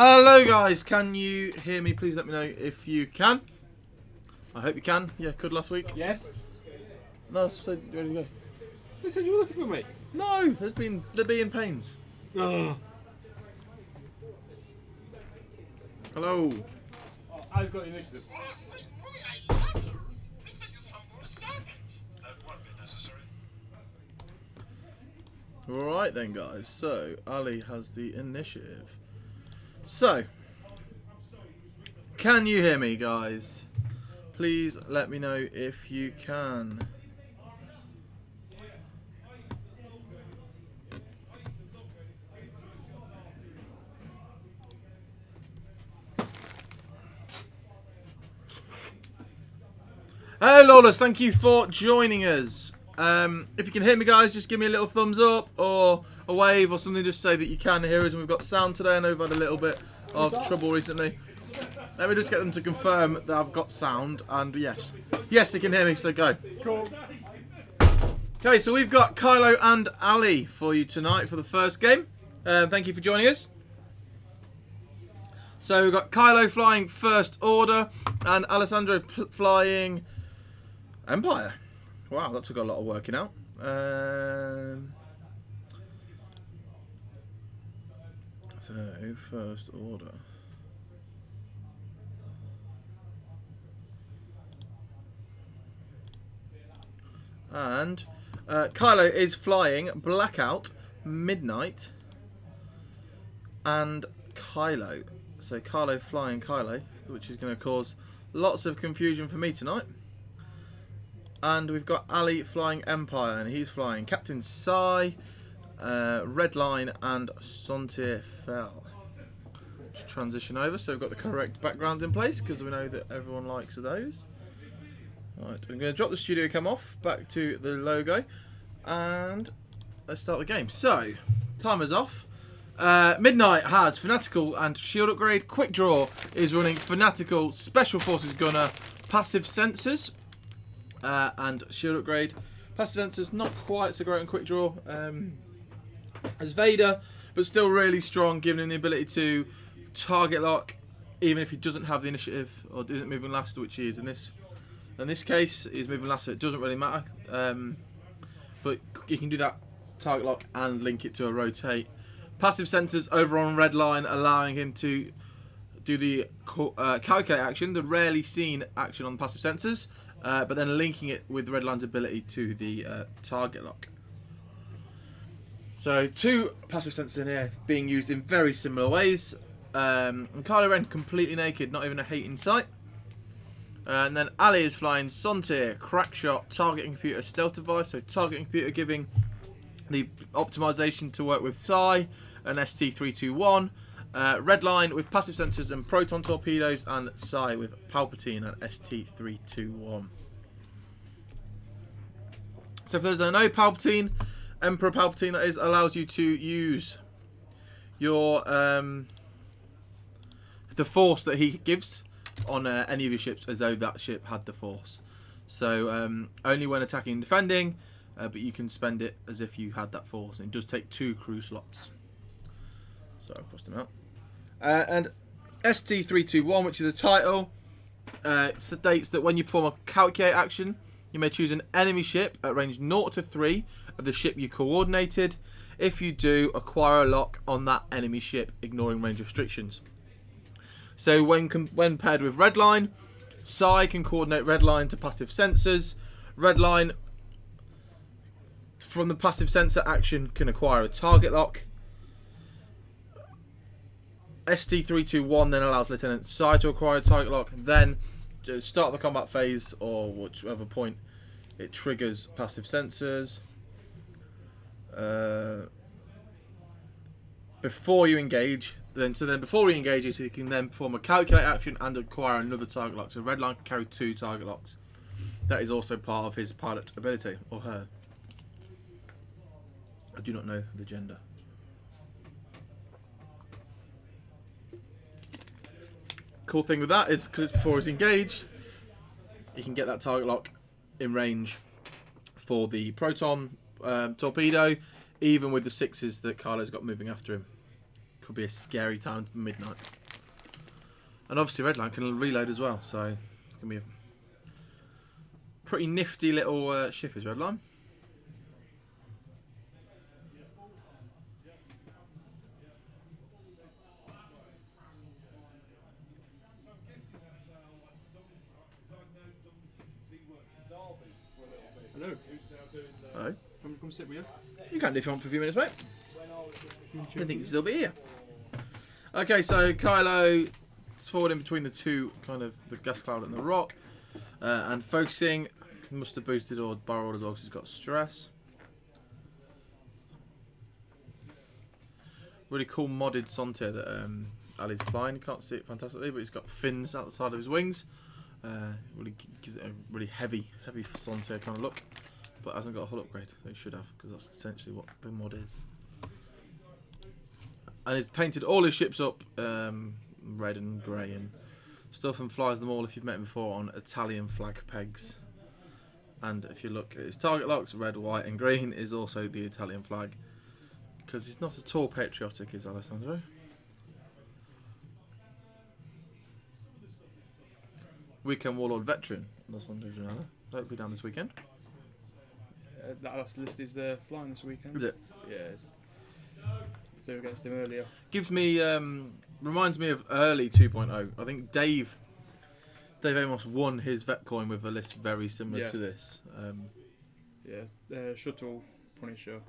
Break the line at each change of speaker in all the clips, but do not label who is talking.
Hello guys, can you hear me? Please let me know if you can. I hope you can. Yeah, could last week.
Yes.
No, I said you ready to go.
Who said you were looking for me?
No, they're being pains.
Oh.
Hello.
I've got the initiative.
Alright then guys, so Ali has the initiative. So, can you hear me guys? Please let me know if you can. Hello Lawless, thank you for joining us. If you can hear me guys, just give me a little thumbs up or a wave or something, just say that you can hear us and we've got sound today. I know we've had a little bit of trouble recently. Let me just get them to confirm that I've got sound, and yes. Yes, they can hear me, so go.
Cool.
Okay, so we've got Kylo and Ali for you tonight for the first game. Thank you for joining us. So we've got Kylo flying First Order and Alessandro flying Empire. Wow, that took a lot of working out. So, First Order. And Kylo is flying Blackout, Midnight, and Kylo. So Kylo flying Kylo, which is going to cause lots of confusion for me tonight. And we've got Ali flying Empire, and he's flying Captain Sai, Redline, and Sontier Fell. Just transition over, so we've got the correct backgrounds in place, because we know that everyone likes those. Right, I'm going to drop the studio cam off, back to the logo, and let's start the game. So, timer's off. Midnight has Fanatical and Shield Upgrade. Quick Draw is running Fanatical, Special Forces Gunner, Passive Sensors, and Shield Upgrade. Passive Sensors, not quite so great on Quick Draw as Vader, but still really strong, giving him the ability to target lock, even if he doesn't have the initiative or isn't moving last, which he is in this. In this case, he's moving last, so it doesn't really matter. But you can do that target lock and link it to a rotate. Passive sensors over on Redline, allowing him to do the calculate action, the rarely seen action on passive sensors, but then linking it with Redline's ability to the target lock. So two passive sensors in here being used in very similar ways. And Kylo Ren completely naked, not even a hate in sight. And then Ali is flying Sontier, Crackshot, Targeting Computer, Stealth Device. So Targeting Computer giving the optimization to work with Sai and ST321. Redline with passive sensors and proton torpedoes, and Sai with Palpatine and ST321. So for those that don't know, Palpatine, Emperor Palpatine that is, allows you to use your the force that he gives on any of your ships as though that ship had the force. So only when attacking and defending, but you can spend it as if you had that force, and it does take 2 crew slots. So I've crossed them out. And ST321, which is the title, states that when you perform a calculate action, you may choose an enemy ship at range 0 to 3 of the ship you coordinated. If you do, acquire a lock on that enemy ship, ignoring range restrictions. So when paired with Redline, Sai can coordinate Redline to passive sensors. Redline, from the passive sensor action, can acquire a target lock. ST321 then allows Lieutenant Sai to acquire a target lock. Then, to start the combat phase, or whichever point, it triggers passive sensors. Before you engage, then before he engages, he can then perform a calculate action and acquire another target lock. So Redline can carry 2 target locks. That is also part of his pilot ability, or her. I do not know the gender. Cool thing with that is because it's before he's engaged, you can get that target lock in range for the proton torpedo, even with the 6s that Kylo's got moving after him. Could be a scary time, midnight. And obviously Redline can reload as well, so it's going to be a pretty nifty little ship is Redline.
Hello.
Hello.
Come sit with you.
You can if you want for a few minutes, mate. I think you'll still be here. Okay, so Kylo is forward in between the two, kind of the gas cloud and the rock. And focusing, must have boosted or barreled as well because he's got stress. Really cool modded Sontier that Ali's flying. You can't see it fantastically, but he's got fins out the side of his wings. Really gives it a really heavy Sontier kind of look. But hasn't got a hull upgrade, so he should have, because that's essentially what the mod is. And he's painted all his ships up red and grey and stuff, and flies them all, if you've met him before, on Italian flag pegs. And if you look at his target locks, red, white and green is also the Italian flag, because he's not at all patriotic, is Alessandro. Weekend Warlord veteran, Alessandro Gianella. Hopefully down this weekend.
That last list is flying this weekend.
Is it?
Yes. Flew against him earlier.
Gives me, reminds me of early 2.0. I think Dave Amos won his vet coin with a list very similar to this.
Shuttle, Punisher.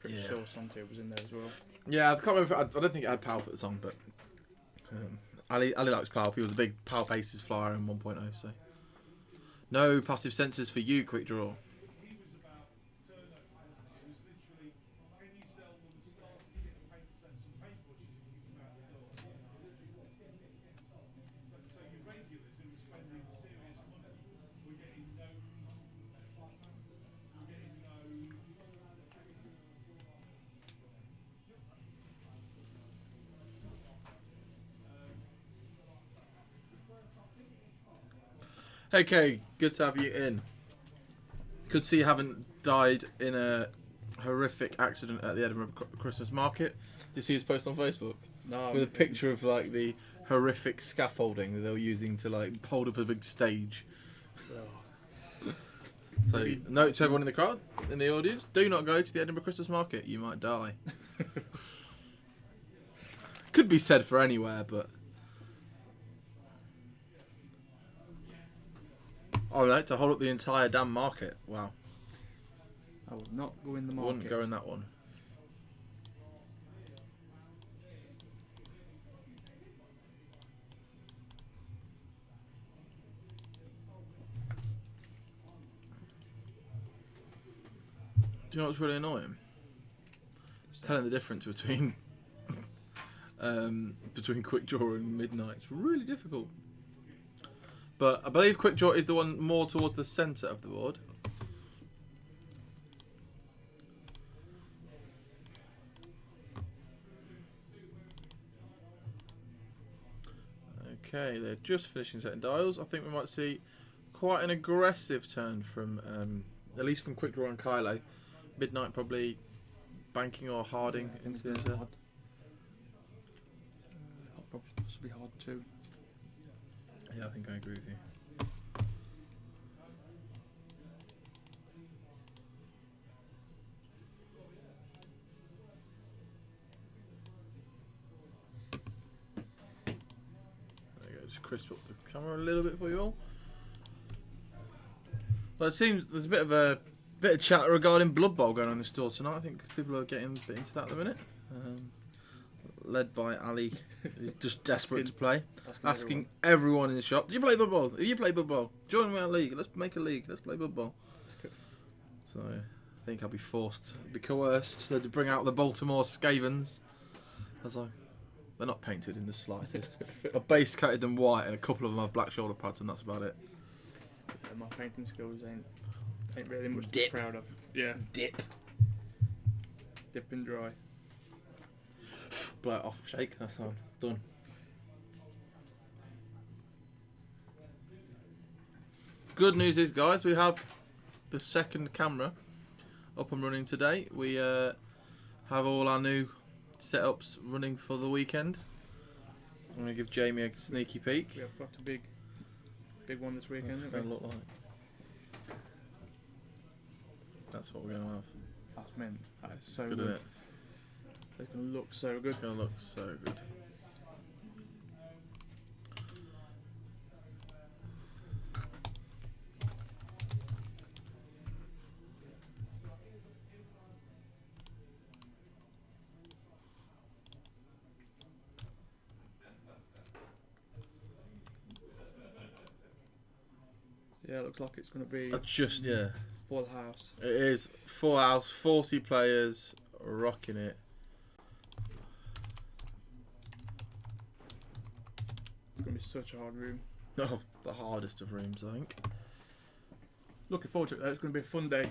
Pretty
Yeah.
sure Sontier was in there as well.
Yeah, I can't remember. I don't think it had Power at the time, but Ali likes Power. He was a big Power Paces flyer in 1.0, so no passive sensors for you, Quick Draw. Okay, good to have you in. Good to see you haven't died in a horrific accident at the Edinburgh Christmas market. Did you see his post on Facebook?
No.
With a picture of like the horrific scaffolding that they were using to like hold up a big stage. So, note to everyone in the crowd, in the audience, do not go to the Edinburgh Christmas market. You might die. Could be said for anywhere, but oh no, to hold up the entire damn market. Wow.
I would not go in the
I
market.
wouldn't go in that one. Do you know what's really annoying? It's telling the difference between between Quick Draw and Midnight. It's really difficult. But I believe Quick Draw is the one more towards the centre of the board. Okay, they're just finishing setting dials. I think we might see quite an aggressive turn from, at least from Quick Draw and Kylo. Midnight probably banking or harding into the
Possibly hard too.
Yeah, I think I agree with you. There you go, just crisp up the camera a little bit for you all. Well, it seems there's a bit of chat regarding Blood Bowl going on in the store tonight. I think people are getting a bit into that at the minute. Led by Ali, who's just desperate to play. Asking everyone in the shop, do you play Blood Bowl? Do you play Blood Bowl? Join me at league. Let's make a league. Let's play Blood Bowl. So I think I'll be coerced to bring out the Baltimore Skavens. They're not painted in the slightest. I base coated them white and a couple of them have black shoulder pads and that's about it.
Yeah, my painting skills ain't really much to be
Dip.
proud of. Yeah.
Dip.
Dip and dry.
Blow it off, shake, that's all. Done. Good news is, guys, we have the second camera up and running today. We have all our new setups running for the weekend. I'm going to give Jamie a sneaky peek.
We have got a big one this weekend.
What's it
haven't
going
we?
to look like? That's what we're going to have.
That's mint. That is so
Good,
good.
isn't it?
It's gonna look so good.
It's going to look so good.
Yeah, it looks like it's gonna be
Yeah.
full house.
It is full house, 40 players, rocking it.
It's gonna be such a hard room.
Oh, the hardest of rooms, I think.
Looking forward to it. It's gonna be a fun day.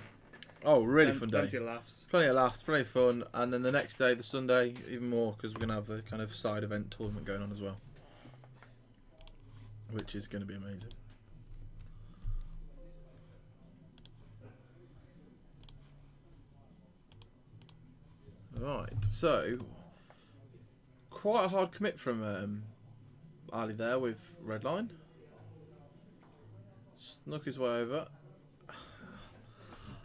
Oh, really fun day.
Plenty of laughs.
Plenty of laughs, plenty of fun, and then the next day, the Sunday, even more because we're gonna have a kind of side event tournament going on as well, which is going to be amazing. Right, so quite a hard commit from Ali there with red line. Snuck his way over.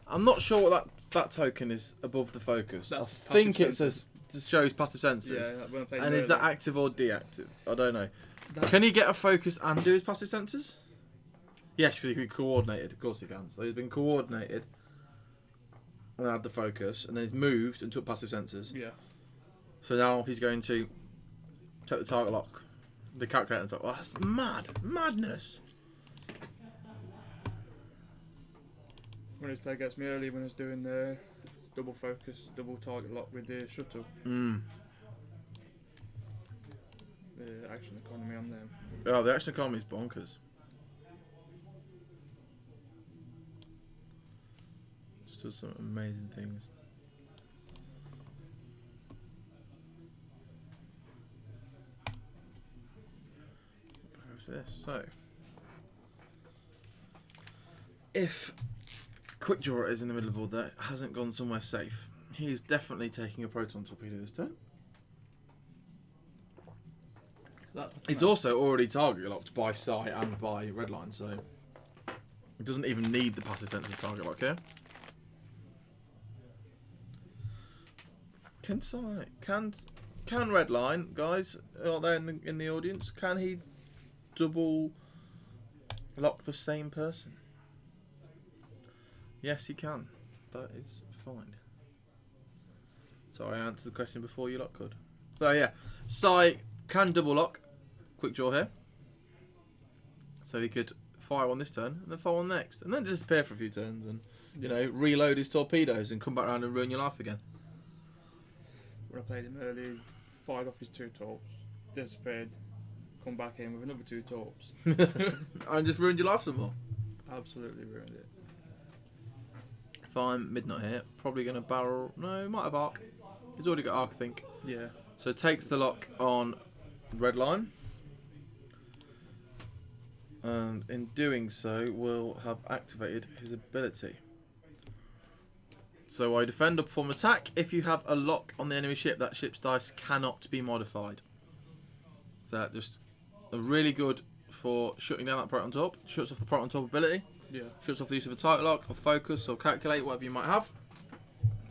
I'm not sure what that token is above the focus.
That's
I think
passive
it says shows passive sensors.
Yeah, when I played
And is that
earlier.
active or deactive? I don't know.
That-
Can he get a focus and do his passive sensors? Yes, because he can be coordinated. Of course he can. So he's been coordinated and had the focus, and then he's moved and took passive sensors.
Yeah.
So now he's going to take the target lock, the calculator, and say, "Well, that's madness."
When he played against me earlier, when I was doing the double focus, double target lock with the shuttle,
Mm.
the action economy on them.
Oh, the action economy is bonkers. Just does some amazing things. This. So, if Quick Draw is in the middle of the board there, hasn't gone somewhere safe, he is definitely taking a proton torpedo this turn.
So
He's also already target locked by Sai and by Redline, so he doesn't even need the passive sensors target lock here. Can Sai, can Redline, guys out there in the audience, can he double lock the same person? Yes, he can. That is fine. Sorry, I answered the question before you lot could. So yeah, Sai can double lock Quick Draw here. So he could fire on this turn and then fire on next. And then disappear for a few turns and, you know, reload his torpedoes and come back around and ruin your life again.
When I played him earlier, he fired off his 2 torps, disappeared, come back in with another 2 torps.
And just ruined your life some more.
Absolutely ruined it.
Fine, midnight here. Probably going to barrel. No, he might have arc. He's already got arc, I think.
Yeah.
So takes the lock on red line. And in doing so, will have activated his ability. So I defend or perform attack. If you have a lock on the enemy ship, that ship's dice cannot be modified. So that just really good for shutting down that proton torp. Shuts off the proton torp ability.
Yeah.
Shuts off the use of a target lock or focus or calculate, whatever you might have.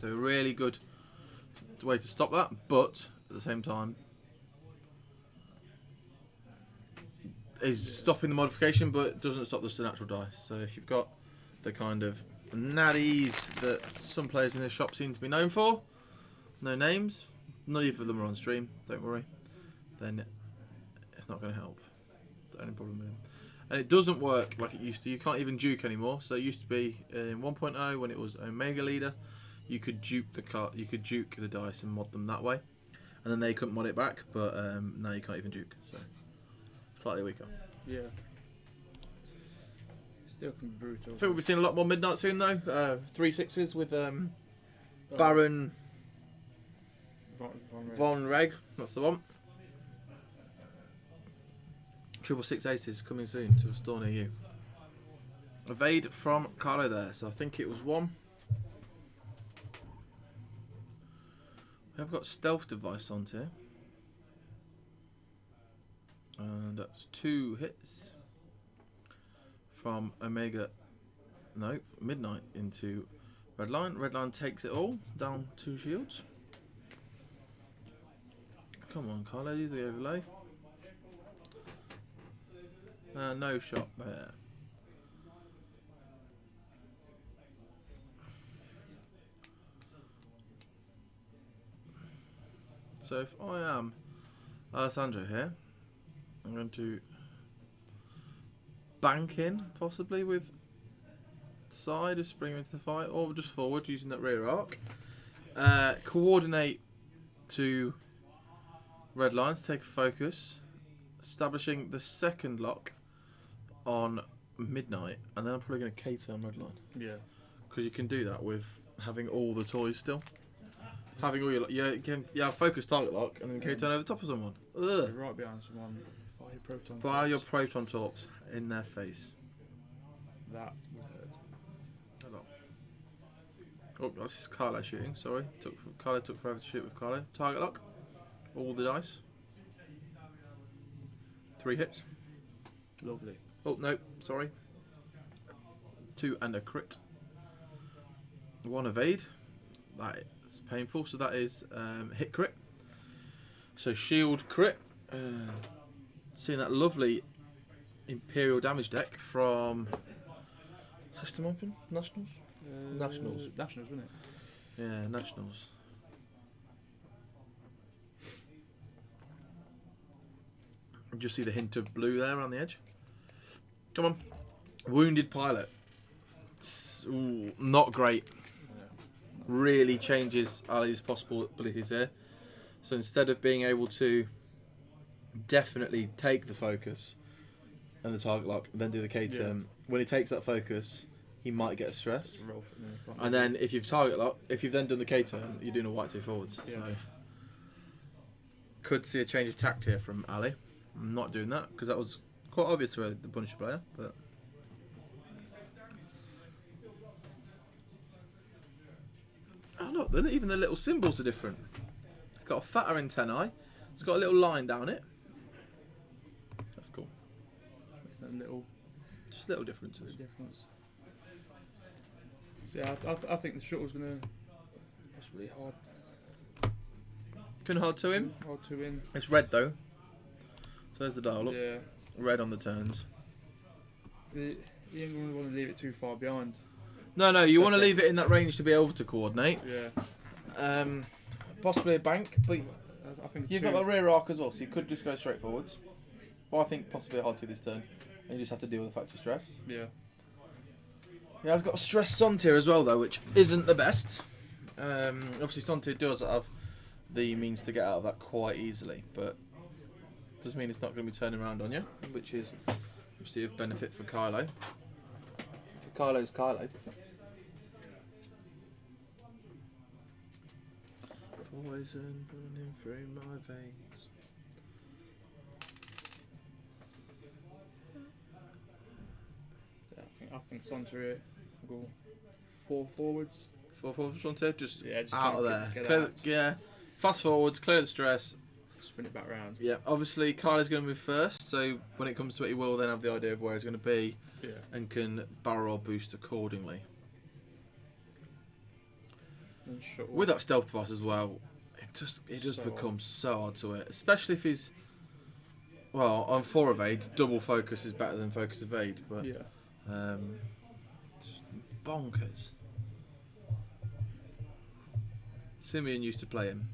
So a really good way to stop that, but at the same time is stopping the modification, but doesn't stop the natural dice. So if you've got the kind of natties that some players in the shop seem to be known for, no names, none of them are on stream, don't worry, then it's not going to help. That's the only problem with it. And it doesn't work like it used to. You can't even duke anymore. So it used to be in 1.0 when it was Omega Leader, you could duke the dice and mod them that way, and then they couldn't mod it back. But now you can't even duke. So slightly weaker.
Yeah. Still can be brutal.
I think we'll be seeing a lot more midnight soon though. 3 6s with Baron Von Reg. That's the one. 666 aces coming soon to a store near you. Evade from Carlo there, so I think it was 1. I've got stealth device on here. And that's 2 hits from Midnight into Redline. Redline takes it all, down 2 shields. Come on, Carlo, do the overlay. No shot there. So if I am Alessandro here, I'm going to bank in, possibly with side, just bring him into the fight, or just forward using that rear arc. Coordinate to red line to take a focus, establishing the second lock on Midnight, and then I'm probably going to K-turn red line.
Yeah.
Because you can do that with having all the toys still. Having all your focus target lock and then K-turn over the top of someone. Ugh.
You're right behind someone.
Fire your proton torps in their face.
That would hurt.
Hello. Oh, that's his Carlo shooting. Sorry, Carlo took forever to shoot with Carlo. Target lock. All the dice. 3 hits.
Lovely.
Oh no, sorry. 2 and a crit. 1 evade. That is painful. So that is hit crit. So shield crit. Seeing that lovely Imperial damage deck from System Open? Nationals? Nationals.
Nationals, wasn't it?
Yeah, Nationals. Just see the hint of blue there around the edge. Come on. Wounded pilot. Ooh, not great. Really changes Ali's possibilities here. So instead of being able to definitely take the focus and the target lock and then do the K-turn, when he takes that focus, he might get a stress. And then if you've then done the K-turn, you're doing a white 2 forwards.
Yeah.
So could see a change of tact here from Ali. I'm not doing that because that was quite obvious to the Punisher player, but oh look, even the little symbols are different. It's got a fatter antennae. It's got a little line down it. That's cool.
It's that little
Just little differences.
difference. So yeah, I think the shuttle's going to possibly
Couldn't hard to him.
hard to win.
It's red though. So there's the dial. Look,
Yeah.
red on the turns.
You ain't going to want to leave it too far behind.
No, you want to
Separate.
leave it in that range to be able to coordinate.
Yeah.
Possibly a bank, but
I think
you've got the rear arc as well, so you could just go straight forwards. But I think possibly a hard 2 this turn, and you just have to deal with the factor stress.
Yeah.
Yeah, I've got a stress Sontier as well though, which isn't the best. Obviously Sontier does have the means to get out of that quite easily, but does mean it's not going to be turning around on you, which is obviously of benefit for Kylo. For Kylo's Kylo. Poison running through my veins.
Yeah, I think Sontier will go 4 forwards.
4 forwards Sontier, just
Just
out
try
of
and
there.
get
Clear
out.
yeah, fast forwards, clear the stress.
Spin it back round.
Yeah, obviously Kylo's going to move first, so when it comes to it, he will then have the idea of where he's going to be
Yeah.
and can barrel or boost accordingly.
And shuttle.
With that stealth device as well, it does
So
become so hard to hit, especially if he's on 4 evades. Double focus is better than focus evade, but
Yeah.
it's bonkers. Simeon used to play him.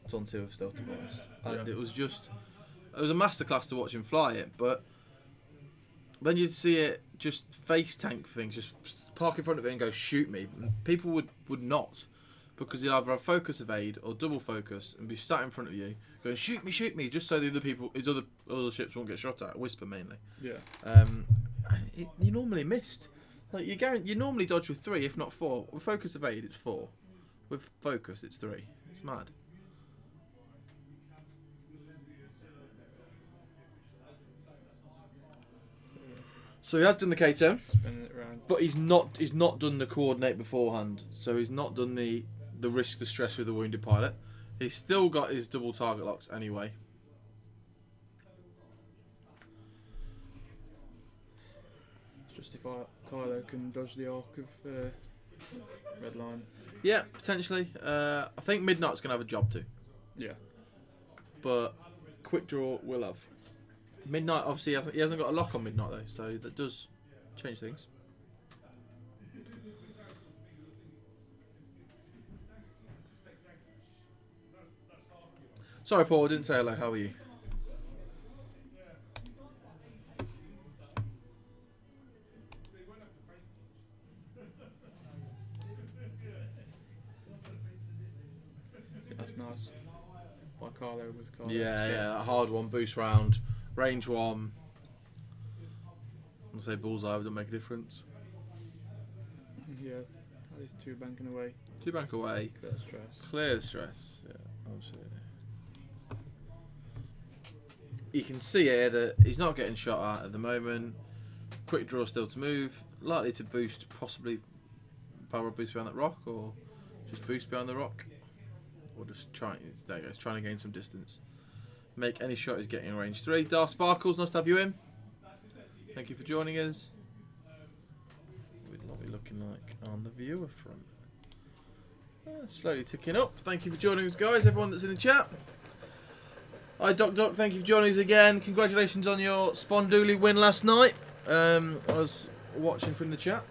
It's on 2 with stealth device, and
Yeah.
it was a masterclass to watch him fly it. But then you'd see it just face tank things, just park in front of it and go shoot me. And people would not, because he'd either have focus evade or double focus and be sat in front of you going shoot me, just so the other people, his other ships won't get shot at. Whisper mainly.
Yeah.
You normally missed. Like you normally dodge with 3, if not 4. With focus evade, it's 4. With focus, it's 3. It's mad. So he has done the K-turn,
Spinning it round.
but he's not done the coordinate beforehand. So he's not done the risk, the stress with the wounded pilot. He's still got his double target locks anyway.
Just if Kylo can dodge the arc of red line.
Yeah, potentially. I think Midnight's going to have a job too.
Yeah.
But Quick Draw will have. Midnight, obviously, he hasn't got a lock on Midnight, though, so that does change things. Sorry, Paul, I didn't say hello. How are you?
That's nice. By Carlo with Carlo.
Yeah, a hard one, boost round, range one. I'm going to say bullseye, would make a difference.
Yeah, at least 2 banking away.
2 bank away.
Clear stress.
Clear stress, yeah, absolutely. You can see here that he's not getting shot at the moment. Quick draw still to move. Likely to boost, possibly power boost behind that rock, or just boost behind the rock. Or just trying, there he goes, trying to gain some distance. Make any shot he's getting in range 3. Dark Sparkles, nice to have you in. Thank you for joining us. What we're looking like on the viewer front. Slowly ticking up. Thank you for joining us, guys. Everyone that's in the chat. Hi, Doc. Thank you for joining us again. Congratulations on your Sponduli win last night. I was watching from the chat,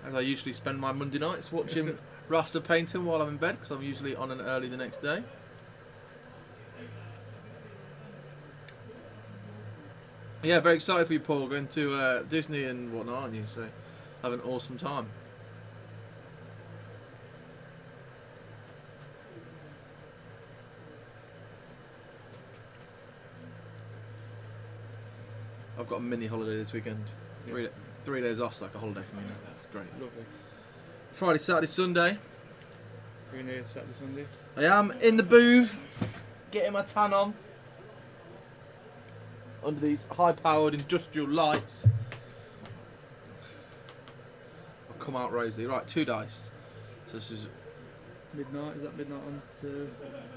as I usually spend my Monday nights watching Rasta painting while I'm in bed, because I'm usually on and early the next day. Yeah, very excited for you, Paul. Going to Disney and whatnot, aren't you? So, have an awesome time. I've got a mini holiday this weekend. 3 days off, like a holiday for me now. It's great.
Lovely.
Friday, Saturday, Sunday.
We're near Saturday, Sunday.
I am in the booth, getting my tan on under these high-powered industrial lights. I'll come out rosy. Right, 2 dice. So this is
Midnight, is that midnight on to...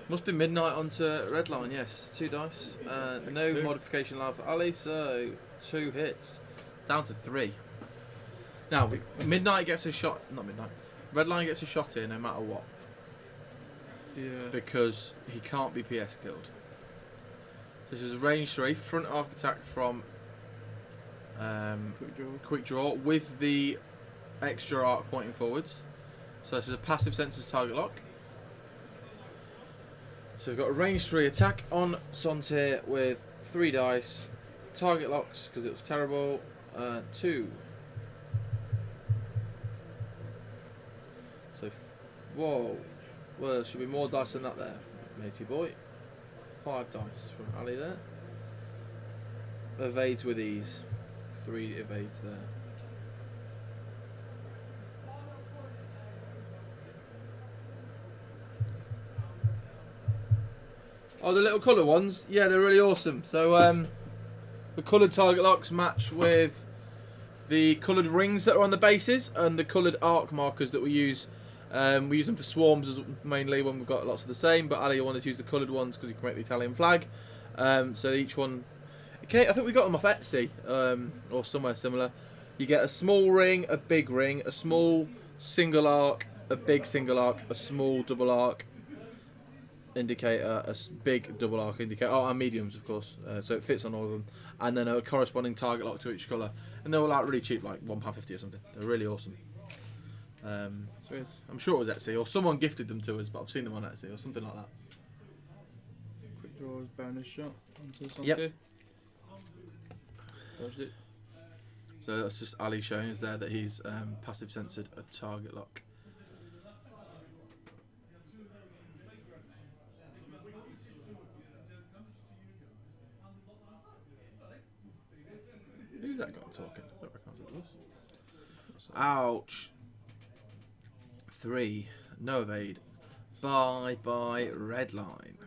must be midnight onto red line. Yes, 2 dice. No
2.
modification allowed for Ali, so 2 hits, down to 3. Now midnight gets a shot. Not midnight. Red line gets a shot here, no matter what.
Yeah.
Because he can't be PS killed. This is range 3, front arc attack from quick draw with the extra arc pointing forwards. So this is a passive senses target lock. So we've got a range 3 attack on Sontir with 3 dice. Target locks, because it was terrible, 2. So, whoa. Well, there should be more dice than that there, matey boy. 5 dice from Ali there. Evades with ease. 3 evades there. Oh, the little colour ones? Yeah, they're really awesome. So, the coloured target locks match with the coloured rings that are on the bases and the coloured arc markers that we use. We use them for swarms as mainly when we've got lots of the same, but Ali wanted to use the coloured ones because you can make the Italian flag. So each one... Okay, I think we got them off Etsy or somewhere similar. You get a small ring, a big ring, a small single arc, a big single arc, a small double arc indicator, a big double arc indicator, and mediums of course, so it fits on all of them, and then a corresponding target lock to each colour. And they were like really cheap, like £1.50 or something. They're really awesome. I'm sure it was Etsy, or someone gifted them to us, but I've seen them on Etsy or something like that.
Quick draw is bonus shot onto something.
Yep.
Dodged it.
So that's just Ali showing us there that he's passive censored a target lock. Who's that guy talking? I don't recognise that voice. Ouch. 3. No evade. Bye bye red line.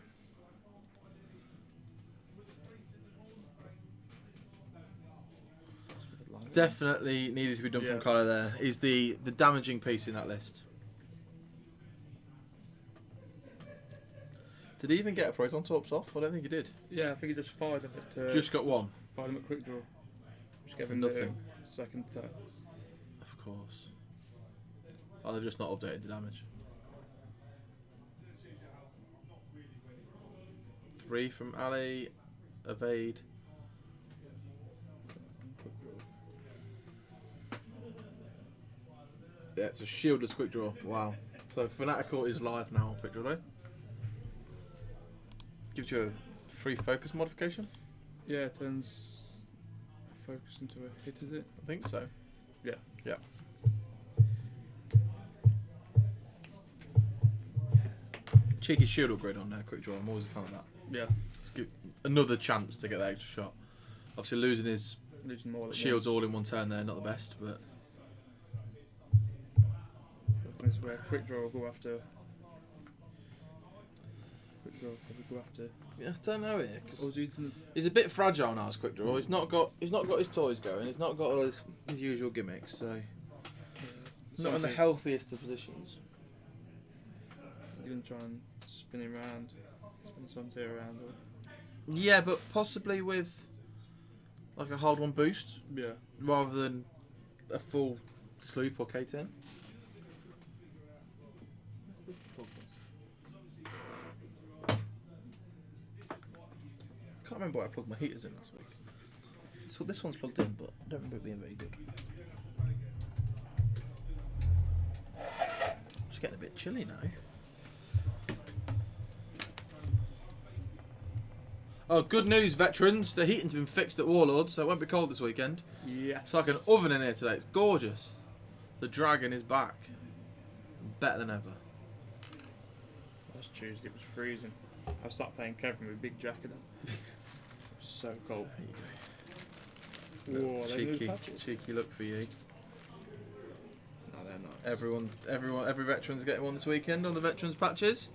Definitely needed to be done from Collar there. He's the damaging piece in that list. Did he even get a Proton Torps off? I don't think he did.
Yeah, I think he just fired him at.
Just got one.
Fired him at quick draw. Just gave
For
him
nothing.
the second attack.
Of course. Oh, they've just not updated the damage. 3 from Ali. Evade. Yeah, it's a shieldless quick draw. Wow. So Fanatical is live now on quick draw though. Gives you a free focus modification.
Yeah, it turns focus into a hit, is it?
I think so.
Yeah.
Yeah. Cheeky shield upgrade on there, quick draw. I'm always a fan of that.
Yeah.
Give another chance to get that extra shot. Obviously losing his
Losing more.
shields all in one turn there, not the best, but
This is where quick draw will go after. Quick draw will probably go after.
yeah, I don't know it.
Or is
'Cause
he
he's a bit fragile now as quick draw. He's not got his toys going. He's not got all his usual gimmicks, so not in the healthiest of positions.
He's going to try and spin him around. Spin Santé around. Or,
Yeah, but possibly with like a hold one boost
yeah.
rather than a full sloop or K10. Can't remember where I plugged my heaters in last week. So this one's plugged in, but I don't remember it being very good. It's getting a bit chilly now. Oh, good news, veterans. The heating's been fixed at Warlord, so it won't be cold this weekend.
Yes.
It's like an oven in here today. It's gorgeous. The dragon is back. Better than ever.
Last Tuesday it was freezing. I sat playing Kevin with a big jacket on. It was so cold.
There you go.
Whoa, they new
Cheeky,
patches?
cheeky look for you.
No, they're nice.
Every veteran's getting one this weekend on the veterans patches.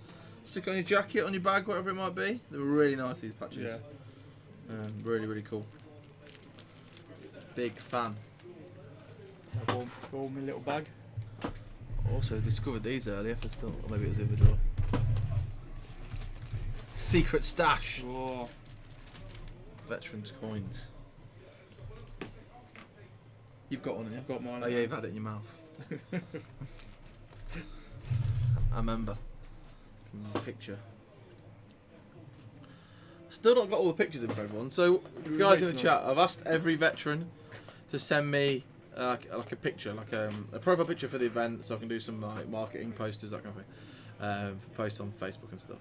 Stick on your jacket, on your bag, whatever it might be. They're really nice, these patches.
Yeah.
Really, really cool. Big fan.
All my little bag.
Also discovered these earlier for still, or maybe it was in the drawer. Secret stash.
Whoa.
Veterans coins. You've got one, haven't you?
Got mine.
Oh yeah, you've had it in your mouth. I remember. From the picture. Still not got all the pictures in for everyone. So, guys in the chat, I've asked every veteran to send me like a picture, like a profile picture for the event, so I can do some like marketing posters, that kind of thing, for posts on Facebook and stuff.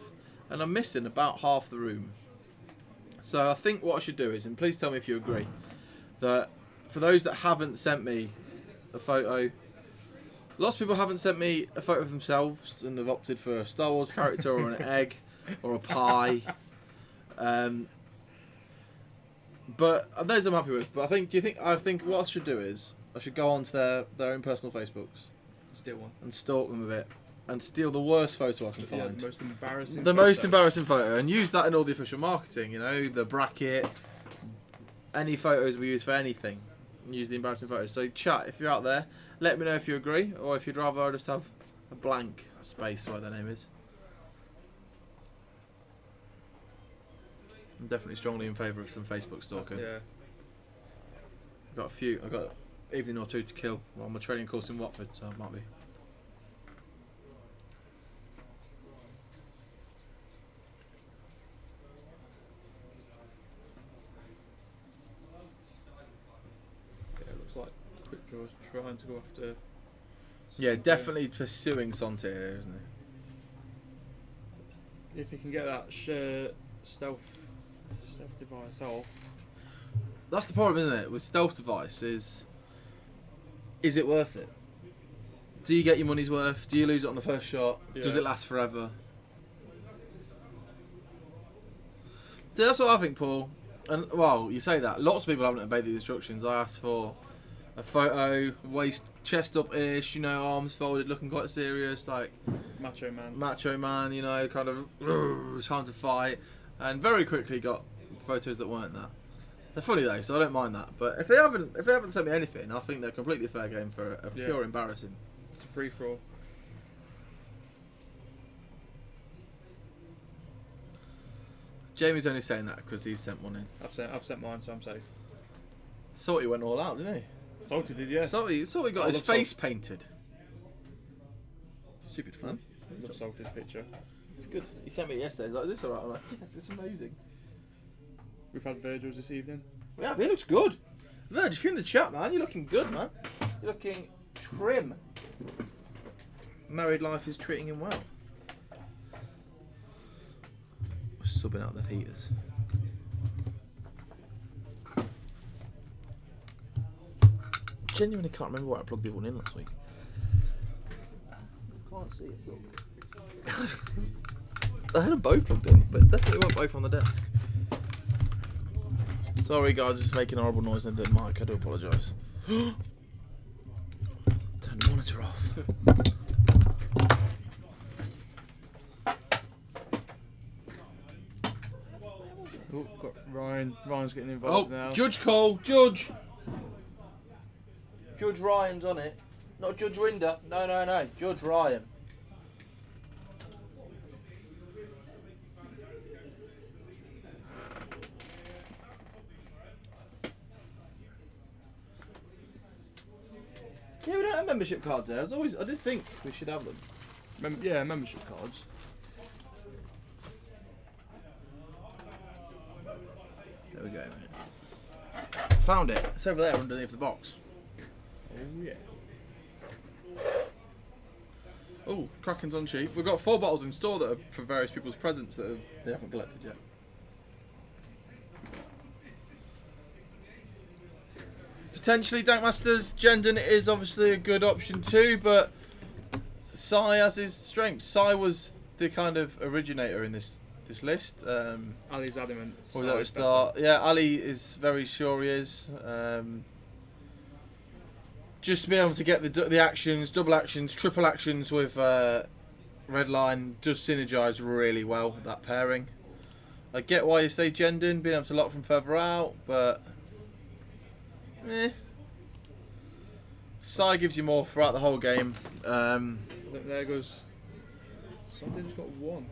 And I'm missing about half the room. So I think what I should do is, and please tell me if you agree, that for those that haven't sent me a photo, lots of people haven't sent me a photo of themselves and have opted for a Star Wars character or an egg or a pie. But those I'm happy with. But I think what I should do is I should go onto their own personal Facebooks
Still one.
and stalk them a bit and steal the worst photo I can
Yeah,
find.
the most embarrassing.
The most embarrassing photo, and use that in all the official marketing, you know, the bracket, any photos we use for anything, and use the embarrassing photos. So chat, if you're out there, let me know if you agree, or if you'd rather I just have a blank space where their name is. I'm definitely strongly in favour of some Facebook stalking.
Yeah.
I've got an evening or two to kill while my training course in Watford, so it might be.
Yeah, it looks like Quick Draw's trying to go after.
Yeah,
something.
definitely pursuing Sonte here, isn't he?
If he can get that stealth device off.
That's the problem, isn't it? With stealth device is it worth it? Do you get your money's worth? Do you lose it on the first shot? Does
Yeah.
it last forever? So that's what I think, Paul. And well, you say that. Lots of people haven't obeyed the instructions. I asked for a photo, waist, chest up-ish, you know, arms folded, looking quite serious, like
Macho Man.
macho man, you know, kind of it's time to fight, and very quickly got photos that weren't that. They're funny though, so I don't mind that. But if they haven't sent me anything, I think they're completely fair game for a
Yeah.
pure embarrassing.
It's a free for all.
Jamie's only saying that because he's sent one in.
I've sent mine, so I'm safe.
Salty went all out, didn't he?
Salty did, yeah.
Salty got
I
his
love
face painted. Stupid fun.
Love Salty's picture.
It's good. He sent me yesterday. He's like, "Is this alright?" I'm like, "Yes, it's amazing."
We've had Virgil's this evening.
Yeah, he looks good. Virg, if you're in the chat, man, you're looking good, man. You're looking trim. Married life is treating him well. We're subbing out the heaters. Genuinely can't remember where I plugged the other one in last week. Can't see it, look. I had them both plugged in, but definitely weren't both on the desk. Sorry guys, it's making a horrible noise in the mic, I do apologise. Turn the monitor off.
Oh, got Ryan. Ryan's getting involved now.
Judge Cole, Judge Ryan's on it. Not Judge Rinder. No. Judge Ryan. Yeah, we don't have membership cards there. I did think we should have them.
Yeah, membership cards.
There we go, mate. Found it. It's over there underneath the box.
Oh yeah.
Oh, Kraken's on cheap. We've got 4 bottles in store that are for various people's presents that they haven't collected yet. Potentially, Dankmasters, Jendon is obviously a good option too, but Sai has his strengths. Sai was the kind of originator in this list.
Ali's adamant.
Was at the start. Yeah, Ali is very sure he is. Just to be able to get the actions, double actions, triple actions with Redline does synergise really well, that pairing. I get why you say Jendon, being able to lock from further out, but Sai gives you more throughout the whole game.
There goes. Something's got 1.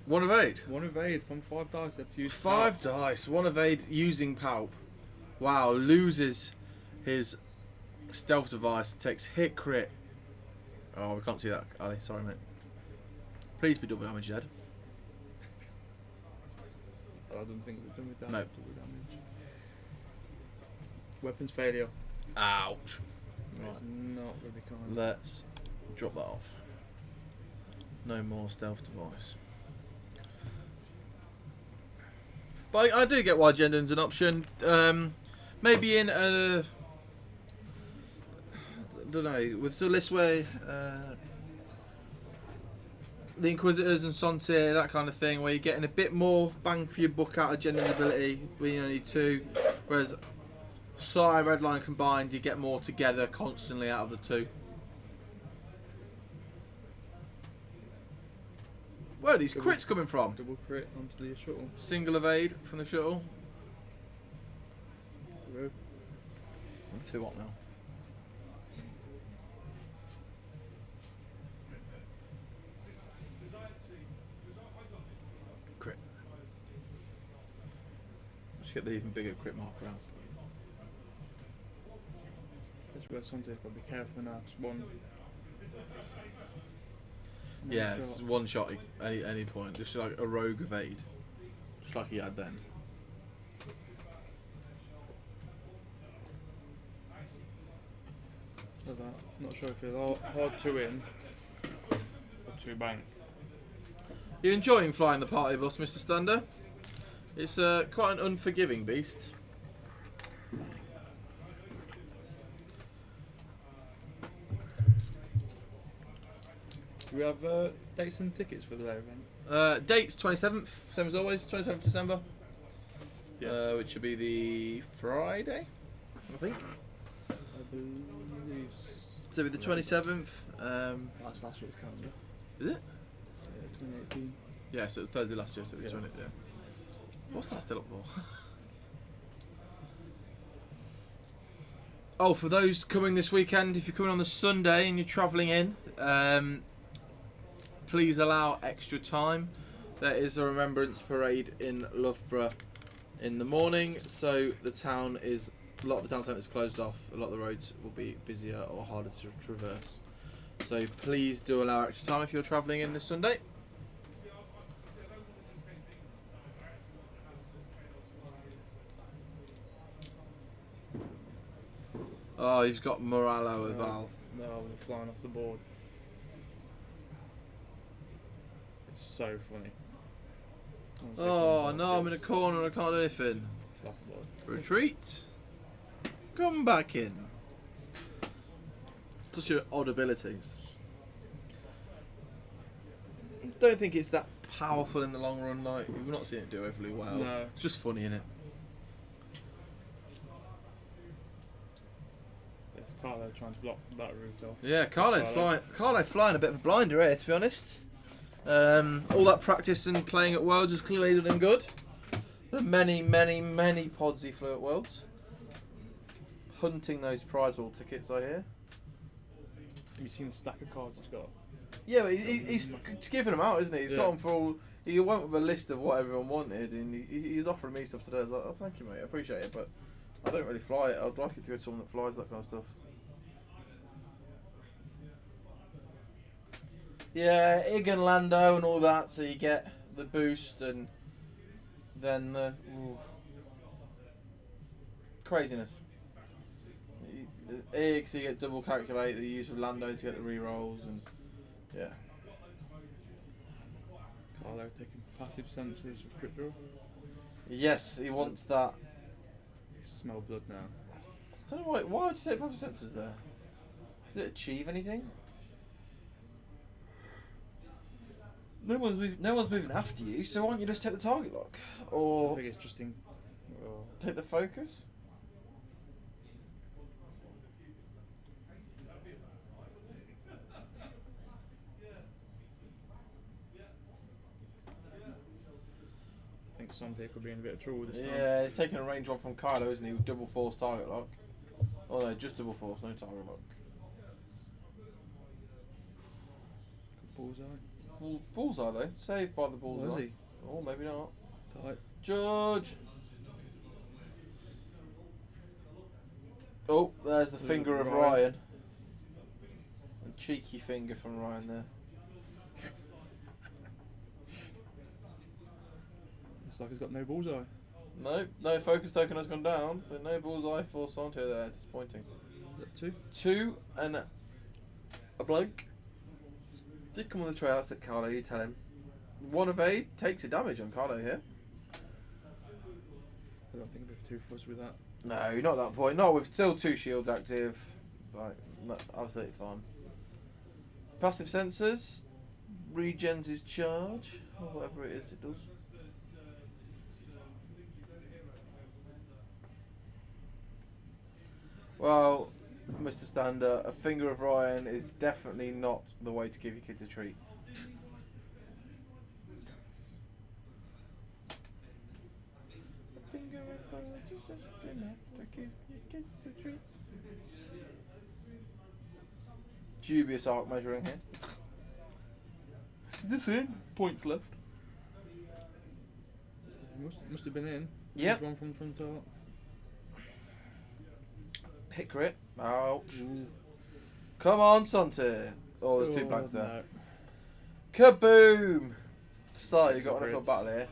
1 evade.
1 evade from 5 dice. That's used
5 dice. 1 evade using Palp. Wow, loses his stealth device, takes hit crit. Oh, we can't see that, Ali. Sorry, mate. Please be double damage, Ed.
I don't think we've done with that.
No.
Double damage. Weapons failure.
Ouch.
That's not really kind.
Let's drop that off. No more stealth device. But I do get why Jendon's an option. Maybe in a... I don't know, with the list where the Inquisitors and Sontir, that kind of thing, where you're getting a bit more bang for your buck out of Jendon's ability, being only 2, whereas Sai, Redline combined, you get more together constantly out of the 2. Where are these crits coming from?
Double crit onto the shuttle.
Single evade from the shuttle.
Row.
2 what now? Crit. Let's get the even bigger crit marker out.
That's where Sante's got to be careful now. It's 1.
Yeah, it's 1 shot at any point. Just like a rogue evade. Just like he had then.
Like that. Not sure if it's hard 2 in or 2 bank.
You're enjoying flying the party bus, Mr. Stander? It's quite an unforgiving beast.
Do we have dates and tickets for the day event?
Dates 27th, same as always, 27th December.
Yeah.
Which should be the Friday, I think.
I believe.
So it'll be the 27th.
That's last year's calendar.
Is it?
Yeah, 2018.
Yeah, so it was Thursday last year, so it'll be 20, yeah. What's that still up for? Oh, for those coming this weekend, if you're coming on the Sunday and you're travelling in, please allow extra time. there is a remembrance parade in Loughborough in the morning, so the town is a lot of the town centre is closed off. A lot of the roads will be busier or harder to traverse. So please do allow extra time if you're travelling in this Sunday. Oh, he's got Morallo with Val.
No, they're flying off the board. It's so funny.
Oh no, I'm in a corner and I can't do anything. Retreat. Come back in. Such an odd abilities. Don't think it's that powerful in the long run. Like we've not seen it do overly well.
No.
It's just funny, innit?
It's Carlo trying to block that route off.
Yeah, Carlo flying a bit of a blinder here, to be honest. All that practice and playing at Worlds has clearly done him good. The many pods he flew at Worlds. Hunting those prize wall tickets, I hear.
Have you seen the stack of cards he's got?
Yeah, but he's giving them out, isn't he? He's got them for all. He went with a list of what everyone wanted, and he's offering me stuff today. I was like, oh, thank you, mate, I appreciate it, but I don't really fly it. I'd like it to go to someone that flies that kind of stuff. Yeah, Ig and Lando and all that, so you get the boost and then the craziness. The Ig, so you get double calculate that you use with Lando to get the re-rolls, and yeah.
Carlo taking passive sensors with quick draw.
Yes, he wants that.
You smell blood now.
I don't know why would you take passive sensors there? Does it achieve anything? No one's moving after you, so why don't you just take the target lock?
I
Or
think it's just in.
take the focus?
I think Santé could be in a bit of trouble this time.
Yeah, he's taking a range one from Kylo, isn't he, with double force target lock? Oh no, just double force, no target lock.
Good bullseye.
Bullseye though, saved by the bullseye.
Was he?
Oh, maybe not.
Tight.
Judge! Oh, there's the finger of Ryan. A cheeky finger from Ryan there.
Looks like he's got no bullseye.
No focus token has gone down, so no bullseye for Santé there, disappointing.
Is that two?
2 and a blank. Did come on the trail, said Carlo, you tell him. 1 evade, takes a damage on Carlo here.
I don't think we're too fussed with that.
No, not at that point. Not with still 2 shields active. Right, absolutely fine. Passive sensors. Regens his charge. Or whatever it is it does. Well, Mr. Stander, a finger of Ryan is definitely not the way to give your kids a treat. A finger of Ryan is just enough to give your kids a treat. Dubious arc measuring here. Is this in? Points left.
Must have been in.
Yep.
There's one from the front top.
Hit crit. Ouch.
Ooh.
Come on, Santé. Oh, there's 2 blanks there.
No.
Kaboom! Start, you got
Separate.
an uphill battle here.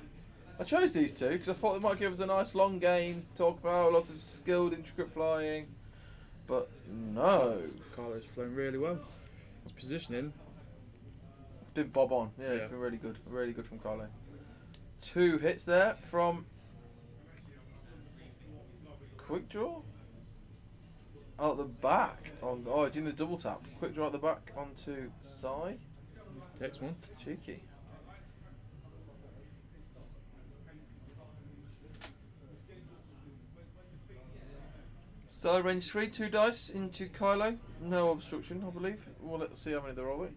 I chose these 2 because I thought they might give us a nice long game, talk about lots of skilled, intricate flying. But no.
Carlo's flown really well. His positioning.
It's been bob on. Yeah,
Yeah.
it's been really good. Really good from Carlo. 2 hits there from Quick Draw. Out the back. Doing the double tap. Quick Draw at the back onto Sai.
Takes one.
Cheeky. So range 3, 2 dice into Kylo. No obstruction, I believe. Well, let's see how many there are.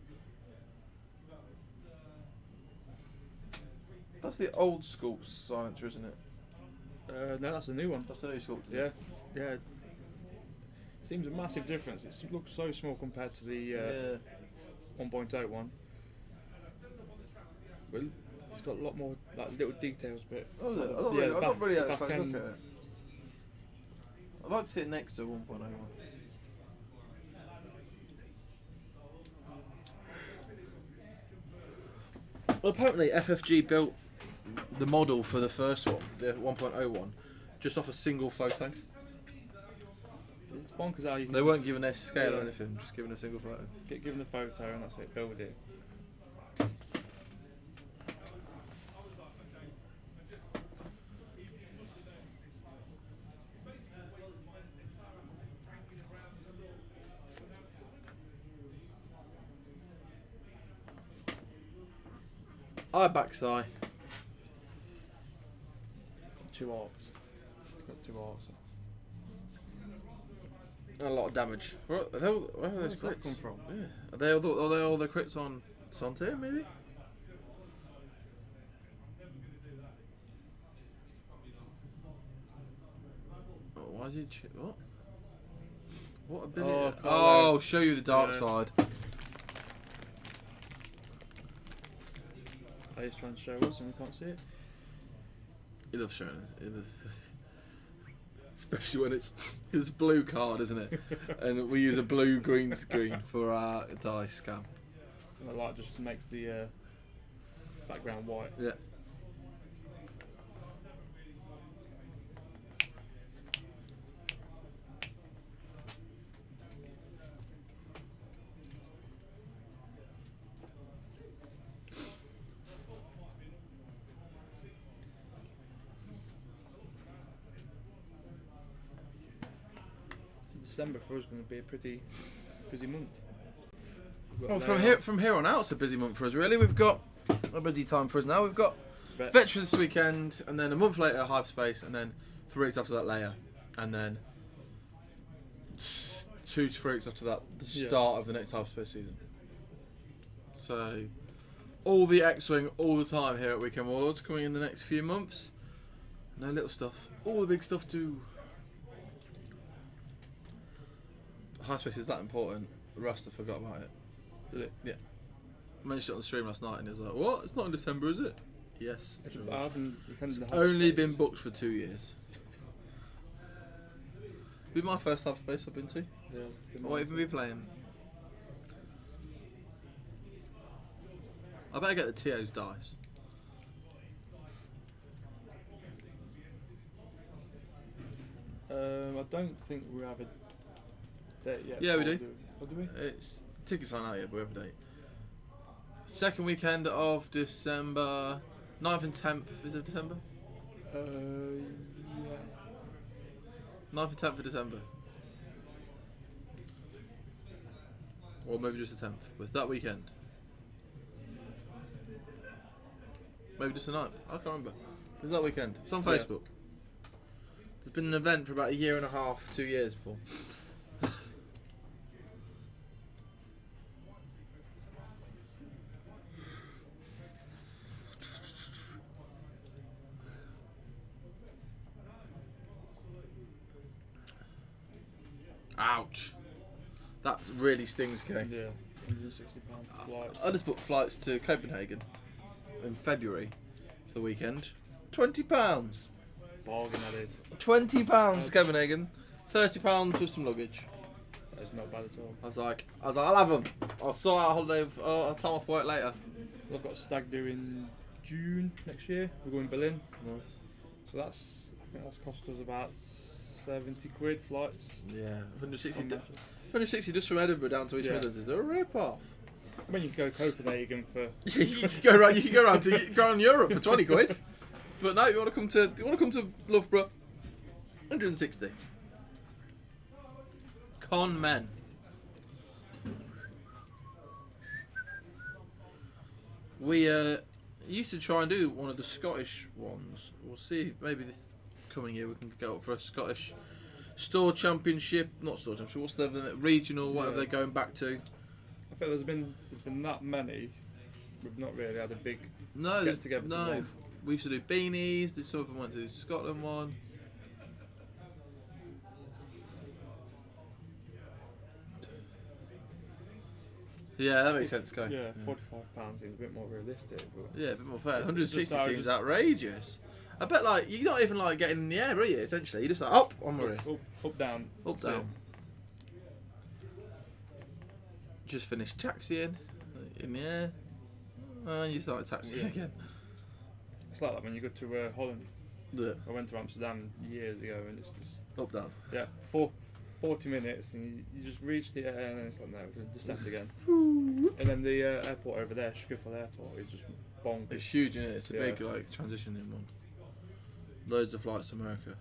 That's the old school silencer, isn't it?
No, that's a new one.
That's the new school.
Yeah, yeah. Seems a massive difference. It looks so small compared to the 1.0 one. Well, it's got a lot more like little details, but
Oh, is it?
like,
I've not
yeah,
really,
the
I've not really
the
had a
back
close look
end-
at it. I'd like to see it next to 1.01. Well, apparently FFG built the model for the first one, the 1.01, just off a single photo.
It's bonkers how you can
They weren't given a scale or
Yeah.
anything, just given a single photo.
get given the photo and that's it, build it.
I back Sai.
2 arcs. It's got 2 arcs.
A lot of damage. Where are those
Where's that
crits?
come from?
Yeah. Are they all the crits on Santir, maybe? Oh, why did you... What? What ability?
Oh,
Oh, show you the dark
Yeah.
side.
He's trying to show us and we can't see it.
He loves showing us. He loves... Especially when it's blue card, isn't it? And we use a blue green screen for our dice scam.
And the light just makes the background white.
Yeah.
December for us is going to be a pretty busy month. We've
Well,
got
from here on out, it's a busy month for us. Really, we've got a busy time for us now. We've got
Vets.
Vets this weekend, and then a month later Hyperspace, and then 3 weeks after that Leia, and then 2 to 3 weeks after that the
Yeah.
start of the next Hyperspace season. So all the X-Wing all the time here at Weekend Warlords coming in the next few months. No little stuff, all the big stuff too. Hyperspace is that important. Rasta forgot about it.
Did it?
Yeah. I mentioned it on the stream last night, and he was like, "What? It's not in December, is it?" Yes.
I haven't attended
It's
the
only
Hyperspace.
been booked for 2 years. Be my first Hyperspace I've been to.
Yeah, been
What even be playing? I better get the TO's dice.
I don't think we have a date yet.
Yeah, we
Or
do.
Oh, do we?
It's tickets aren't out yet, but we have a date. Second weekend of December, 9th and 10th is it December?
Yeah.
9th and 10th of December. Or maybe just the 10th, but it's that weekend. Maybe just the 9th. I can't remember. It's that weekend. It's on
Yeah.
Facebook. There's been an event for about a year and a half, 2 years, Paul. Ouch. That really stings, Kay.
Yeah. £160 for flights.
I just booked flights to Copenhagen in February for the weekend. £20.
Bargain that is.
£20 to Copenhagen. £30 with some luggage.
That is not bad at all.
I was like, I'll have them. I'll sort out a holiday. I'll time off work later.
Well, I've got a stag do in June next year. We're going Berlin.
Nice.
So I think that's cost us about 70 quid flights.
Yeah, 160.
On matches.
160 just from Edinburgh down to East
Yeah.
Midlands is a rip off.
I mean, you can go to Copenhagen for.
You can go around. You can go around Europe for 20 quid. But no, you want to come to Loughborough. 160. Con men. We used to try and do one of the Scottish ones. We'll see. Maybe this coming year we can go up for a Scottish store championship. Not store championship. What's the regional? Whatever
Yeah.
they're going back to.
I think there's been that many. We've not really had a big.
No,
Get together to
no.
one.
We used to do beanies. This sort of went to the Scotland one. Yeah, that makes sense, Go.
Yeah, £45 seems a bit more realistic. But
Yeah, a bit more fair.
Just
160
how-
seems
just-
outrageous. I bet like you're not even like getting in the air, are you? Essentially, you're just like up on Murray,
up, down.
up
That's
down. Just finished taxiing in the air, and you start taxiing again.
It's like that when you go to Holland.
Yeah.
I went to Amsterdam years ago, and it's just
Up down.
40 minutes, and you just reach the air, and then it's like no, it's going to descend again. And then the airport over there, Schiphol Airport, is just bonkers.
It's huge, isn't it? It's a
Yeah.
big like transitioning one. Loads of flights to America.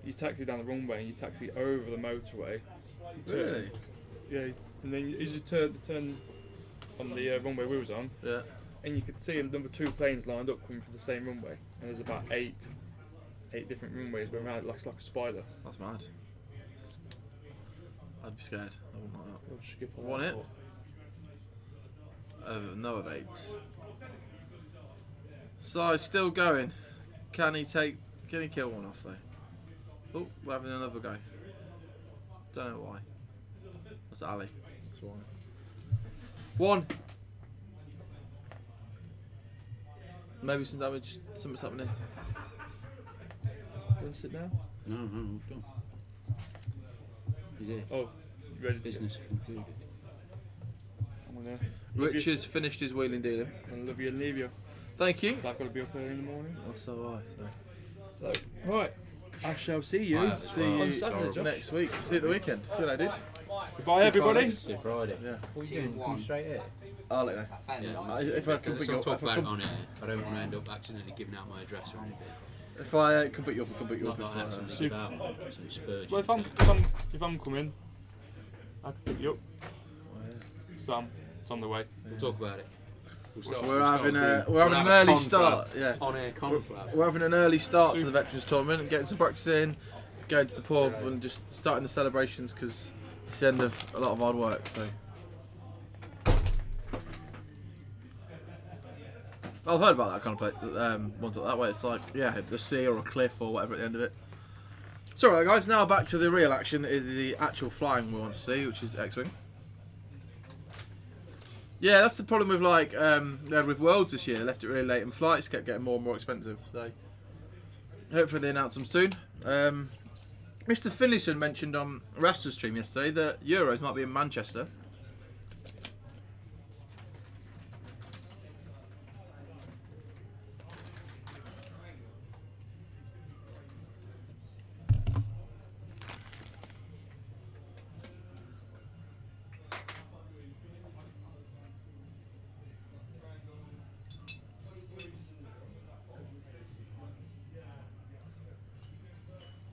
You taxi down the runway, and you taxi over the motorway. You turn-
Really?
Yeah, and then as you turn on the runway we was on,
Yeah.
and you could see another 2 planes lined up coming for the same runway, and there's about eight different runways going around like a spider.
That's mad. I'd be scared. I wouldn't like
Or Schiphol
Want it?
Airport.
that. No of 8. So it's still going. Can he kill one off though? Oh, we're having another go. Don't know why. That's Ali. That's why. 1. Maybe some damage. Something's happening. You want to sit down?
No, don't. You did.
Oh, you ready to
Business computer.
I'm gonna
Rich has finished his wheeling dealing.
love you and leave you.
Thank you.
So I've got to be up early in the morning.
Oh, so have I.
So, right, I shall see you
Right,
See
well,
you
Saturday, Josh.
next week. See you at the weekend. See you later, dude.
Goodbye, everybody.
See you Friday.
Yeah.
What are you doing? Come straight here.
I'll let you know.
Yeah.
If I can pick you
Don't
up,
talk
if I
about it
come,
on air. I don't want to end up accidentally giving out my address or anything.
if I can pick you up, I can pick you
Not
up.
that I
If
accidentally
Super.
give out some spurge.
Well, if I'm coming, I can pick you up. Sam, it's on the way.
We'll talk about it.
we're having an early start. Yeah.
On air conflict.
We're having an early start to the Veterans Tournament and getting some practice in, going to the pub and just starting the celebrations because it's the end of a lot of hard work. So I've heard about that kind of place, ones like that way. It's like the sea or a cliff or whatever at the end of it. So alright guys, now back to the real action. Is the actual flying we want to see, which is X-wing. Yeah, that's the problem with with Worlds this year. They left it really late and flights kept getting more and more expensive. So hopefully they announce them soon. Mr. Finlayson mentioned on Rasta's stream yesterday that Euros might be in Manchester.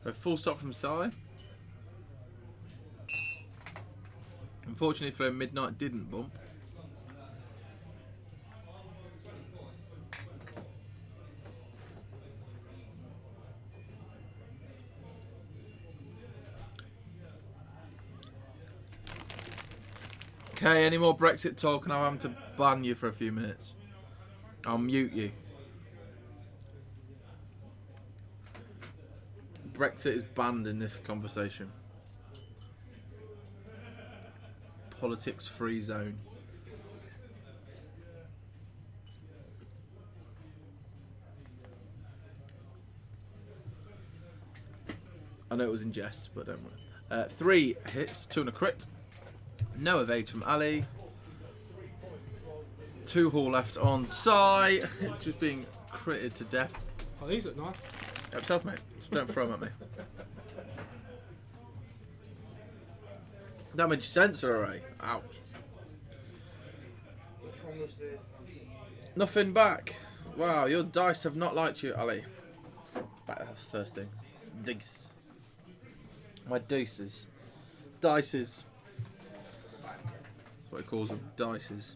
A full stop from Sai. Unfortunately for him, Midnight didn't bump. Okay, any more Brexit talk and I'm having to ban you for a few minutes. I'll mute you. Brexit is banned in this conversation. Politics free zone. I know it was in jest, but don't worry. 3 hits, 2 and a crit. No evade from Ali. 2 haul left on Sai. Just being critted to death.
Oh, these look nice.
Help yourself, mate. Just don't throw them at me. Damage sensor array. Ouch.
Which one was the...
Nothing back. Wow, your dice have not liked you, Ali. That's the first thing. Dice. My dices. Dices. That's what he calls them. Dices.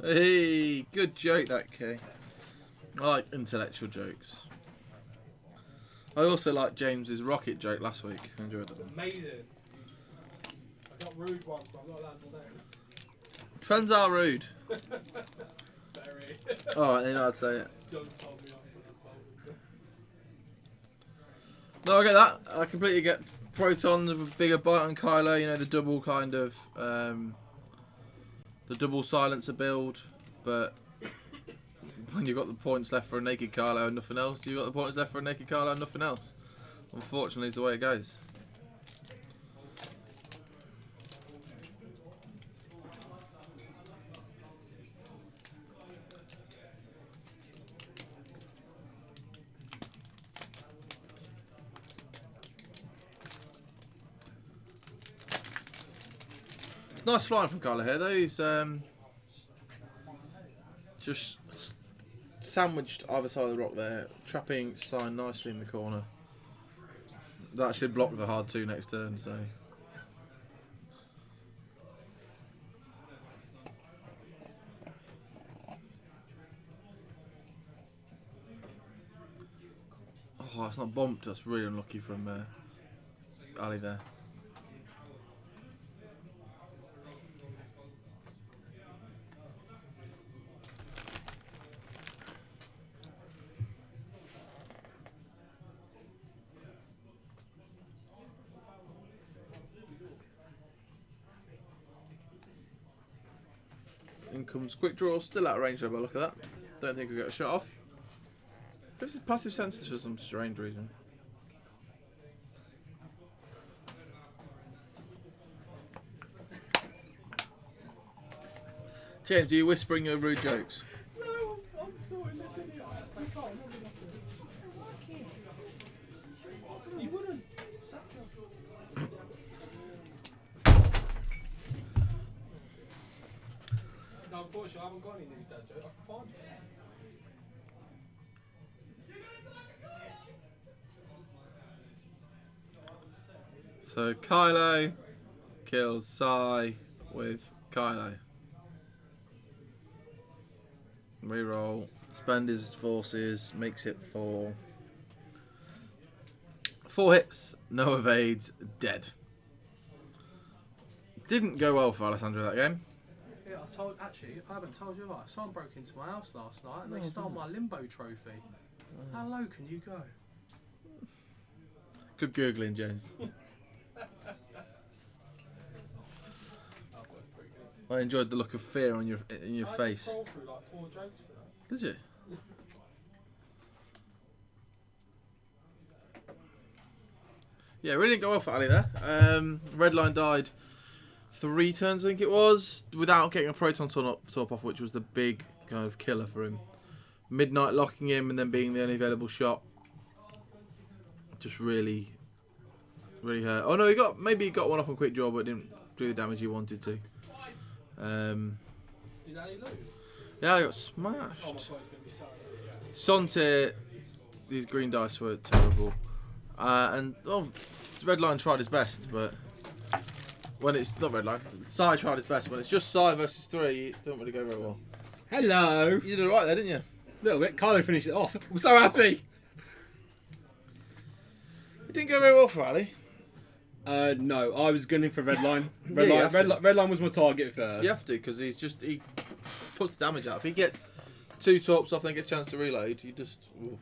Hey, good joke that, Kay. I like intellectual jokes. I also liked James's rocket joke last week. I enjoyed it.
Amazing. got rude once, but I'm not allowed to say it.
Depends how rude.
Very.
Alright, then I'd say it.
John told me off when I told him.
No, I get that. I completely get Proton, the bigger bite on Kylo, you know, the double kind of, the double silencer build, but when you've got the points left for a naked Kylo and nothing else, you've got the points left for a naked Kylo and nothing else. Unfortunately, it's the way it goes. It's nice flying from Kylo here though. He's just sandwiched either side of the rock there, trapping sign nicely in the corner. That actually blocked the hard 2 next turn, so. Oh, it's not bumped. That's really unlucky from Ali there. In comes quick draw, still out of range though, but look at that. Don't think we'll get a shot off. This is passive sensors for some strange reason. James, are you whispering your rude jokes?
No, I'm sorry, listen here. I can't remember nothing. You wouldn't. No, unfortunately, I haven't got any new dad jokes. I can find you.
So Kylo kills Sai with Kylo. Reroll, spend his forces, makes it 4 hits, no evades, dead. Didn't go well for Alessandro that game.
Yeah, I haven't told you about it. Someone broke into my house last night and they stole my limbo trophy. How low can you go?
Good googling, James. I enjoyed the look of fear on your
I
face.
just scrolled through like 4 jokes for that.
Did you? Yeah, really didn't go well for Ali there. Redline died 3 turns, I think it was, without getting a Proton top off, which was the big kind of killer for him. Midnight locking him and then being the only available shot. Just really hurt. Oh no, maybe he got one off on quick draw, but didn't do the damage he wanted to.
Did Ali lose?
Yeah, I got
Oh,
smashed.
my God, he's going to be sorry.
Sonte, these green dice were terrible. And Redline tried his best, but when it's not Redline, Sai tried his best. When it's just Sai versus 3, it doesn't really go very well.
Hello.
You did alright there, didn't you?
A little bit. Kylo finished it off. I'm so happy.
It didn't go very well for Ali.
No, I was gunning for Redline.
Yeah, you have to.
Redline was my target first.
You have to, because he puts the damage out. If he gets 2 torps off, then gets a chance to reload, you just. Oof.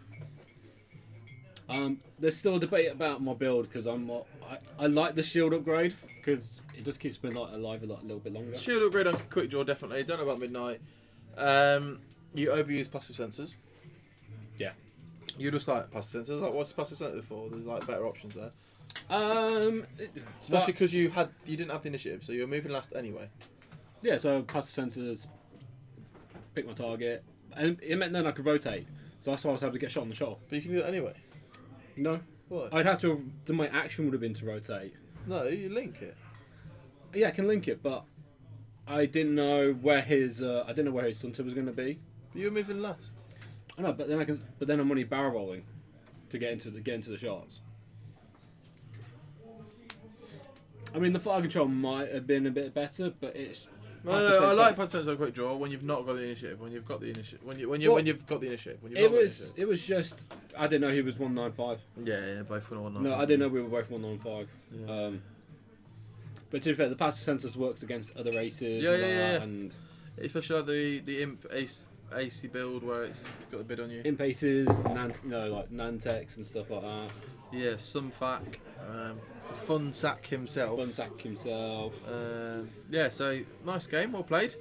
There's still a debate about my build because I like the shield upgrade because it just keeps me alive a little bit longer.
Shield upgrade on quick draw, definitely. Don't know about midnight. You overuse passive sensors.
Yeah.
You just like passive sensors. Like, what's passive sensor for? There's like better options there. Especially because you didn't have the initiative, so you were moving last anyway.
Yeah, so passive sensors, pick my target, and it meant then I could rotate. So that's why I was able to get shot on the shot.
But you can do it anyway.
No.
What?
I'd have to. My action would have been to rotate.
No, you link it.
Yeah, I can link it, but I didn't know where his Sunter was going to be.
But you were moving last.
I know, but then I'm only barrel rolling to get into the shots. I mean, the fire control might have been a bit better, but it's.
I like passive sensor on quick draw when you've not got the initiative. When you've got the initiative. When you've got the initiative.
It was just. I didn't know he was 195.
Yeah, both were 195.
No, I didn't know we were both 195.
Yeah.
But to be fair, the passive sensors works against other races.
Yeah,
and
yeah,
like
yeah.
that, and
Especially like the Imp AC build where it's got the bid on you.
Imp Aces, like Nantex and stuff like that.
Yeah, Sunfac, Fun Sack himself.
Funsack himself.
Yeah, so nice game, well played.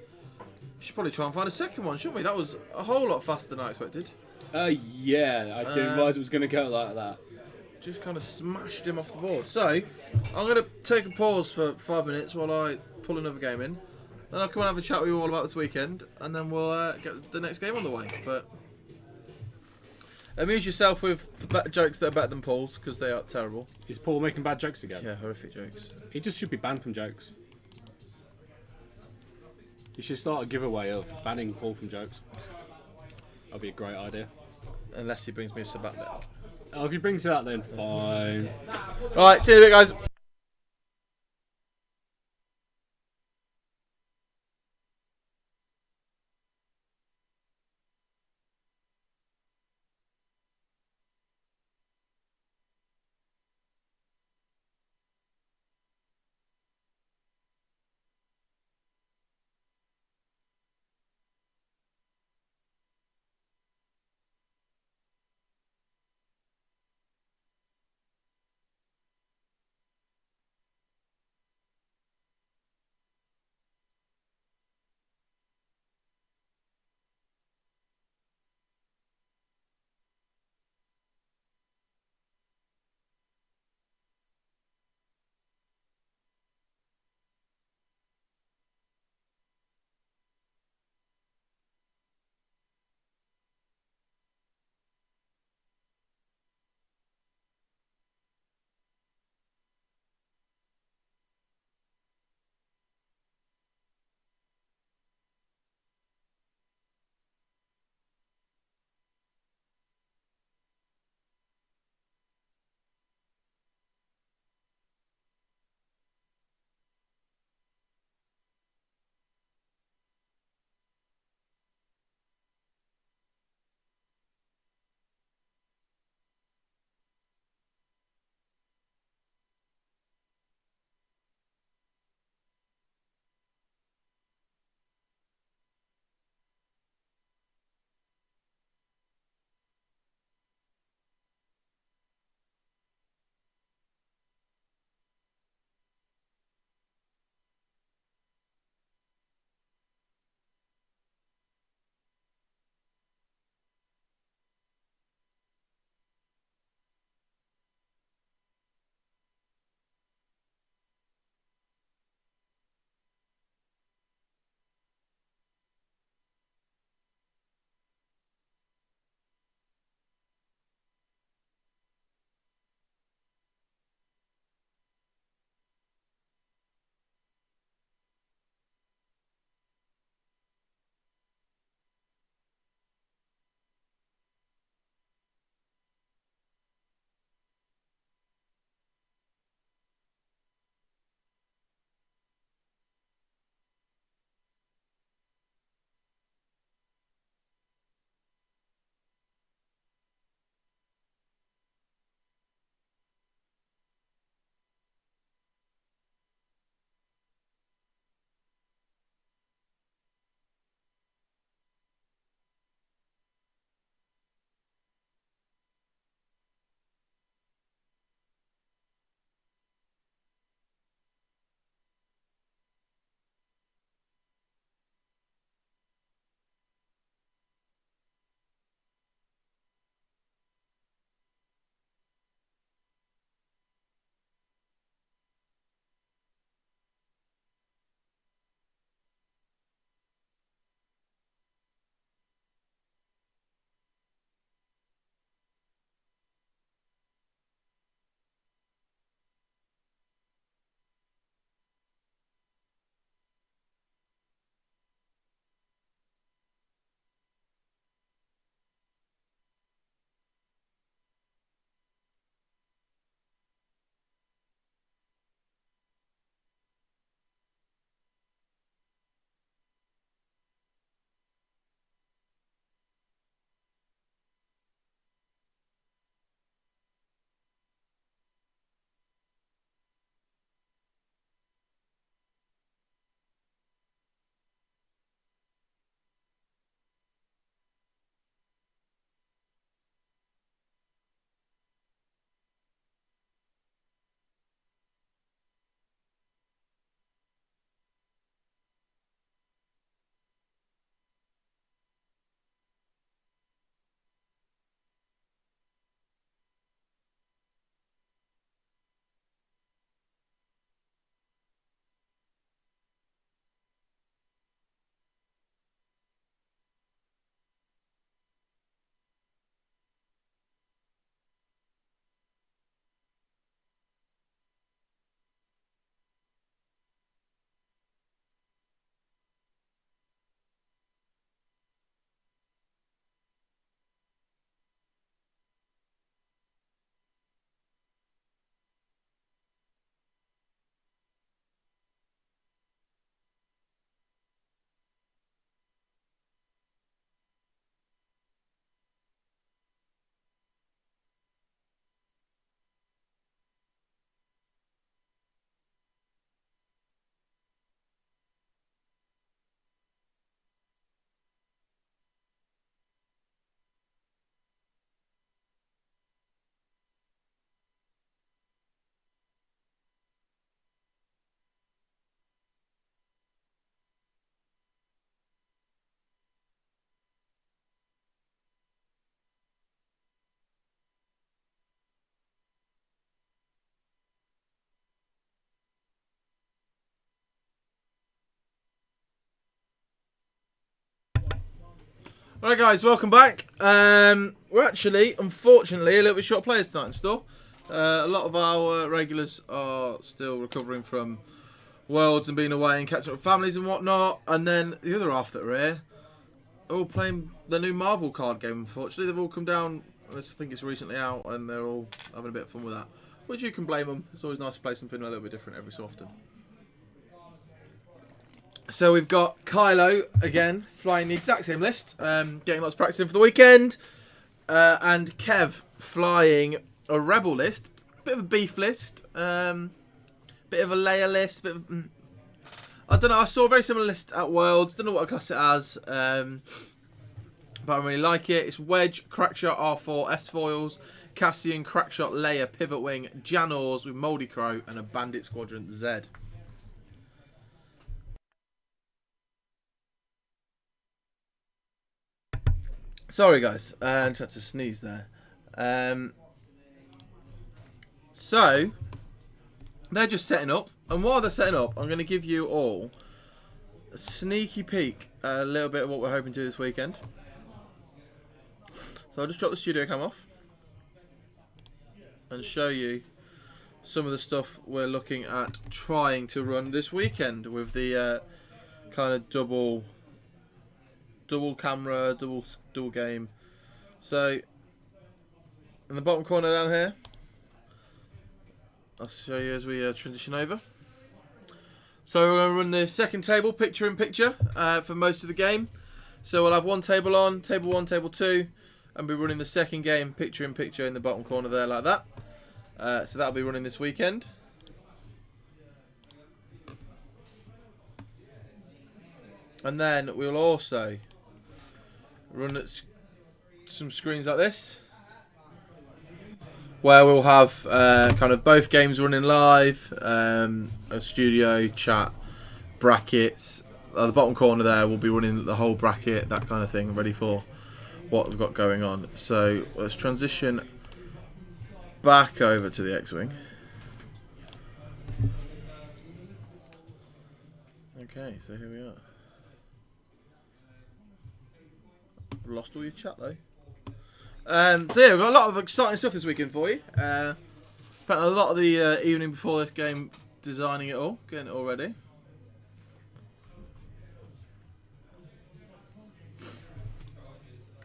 Should probably try and find a second one, shouldn't we? That was a whole lot faster than I expected.
Yeah, I didn't realise it was going to go like that.
Just kind of smashed him off the board. So, I'm going to take a pause for 5 minutes while I pull another game in. Then I'll come and have a chat with you all about this weekend, and then we'll get the next game on the way. But amuse yourself with jokes that are better than Paul's, because they are terrible.
Is Paul making bad jokes again?
Yeah, horrific jokes.
He just should be banned from jokes. You should start a giveaway of banning Paul from jokes. That'd be a great idea.
Unless he brings me a Sabat deck.
Oh, if he brings it out, then fine.
Alright, see you in a bit, guys. Alright guys, welcome back. We're actually, unfortunately, a little bit short players tonight in store. A lot of our regulars are still recovering from Worlds and being away and catching up with families and whatnot. And then the other half that are here are all playing the new Marvel card game, unfortunately. They've all come down, I think it's recently out, and they're all having a bit of fun with that. Which you can blame them. It's always nice to play something a little bit different every so often. So we've got Kylo again flying the exact same list, getting lots of practice in for the weekend, and Kev flying a Rebel list, bit of a beef list, bit of a layer list, I don't know. I saw a very similar list at Worlds. Don't know what I class it as, but I really like it. It's Wedge, Crackshot, R4, S foils, Cassian, Crackshot, Leia, Pivot Wing, Janors with Moldy Crow, and a Bandit Squadron Z. Sorry guys, I just had to sneeze there. So, they're just setting up, and while they're setting up, I'm going to give you all a sneaky peek at a little bit of what we're hoping to do this weekend. So I'll just drop the studio cam off and show you some of the stuff we're looking at trying to run this weekend with the kind of double camera, dual game. So in the bottom corner down here, I'll show you as we transition over. So we're going to run the second table, picture in picture, for most of the game. So we'll have one table on, table 1, table 2, and be running the second game, picture in picture, in the bottom corner there like that. So that'll be running this weekend. And then we'll also run at some screens like this, where we'll have kind of both games running live, a studio, chat, brackets. At the bottom corner there, we'll be running the whole bracket, that kind of thing, ready for what we've got going on. So let's transition back over to the X-Wing. Okay, so here we are. Lost all your chat though. So yeah, we've got a lot of exciting stuff this weekend for you. Spent a lot of the evening before this game designing it all, getting it all ready.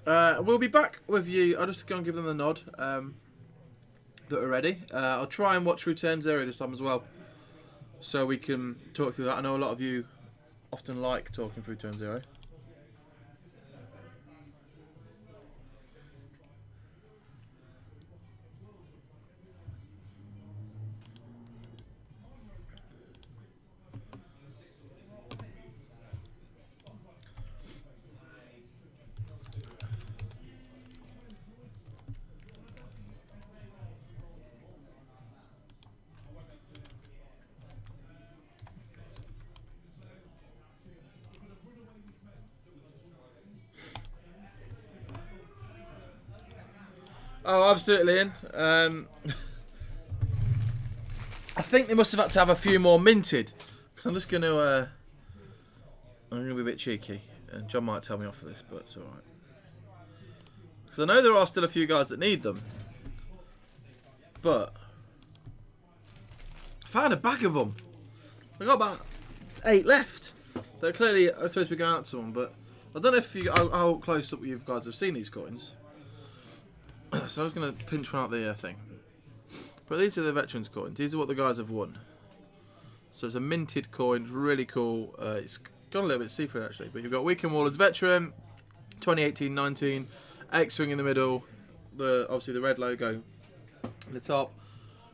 We'll be back with you. I'll just go and give them the nod that are ready. I'll try and watch through Turn Zero this time as well, so we can talk through that. I know a lot of you often like talking through Turn Zero. Oh, absolutely, Ian. I think they must have had to have a few more minted, because I'm just going to be a bit cheeky, and John might tell me off for this, but it's alright. Because I know there are still a few guys that need them, but I found a bag of them. I've got about 8 left. They're clearly supposed to be going out to someone, but I don't know if how close up you guys have seen these coins. So I was going to pinch one out the thing. But these are the veterans coins. These are what the guys have won. So it's a minted coin, really cool. It's gone a little bit see-through actually. But you've got Weekend Warlords Veteran, 2018-19, X-Wing in the middle, obviously the red logo at the top,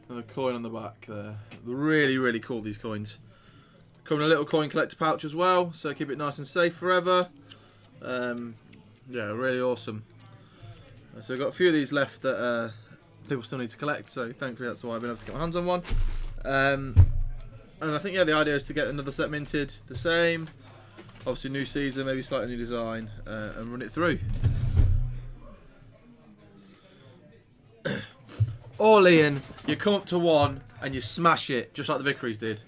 and the coin on the back there. They're really, really cool, these coins. Come in a little coin collector pouch as well, so keep it nice and safe forever. Yeah, really awesome. So we've got a few of these left that people still need to collect, so thankfully that's why I've been able to get my hands on one. And I think, yeah, the idea is to get another set minted, the same. Obviously new season, maybe slightly new design, and run it through. Or Ian, you come up to one and you smash it, just like the Vicaries did.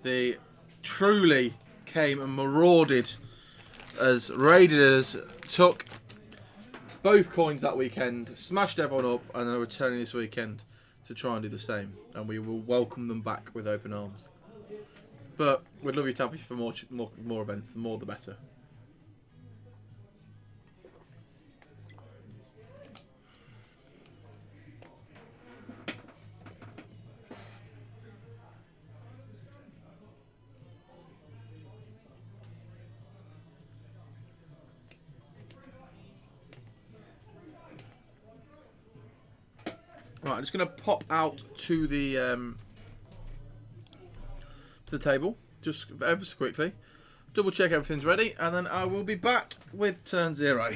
They truly came and marauded as Raiders took both coins that weekend, smashed everyone up, and are returning this weekend to try and do the same. And we will welcome them back with open arms. But we'd love you to have you for more events. The more, the better. Right, I'm just going to pop out to the table, just ever so quickly, double check everything's ready, and then I will be back with turn 0.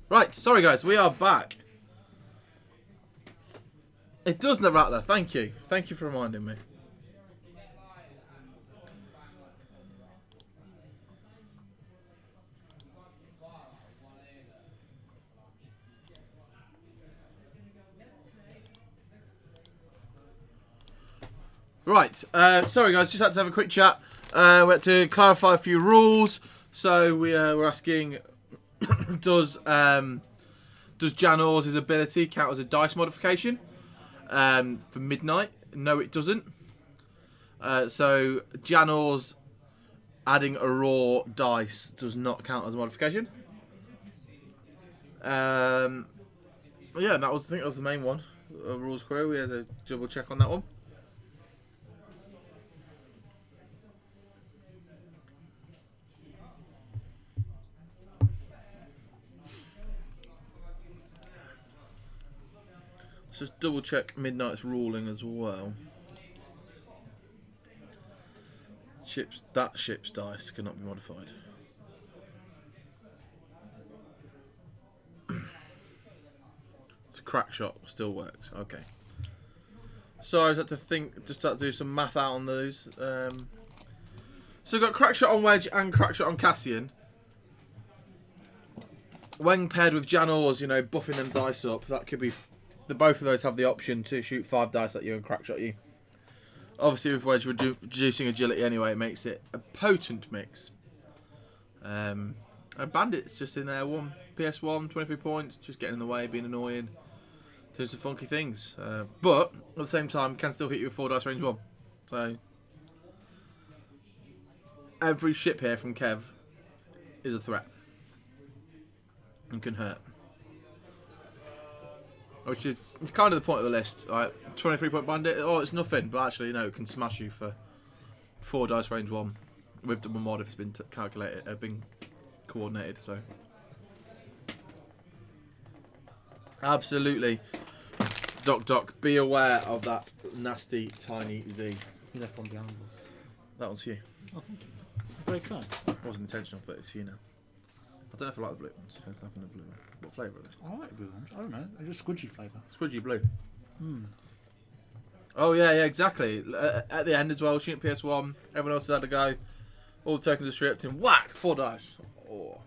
Right, sorry guys, we are back. It does the rattler, thank you. Thank you for reminding me. Right, sorry guys, just had to have a quick chat. We had to clarify a few rules. So we were asking, does Jan Orr's ability count as a dice modification? For midnight. No, it doesn't. So Janor's adding a raw dice does not count as a modification. Yeah, I think that was the main one. Rules query. We had a double check on that one. Let's just double check Midnight's ruling as well. That ship's dice cannot be modified. It's a crack shot, still works. Okay. So I just had to do some math out on those. So we've got crack shot on Wedge and crack shot on Cassian. When paired with Janor's, buffing them dice up, that could be. Both of those have the option to shoot 5 dice at you and crack shot you. Obviously, with Wedge reducing agility anyway, it makes it a potent mix. Bandit's just in there, PS1, 23 points, just getting in the way, being annoying, doing some funky things. But at the same time, can still hit you with 4 dice range 1. So every ship here from Kev is a threat and can hurt. Which is kind of the point of the list. Right? 23 point bandit, it's nothing, but actually, it can smash you for 4 dice range 1 with double mod if it's been been coordinated. So, absolutely, Doc, be aware of that nasty tiny Z.
Left one behind us.
That one's you.
Oh, thank you. Very kind.
It wasn't intentional, but it's you now. I don't know if I like the blue ones. There's nothing in the blue one. What flavour are they?
I like blue ones. I don't know. They're just squidgy flavour.
Squidgy blue. Oh yeah, exactly. At the end as well, shooting PS1. Everyone else has had a go. All the tokens are stripped and whack, 4 dice. Oh.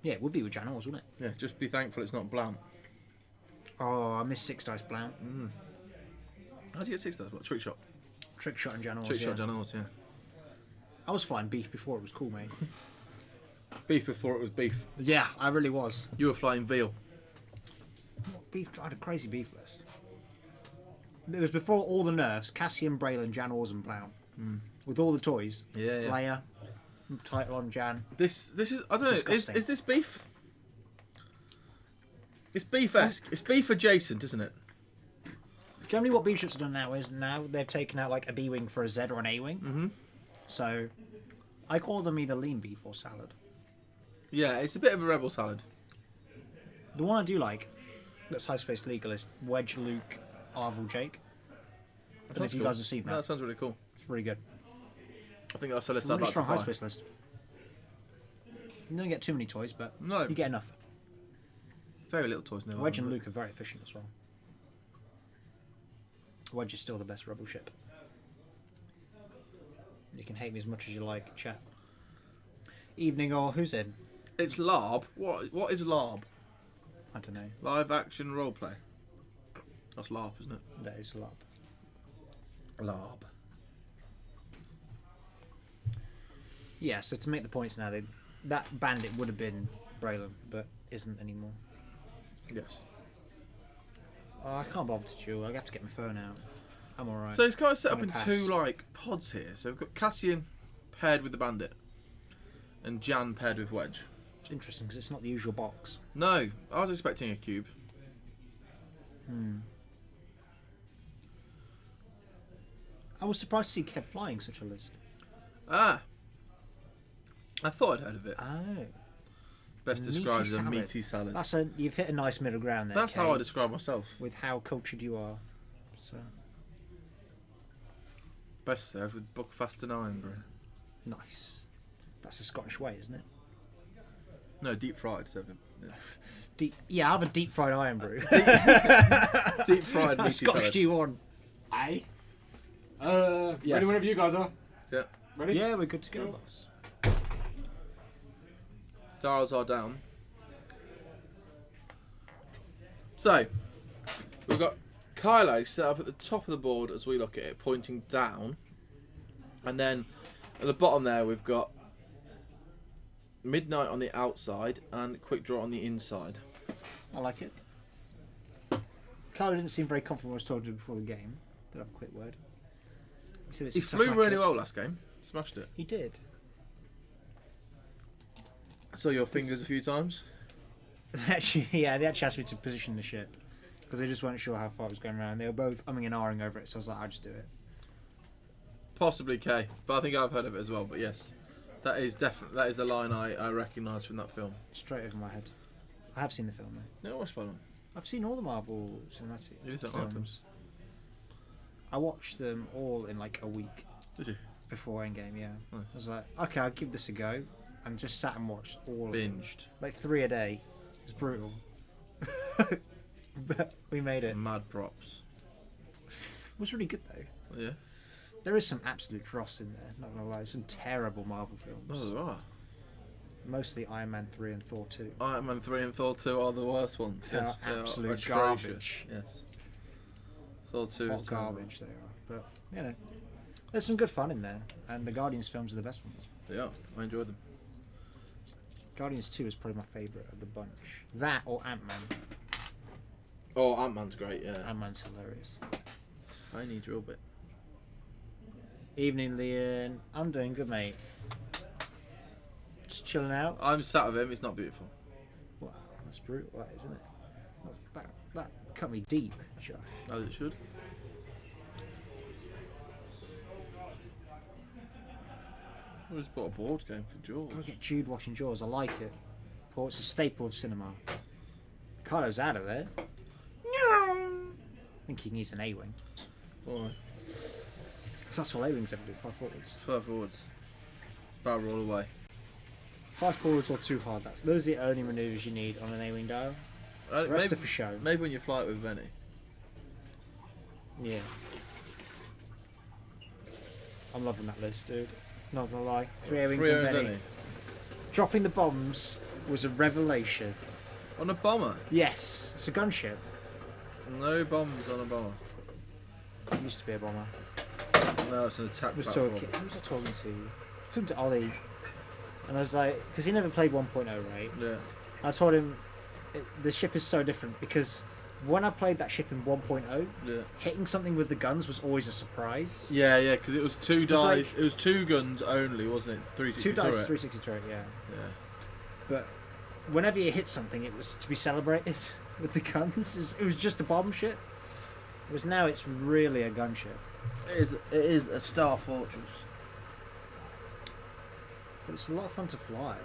Yeah, it would be with Janos, wouldn't it?
Yeah, just be thankful it's not blount.
Oh, I missed 6 dice blount.
How do you get 6 dice? What? Trick shot.
Trick shot and Janos.
Trick shot, Janos, yeah.
I was flying beef before it was cool, mate.
Beef before it was beef.
Yeah, I really was.
You were flying veal.
What beef? I had a crazy beef list. It was before all the nerfs. Cassian, Braylon, Janos, and Blount. With all the toys.
Yeah.
Leia, title on Jan.
This is I don't know.
Disgusting.
Is this beef? It's beef-esque. It's beef adjacent, isn't it?
Generally, what beef ships have done now is they've taken out like a B wing for a Z or an A wing. Mm-hmm. So, I call them either lean beef or salad.
Yeah, it's a bit of a rebel salad.
The one I do like, that's high space legal, is Wedge, Luke, Arvel, Jake. I don't know if you guys have seen that.
No, that sounds really cool.
It's really good.
I think that's a list
It's a
I'd
really
like to
strong high
fly.
space list. You don't get too many toys, but
No.
you get enough.
Very little toys now.
Wedge and Luke are very efficient as well. Wedge is still the best rebel ship. You can hate me as much as you like, chat. Evening or who's in?
It's LARB. What is LARB?
I don't know.
Live action roleplay. That's LARP, isn't it?
That is a lot.
LARB.
Yeah, so to make the points now, that bandit would have been Braylon, but isn't anymore.
Yes.
Oh, I can't bother to duel. I have to get my phone out. I'm alright.
So it's kind of set up
I'm
in
gonna
2 pods here. So we've got Cassian paired with the bandit, and Jan paired with Wedge.
It's interesting because it's not the usual box.
No, I was expecting a cube.
I was surprised to see Kev flying such a list.
Ah, I thought I'd heard of it.
Oh,
Best
meaty
described as a
salad.
meaty salad.
you've hit a nice middle ground there.
That's
Kev,
how I describe myself.
with how cultured you are. So
Best served with Buckfast and Ironbury.
nice. That's the Scottish way, isn't it?
No, deep fried. So
Yeah, I have a deep fried iron brew.
deep fried
How
meaty
Scottish
salad.
do you want?
Aye.
Yes.
Ready whenever you guys are.
Yeah.
Ready?
Yeah, we're good to go, boss.
Dials are down. So, we've got Kylo set up at the top of the board as we look at it, pointing down. And then at the bottom there, we've got Midnight on the outside and Quick Draw on the inside.
I like it. Carlo didn't seem very confident when I was talking to him before the game. Did have a quick word. He said it's
He
a tough
flew really
matchup.
well last game. Smashed it.
He did.
I saw your fingers a few times.
Actually, yeah, they actually asked me to position the ship because they just weren't sure how far it was going around. They were both umming and ahhing over it, so I was like, I'll just do it.
Possibly K, but I think I've heard of it as well. But yes, that is definitely that is a line I recognise from that film.
Straight over my head. I have seen the film though.
No, what's Spider-Man?
I've seen all the Marvel cinematic
You just don't like them.
films. I watched them all in like a week
Did you?
before Endgame. Yeah,
Nice.
I was like, okay, I'll give this a go, and just sat and watched all of them.
Binged.
Like 3 a day. It was brutal. But we made it.
Mad props.
It was really good though.
Yeah.
There is some absolute dross in there, not gonna lie. Some terrible Marvel films.
Oh, there are.
Mostly Iron Man 3 and Thor 2.
Iron Man 3 and Thor 2 are the worst ones.
They
Yes,
are
they
absolute
are atrocious.
garbage.
Yes. Thor 2
Hot
is terrible.
garbage they are. But, you know, there's some good fun in there. And the Guardians films are the best ones.
Yeah, I enjoyed them.
Guardians 2 is probably my favourite of the bunch. That or Ant-Man.
Oh, Ant-Man's great, yeah.
Ant-Man's hilarious.
Tiny drill bit.
Evening, Leon. I'm doing good, mate. Just chilling out.
I'm sat with him, it's not beautiful.
Wow, that's brutal, that, isn't it? That cut me deep, Josh.
As it should. I just bought a board game for George.
Gotta get chewed watching Jaws. I like it. Paul, it's a staple of cinema. Carlo's out of there. I think he needs an A-wing.
Why?
Because that's all A-wings ever do, 5 forwards.
5 forwards. Barrel roll away.
5 forwards or 2 hard. Those are the only manoeuvres you need on an A-wing dial. The rest are for show.
Maybe when you fly it with Venny.
Yeah. I'm loving that list, dude. Not gonna lie. 3 A-wings and Benny. Dropping the bombs was a revelation.
On a bomber?
Yes, it's a gunship.
No bombs on a bomber.
It used to be a bomber.
No, it's an attack
I was
platform.
talking. Who was I talking to? I was talking to Ollie, and I was like, because he never played 1.0, right?
Yeah.
I told him the ship is so different because when I played that ship in 1.0,
Yeah.
hitting something with the guns was always a surprise.
Yeah, yeah, because it was 2
was
dice.
like-
it was 2 guns only, wasn't it? 360
2 dice,
turret.
360 turret, yeah.
Yeah.
But whenever you hit something, it was to be celebrated with the guns. It was just a bomb ship. Whereas now it's really a gunship.
It is a Star Fortress.
But it's a lot of fun to fly.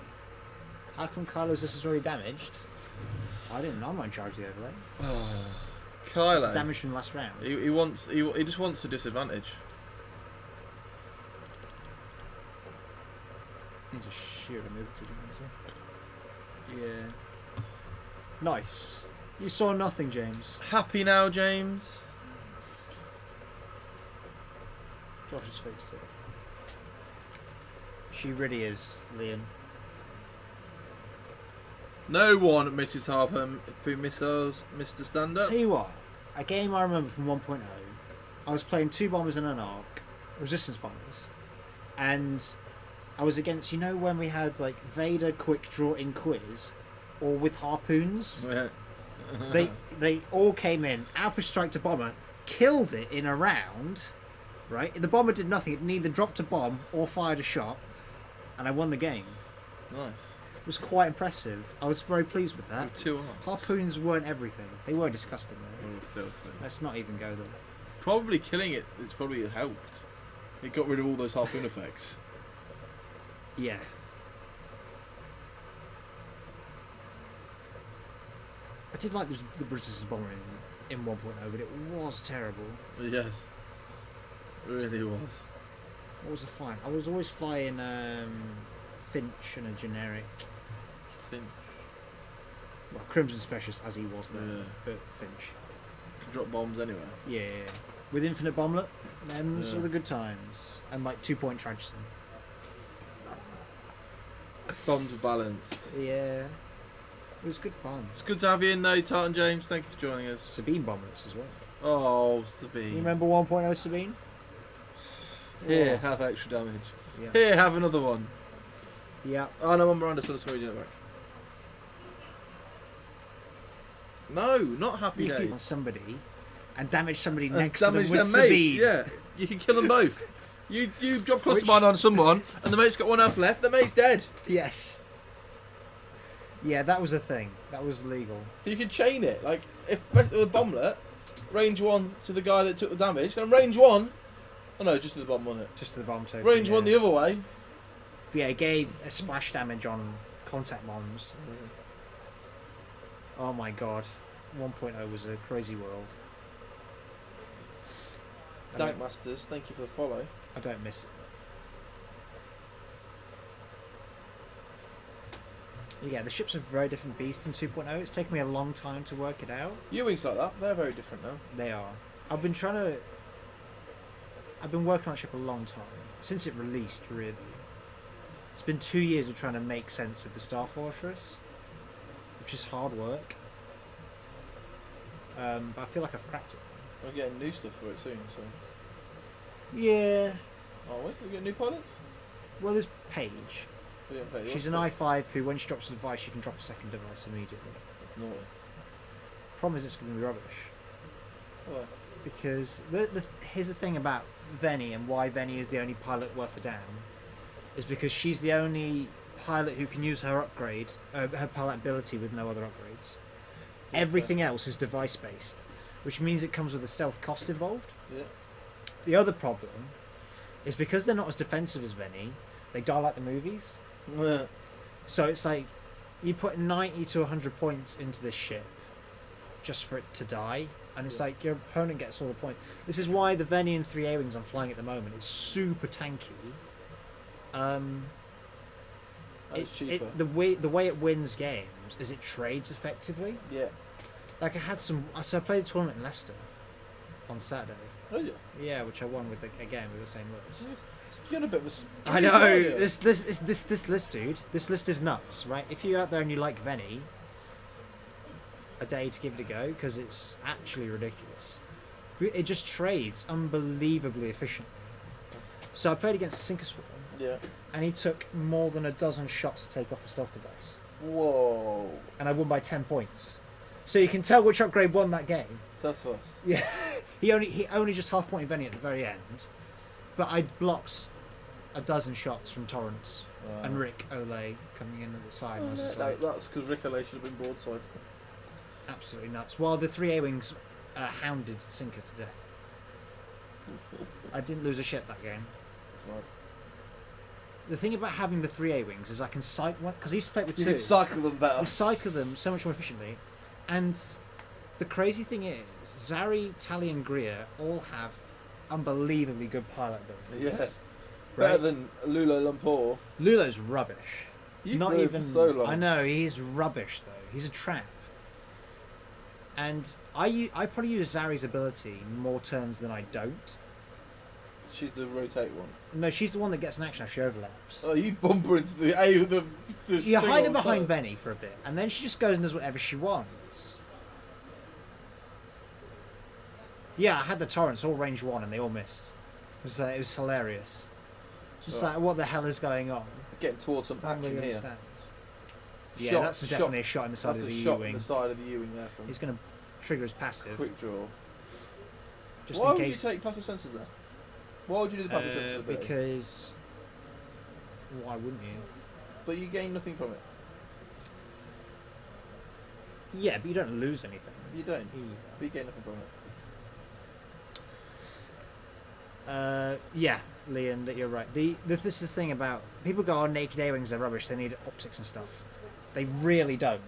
How come Carlos this is already damaged? I'm not in charge of the overlay. It's
Kylo.
damaged from last round.
He just wants a disadvantage.
Needs a sheer remove to do
Yeah.
Nice. You saw nothing, James.
Happy now, James?
Josh has fixed it. She really is, Liam.
No one misses Harper who misses Mr. Stand-Up.
Tell you what, a game I remember from 1.0, I was playing 2 bombers and an arc, resistance bombers, and I was against, you know when we had like Vader quick draw in quiz, or with harpoons?
Yeah.
they all came in, Alpha Strike to bomber, killed it in a round, right? The bomber did nothing, it neither dropped a bomb or fired a shot, and I won the game.
Nice.
It was quite impressive. I was very pleased with that.
With 2 arms.
Harpoons weren't everything. They were disgusting though.
Oh, filthy.
Let's not even go there.
Probably killing it is probably helped. It got rid of all those harpoon effects.
Yeah. I did like the British bomber in 1.0, but it was terrible.
Yes. It really was.
What was the flying? I was always flying Finch and a generic.
Finch.
Well, Crimson Specialist as he was there,
Yeah.
but Finch.
Can drop bombs anywhere.
Yeah, yeah, yeah. With infinite bomblet, them's
Yeah.
are the good times. And like 2-point tragedy.
Bombs were balanced.
Yeah. It was good fun.
It's good to have you in though, Tartan James. Thank you for joining us.
Sabine bomblets as well.
Oh,
You
Sabine.
remember 1.0 Sabine?
Here,
Oh.
have extra damage.
Yeah.
Here, have another one.
Yeah.
Oh no, I'm Miranda Salisbury, didn't it work? No, not Happy
You could
Days.
on somebody and damage somebody
And
next to them
damage
with
their mate.
speed.
Yeah, you can kill them both. You drop cluster
Which-
mine on someone, and the mate's got one health left. The mate's dead.
Yes. Yeah, that was a thing. That was legal.
You can chain it. Like if with a bomblet, range 1 to the guy that took the damage, and range 1. Oh no, just to the bomb, wasn't it?
Just to the bomb token.
Range
yeah.
1 the other way.
But yeah, it gave a splash damage on contact bombs. Oh my god. 1.0 was a crazy world.
Dank Masters, thank you for the follow.
I don't miss it. Yeah, the ship's a very different beast in 2.0. It's taken me a long time to work it out.
U-wings like that, they're very different now.
They are. I've been working on that ship a long time. Since it released, really. It's been 2 years of trying to make sense of the Star Fortress, which is hard work. But I feel like I've cracked it.
We're getting new stuff for it soon, so.
Yeah.
Are we? We getting new pilots?
Well, there's Paige.
We haven't paid.
She's an I5 who, when she drops a device, she can drop a second device immediately.
That's naughty.
Problem is, it's going to be rubbish.
Why?
Because here's the thing about Venny and why Venny is the only pilot worth a damn, is because she's the only pilot who can use her upgrade, her pilot ability with no other upgrades. Everything else is device based, which means it comes with a stealth cost involved.
Yeah.
The other problem is because they're not as defensive as Venny, they die like the movies.
Yeah.
So it's like you put 90 to 100 points into this ship just for it to die, and it's like your opponent gets all the points. This is why the Venny and 3 A-wings I'm flying at the moment is super tanky.
It's cheaper.
The way it wins games is it trades effectively.
Yeah.
Like I played a tournament in Leicester on Saturday.
Oh yeah.
Yeah, which I won with again with the same list.
You're in a bit of a.
I know this list, dude. This list is nuts, right? If you're out there and you like Venny, a day to give it a go because it's actually ridiculous. It just trades unbelievably efficiently. So I played against a Sinker Swarm,
Yeah.
and he took more than a dozen shots to take off the stealth device,
Whoa.
and I won by 10 points. So you can tell which upgrade won that game.
That's us.
Yeah, he only just half pointed Venny at the very end, but I blocked a dozen shots from Torrance and Rick Olay coming in at the side. And I was just like,
That's because Rick Olay should have been broadside.
absolutely nuts. While the 3 A-wings hounded Sinker to death. I didn't lose a ship that game.
Right.
The thing about having the 3 A-wings is I can cycle, because I used to play it with
You
two.
can cycle them better.
You cycle them so much more efficiently, and the crazy thing is, Zari, Tally, and Greer all have unbelievably good pilot abilities.
Yeah.
Right?
Better than Lulo Lumpur.
Lulo's rubbish.
You
Not
flew
even
for so long.
I know he's rubbish though. He's a trap. And I probably use Zari's ability more turns than I don't.
She's the rotate one.
No, she's the one that gets an action after she overlaps.
Oh, you bump her into the A with the
You
thing
hide her
on
behind
top.
Venny for a bit, and then she just goes and does whatever she wants. Yeah, I had the torrents all range 1 and they all missed. It was hilarious. Just
Right.
like, what the hell is going on?
Getting towards some
Nobody
action here.
understands. Yeah,
Shot-
that's
shot-
definitely a shot in the side
That's
of
a
the
shot in
U-wing.
the side of the U-wing there from
He's going to trigger his passive,
quick draw.
just
Why
in
would you
case.
take passive sensors there? Why would you do the passive sensors ability?
Because why wouldn't you?
But you gain nothing from it.
Yeah, but you don't lose anything.
You don't.
either.
But you gain nothing from it.
Yeah, Leon, that you're right. This is the thing about people go, "Oh, naked A-wings are rubbish. They need optics and stuff." They really don't.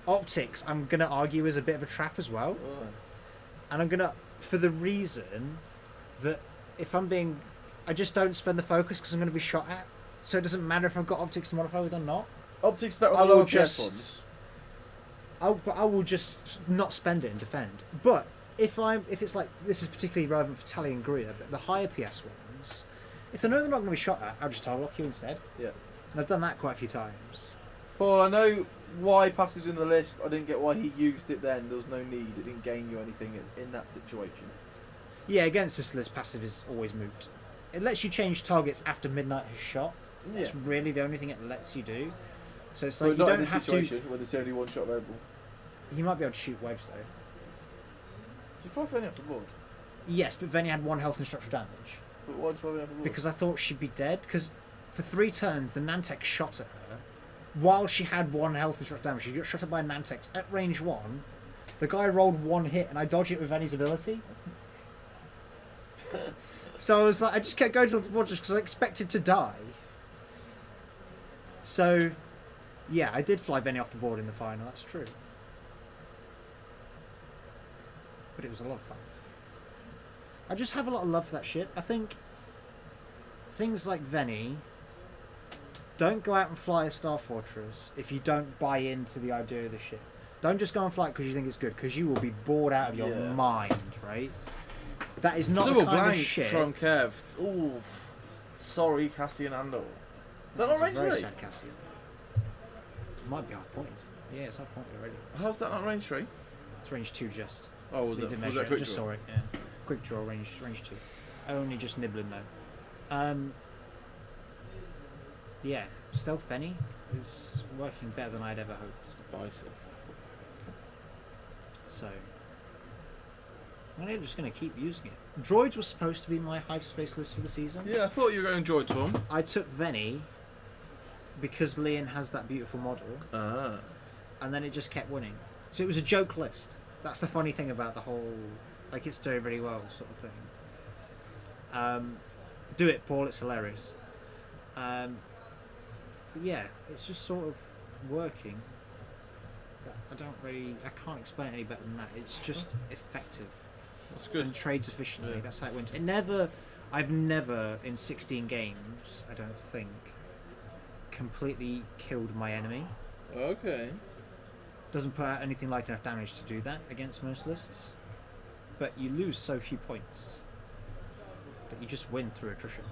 Optics, I'm gonna argue, is a bit of a trap as well,
Oh.
and I'm gonna for the reason that if I'm being, I just don't spend the focus because I'm gonna be shot at. So it doesn't matter if I've got optics to modify with or not.
Optics better
I
on the
will
lower PS
just-
ones.
But I will just not spend it and defend. But if it's like, this is particularly relevant for Tally and Greer, but the higher PS ones, if I know they're not going to be shot at, I'll just tile lock you instead.
Yeah.
And I've done that quite a few times.
Paul, I know why passive's in the list. I didn't get why he used it then. There was no need. It didn't gain you anything in that situation.
Yeah, against this list, passive is always moot. It lets you change targets after midnight has shot.
Yeah.
That's really the only thing it lets you do. So it's
But
like you
not in
don't
this
have
situation when there's only one shot available.
He might be able to shoot wedge though.
Did you fly Fanny off the board?
Yes, but Venny had 1 health and structural damage.
But why did you fly Fanny off the board?
Because I thought she'd be dead. Because for 3 turns, the Nantex shot at her. While she had 1 health and structural damage, she got shot at by a Nantex at range 1. The guy rolled 1 hit, and I dodged it with Venny's ability. So I was like, I just kept going to the board just because I expected to die. So, yeah, I did fly Venny off the board in the final. That's true. But it was a lot of fun. I just have a lot of love for that ship. I think things like Venny, don't go out and fly a Star Fortress if you don't buy into the idea of the ship. Don't just go and fly it because you think it's good, because you will be bored out of your mind, right? That is not
Double
the kind
blank
of shit.
from Kev. Ooh, sorry, Cassian Andor. That
That's
not
a
range
very
3?
sad Cassian. It might be half point. Yeah, it's half point already.
How's that not range 3?
It's range 2 just.
Oh, was
We
it?
did
Was
measure
that
it,
quick
just
draw?
saw it, yeah. Quick draw, range 2. Only just nibbling though. Yeah, Stealth Venny is working better than I'd ever hoped.
Spicy.
So, I'm just going to keep using it. Droids was supposed to be my hyperspace list for the season.
Yeah, I thought you were going to enjoy Tom.
I took Venny because Lian has that beautiful model, and then it just kept winning. So it was a joke list. That's the funny thing about the whole, like, it's doing really well sort of thing. Do it, Paul. It's hilarious. But yeah, it's just sort of working. I can't explain it any better than that. It's just effective.
That's good.
And trades efficiently.
Yeah.
That's how it wins. I've never in 16 games, I don't think, completely killed my enemy.
Okay.
Doesn't put out anything like enough damage to do that against most lists. But you lose so few points that you just win through attrition.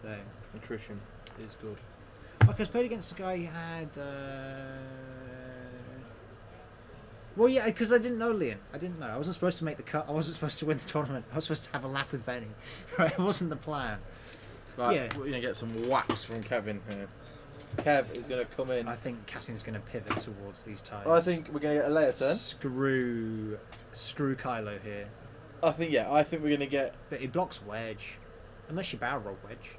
So
Nutrition is good.
like I was played against a guy who had well, yeah, because I didn't know Lian. I didn't know. I wasn't supposed to make the cut. I wasn't supposed to win the tournament. I was supposed to have a laugh with Venny. Right? It wasn't the plan.
Right,
Yeah.
we're going to get some whacks from Kevin here. Kev is going to come in.
I think Cassian's going to pivot towards these ties.
I think we're going to get a layer turn.
Screw Kylo here.
I think we're going to get...
But he blocks wedge. Unless you barrel roll wedge.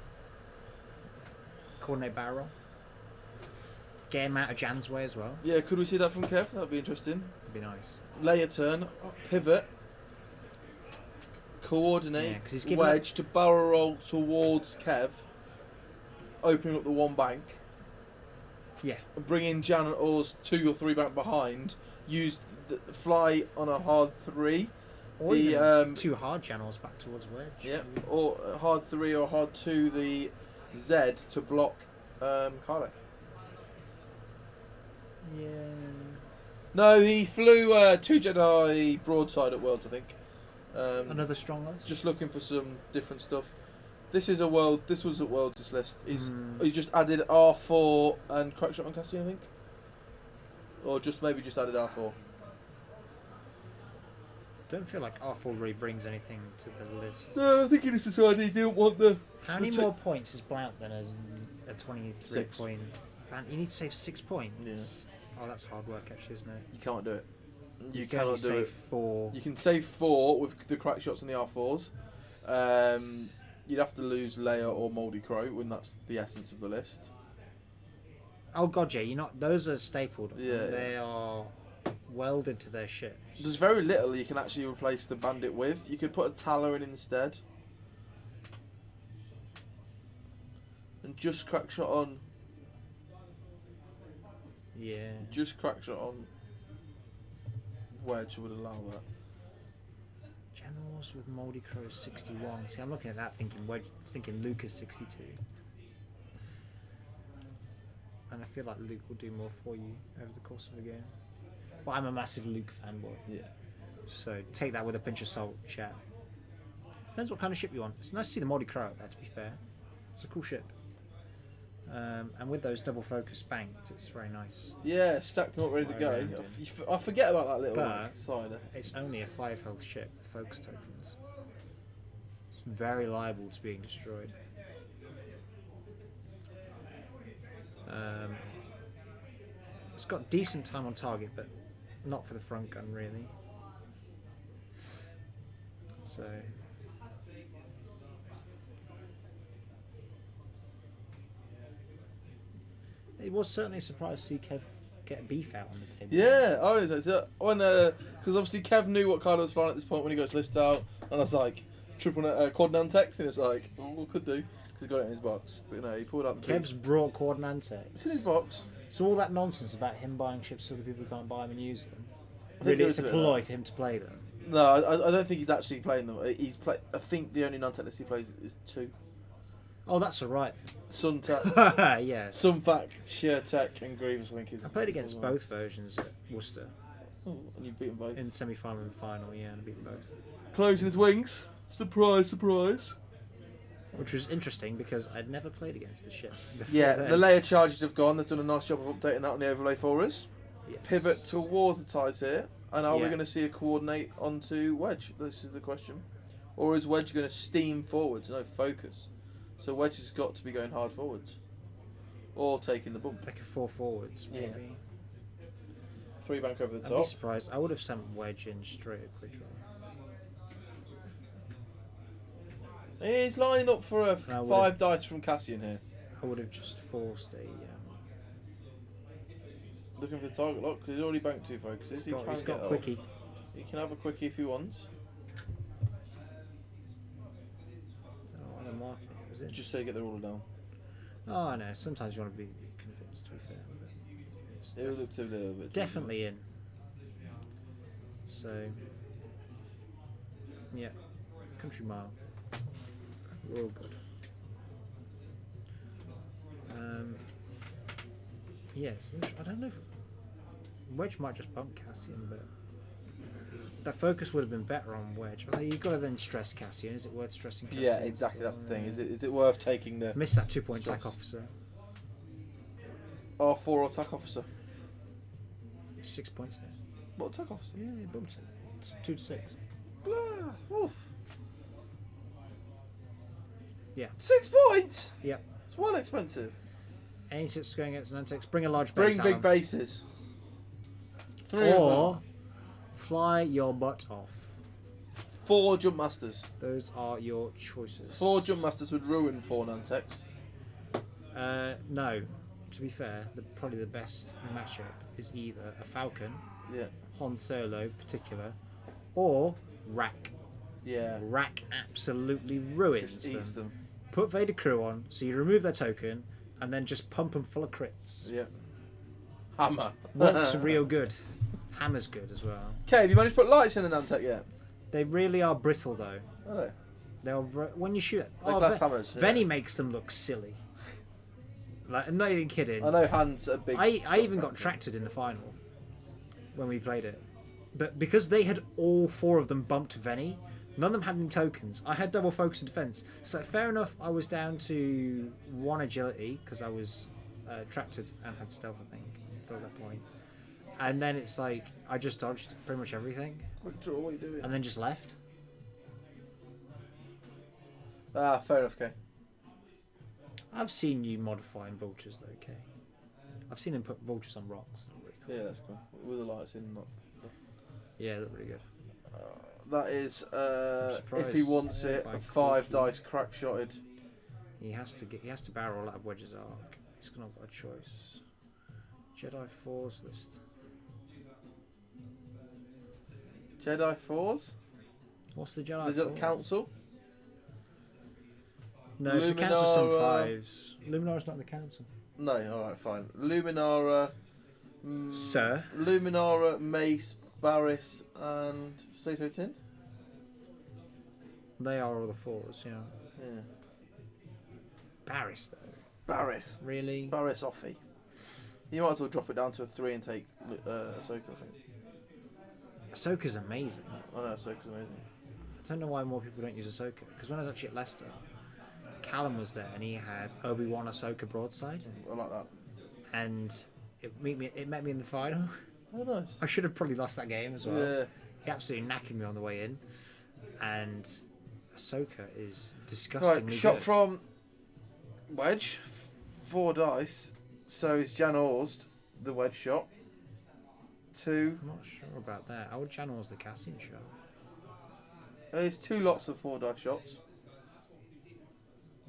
Coordinate barrel roll. Get him out of Jan's way as well.
Yeah, could we see that from Kev? That'd be interesting.
That'd be nice.
Layer turn, pivot,
Yeah,
coordinate,
'cause he's giving
wedge to barrel roll towards Kev, opening up the one bank,
Yeah.
bring in Jan and Oz 2 or 3 back behind, use the fly on a hard 3,
Or
the
even 2 hard channels back towards wedge.
yeah, or a hard 3 or hard 2 the Z to block Kylo.
Yeah.
No, he flew 2 Jedi broadside at Worlds, I think.
Another strong list.
Just looking for some different stuff. This is a world. This was at Worlds. This list is.
Mm.
He just added R4 and crackshot on Cassian, I think, or maybe just added R4.
Don't feel like R4 really brings anything to the list.
No, I think he just decided he didn't want the.
How many more points is Blount than a 23
6.
point? Man, you need to save 6 points.
Yeah.
Oh, that's hard work, actually, isn't it?
You can't do it. You
can only
cannot do
save
it.
4.
You can save 4 with the crack shots and the R4s. You'd have to lose Leia or Moldy Crow when that's the essence of the list.
Oh god, yeah, you're not. Those are stapled.
Yeah,
They are welded to their ships.
There's very little you can actually replace the bandit with. You could put a Talon in instead. And just crack shot on.
Yeah.
Just crack shot on. Wedge would allow that.
Generals with Moldy Crow 61. See, I'm looking at that thinking Luke is 62. And I feel like Luke will do more for you over the course of the game. But I'm a massive Luke fanboy.
Yeah.
So take that with a pinch of salt, chat. Depends what kind of ship you want. It's nice to see the Moldy Crow out there, to be fair. It's a cool ship. And with those double focus banked, it's very nice.
Yeah, stacked them up ready to go.
Very random.
I forget about that little
But-
side.
It's only a 5 health ship with focus tokens. It's very liable to being destroyed. It's got decent time on target, but not for the front gun, really. So... It was certainly a surprise to see Kev get a beef out on the table.
Yeah, I was when because obviously Kev knew what card I was flying at this point when he got his list out, and I was like quad Nantex, and it's like could do because he got it in his box, but no, he pulled out the
Kev's brought quad Nantex.
It's in his box.
So all that nonsense about him buying ships so that people can't buy them and use them,
I think
really
it
it's
was
a
a bit of
ploy for him to play them.
No, I don't think he's actually playing them. I think the only Nantex list he plays is 2.
Oh, that's alright.
Suntac,
Yeah.
Sunfac, Sheer Tech, and Grievous. I think is.
I played against both versions at Worcester
Oh, and you've beaten both.
in the semi-final and the final, yeah, and I beat them both.
Closing his wings. Surprise, surprise.
Which was interesting because I'd never played against the ship before
Yeah,
then.
the layer charges have gone. They've done a nice job of updating that on the overlay for us.
Yes.
Pivot towards the ties here. And are we
Yeah.
going to see a coordinate onto Wedge? This is the question. Or is Wedge going to steam forwards? No, focus. So Wedge has got to be going hard forwards. Or taking the bump.
Like a 4 forwards,
Yeah.
maybe.
3 bank over the
I'd be
top.
surprised. I would have sent Wedge in straight at quick draw.
He's lining up for a
I would've-
5 dice from Cassian here.
I would have just forced a...
Looking for the target lock because he's already banked 2 focuses.
he's got
get
quickie.
He can have a quickie if he wants.
I don't know why they're marking it. Was it?
Just so you get the ruler down.
Oh, I know. Sometimes you want to be convinced, to be fair. But it's
It looked a little bit.
definitely in. So, yeah. Country mile. We're all good. Yes, I don't know if Wedge might just bump Cassian, but that focus would have been better on Wedge. Although you've got to then stress Cassian. Is it worth stressing Cassian?
Yeah, exactly. That's the thing. Is it worth taking the
Missed that 2-point attack
Stress.
officer.
R4 attack officer?
6 points there.
What attack officer?
Yeah, he bumped it. It's 2 to 6.
Blah. Oof.
Yeah.
6 points.
Yep.
It's well expensive.
Any tips going against Nantex? Bring a large
Bring
base.
big
Alan.
bases. 3 of
Or
them.
fly your butt off.
4 jump masters.
Those are your choices.
4 jump masters would ruin 4 Nantex.
No. To be fair, probably the best matchup is either a Falcon,
Yeah.
Han Solo particular, or Rack.
Yeah.
Rack absolutely ruins
Just eats them.
Put Vader crew on, so you remove their token, and then just pump them full of crits.
Yeah. Hammer.
What's real good? Hammer's good as well.
Okay, have you managed to put lights in a Nantec yet?
They really are brittle though.
Are they?
They'll when you shoot.
Like glass hammers. Yeah.
Venny makes them look silly. Like, I'm not even kidding.
I know hands are big.
I even got tractored in the final when we played it, but because they had all 4 of them bumped Venny, none of them had any tokens. I had double focus and defense, so fair enough. I was down to 1 agility because I was tractored and had stealth. I think still at that point, and then it's like I just dodged pretty much everything,
Quick draw, what are you doing?
and then just left.
Ah, fair enough, okay.
I've seen you modifying vultures though, okay? I've seen him put vultures on rocks. Really cool.
Yeah, that's cool. With the lights in, not.
Yeah, they're really good.
That is,
surprised
if he wants it,
by
a 5
Corky.
dice crack shotted.
He has to barrel out of Wedge's arc. He's not got a choice. Jedi Force list.
Jedi 4s?
What's the Jedi
Is it
Force?
the council?
No, it's the council some
Luminara-
5s. Luminara's not in the council.
No, alright, fine. Luminara.
Sir?
Luminara, Mace, Barris, and Sato Tin?
They are all the 4s, yeah.
Yeah.
Barris though.
Barris.
Really?
Barris Offie. You might as well drop it down to a 3 and take Ahsoka, I think.
Ahsoka's amazing.
I know, Ahsoka's amazing.
I don't know why more people don't use Ahsoka. Because when I was actually at Leicester, Callum was there and he had Obi-Wan Ahsoka broadside.
I like that.
And it met me in the final.
Oh, nice.
I should have probably lost that game as well.
Yeah.
He absolutely knackered me on the way in. And Ahsoka is disgustingly
Right, shot
good.
from Wedge, 4 dice. So is Jan Orst. the wedge shot. 2.
I'm not sure about that. Our channel was the Cassian shot.
There's 2 lots of 4 dice shots.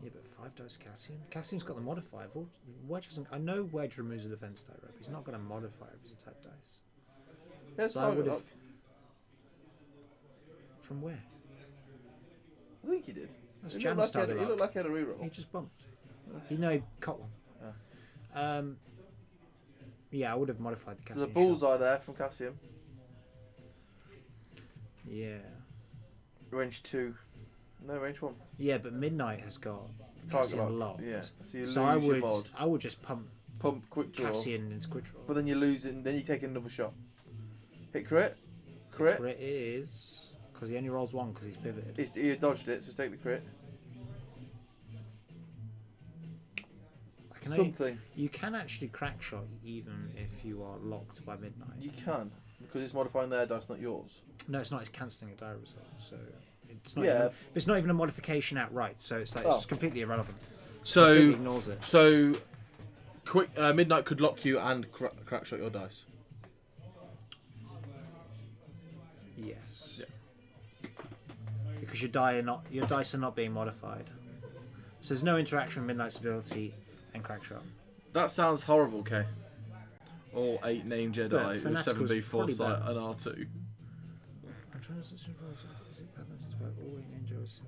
Yeah, but 5 dice Cassian. Cassian's got the modifier. Wedge hasn't. I know Wedge removes a defense die, but he's not going to modify his attack dice.
Yeah,
So I would have. From where?
I think he did.
That's
He
Jan
looked like
started.
he looked like he had a reroll.
He just bumped. He no caught one. Yeah, I would have modified the Cassian.
There's a bullseye there from Cassian.
Shot. Yeah.
Range 2. No, range 1.
Yeah, but Midnight has got
Target
Cassian
lock.
locked.
Yeah. So you
So
lose your mod.
I would just pump
Quick draw.
Cassian into quick draw.
But then you lose it and then you take another shot. Hit crit. Crit.
Crit is because he only rolls 1 because he's pivoted.
He dodged it, so take the crit.
I can
Something.
You can actually crack shot even if you are locked by Midnight.
You can. Because it's modifying their dice, not yours.
No, it's not. It's cancelling a die result. So it's not.
Yeah.
Even, it's not even a modification outright. So it's like it's completely irrelevant.
So,
Completely ignores it.
so quick. Midnight could lock you and crack shot your dice.
Yes.
Yeah.
Because your dice are not being modified. So there's no interaction with Midnight's ability and crack shot.
That sounds horrible, Kay. All 8 named Jedi
But
with
Fanatical's
7B
probably
foresight
better.
and R2.
I'm trying to surprise. Is it better to talk all 8 ninjas?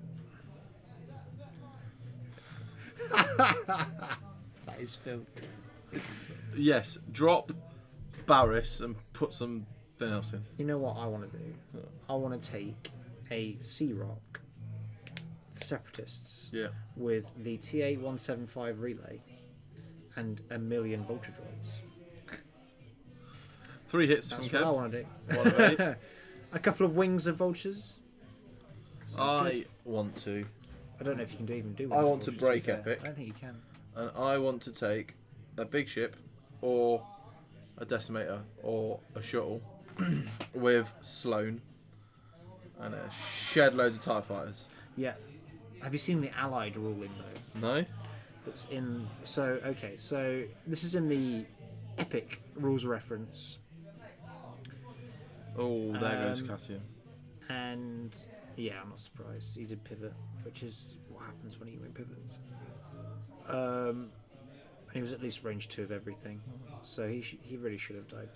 That is filthy.
Yes, drop Barris and put something else in.
You know what I want to do? I want to take a Sea Rock for Separatists
Yeah.
with the TA-175 relay and a million Vulture droids.
3 hits
That's
from
what I
Kev.
want to do.
1 of 8.
A couple of wings of vultures. Sounds
I
good.
want to.
I don't know if you can even do.
I
wings of
want to
vultures,
break
be fair.
Epic.
I don't think you can.
And I want to take a big ship or a decimator or a shuttle with Sloane and a shed loads of TIE fighters.
Yeah. Have you seen the Allied ruling though?
No?
That's in. So okay. So this is in the Epic rules reference.
Oh, there goes
Um,
Cassian.
And yeah, I'm not surprised. He did pivot, which is what happens when he win pivots. And he was at least range 2 of everything, so he really should have died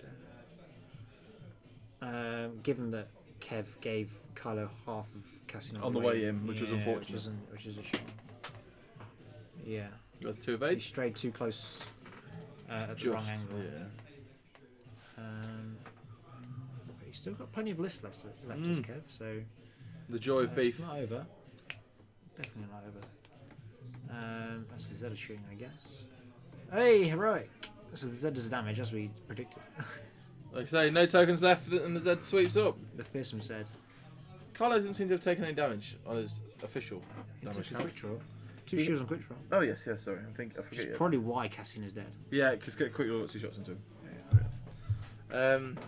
there. Given that Kev gave Kylo half of Cassian
On the way in, which was unfortunate.
which is a shame. Yeah,
That's 2 of
he
8.
strayed too close at the wrong angle.
Yeah.
But he's still got plenty of lists left as Kev, so.
The joy of beef.
It's not over. Definitely not over. That's the Zed shooting, I guess. Hey, heroic! So the Zed does damage, as we predicted.
Like I say, no tokens left and the Z sweeps up.
The fearsome Zed.
Carlo doesn't seem to have taken any damage on his official
He
damage
took a
count.
quick draw. 2 shields on quick draw.
Oh yes, sorry. I
Which
forget.
is probably why Cassian is dead.
Yeah, because get quick draw, 2 shots into him.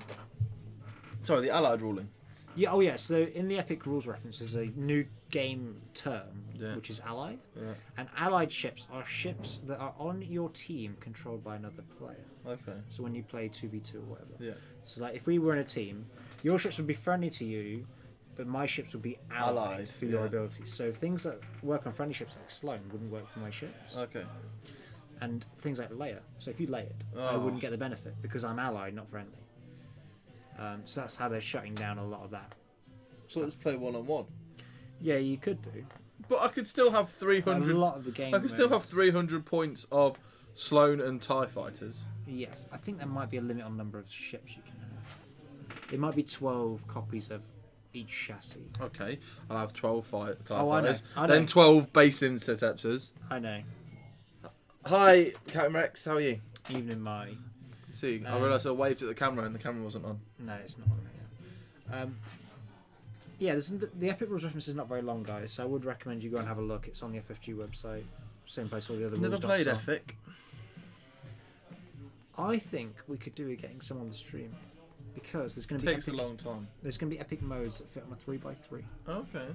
Sorry, the allied ruling.
Yeah, oh yeah, so in the Epic rules reference there's a new game term,
Yeah.
which is allied.
Yeah.
And allied ships are ships that are on your team controlled by another player.
Okay.
So when you play 2v2 or whatever.
Yeah.
So like if we were in a team, your ships would be friendly to you, but my ships would be allied,
Allied,
for your
yeah.
abilities. So things that work on friendly ships like Sloane wouldn't work for my ships.
Okay.
And things like layer. So if you layered, I
Oh.
wouldn't get the benefit because I'm allied, not friendly. So that's how they're shutting down a lot of that.
So let's play 1-on-1.
Yeah, you could do.
But I could still have
A
300.
lot of the game.
I could still have 300 points of Sloane and TIE fighters.
Yes, I think there might be a limit on number of ships you can have. It might be 12 copies of each chassis.
Okay, I'll have 12 TIE
Oh, I know,
fighters.
I know.
Then 12 base interceptors.
I know.
Hi, Captain Rex. How are you?
Even in my.
See, I realised I waved at the camera and the camera wasn't on.
No, it's not on right now. Yeah, the Epic Rules reference is not very long, guys, so I would recommend you go and have a look. It's on the FFG website, same place all the other
Never
rules
played
docs are.
Epic.
I think we could do it getting some on the stream because there's going to be
Takes a
epic,
long time.
there's going to be epic modes that fit on a 3x3.
Okay.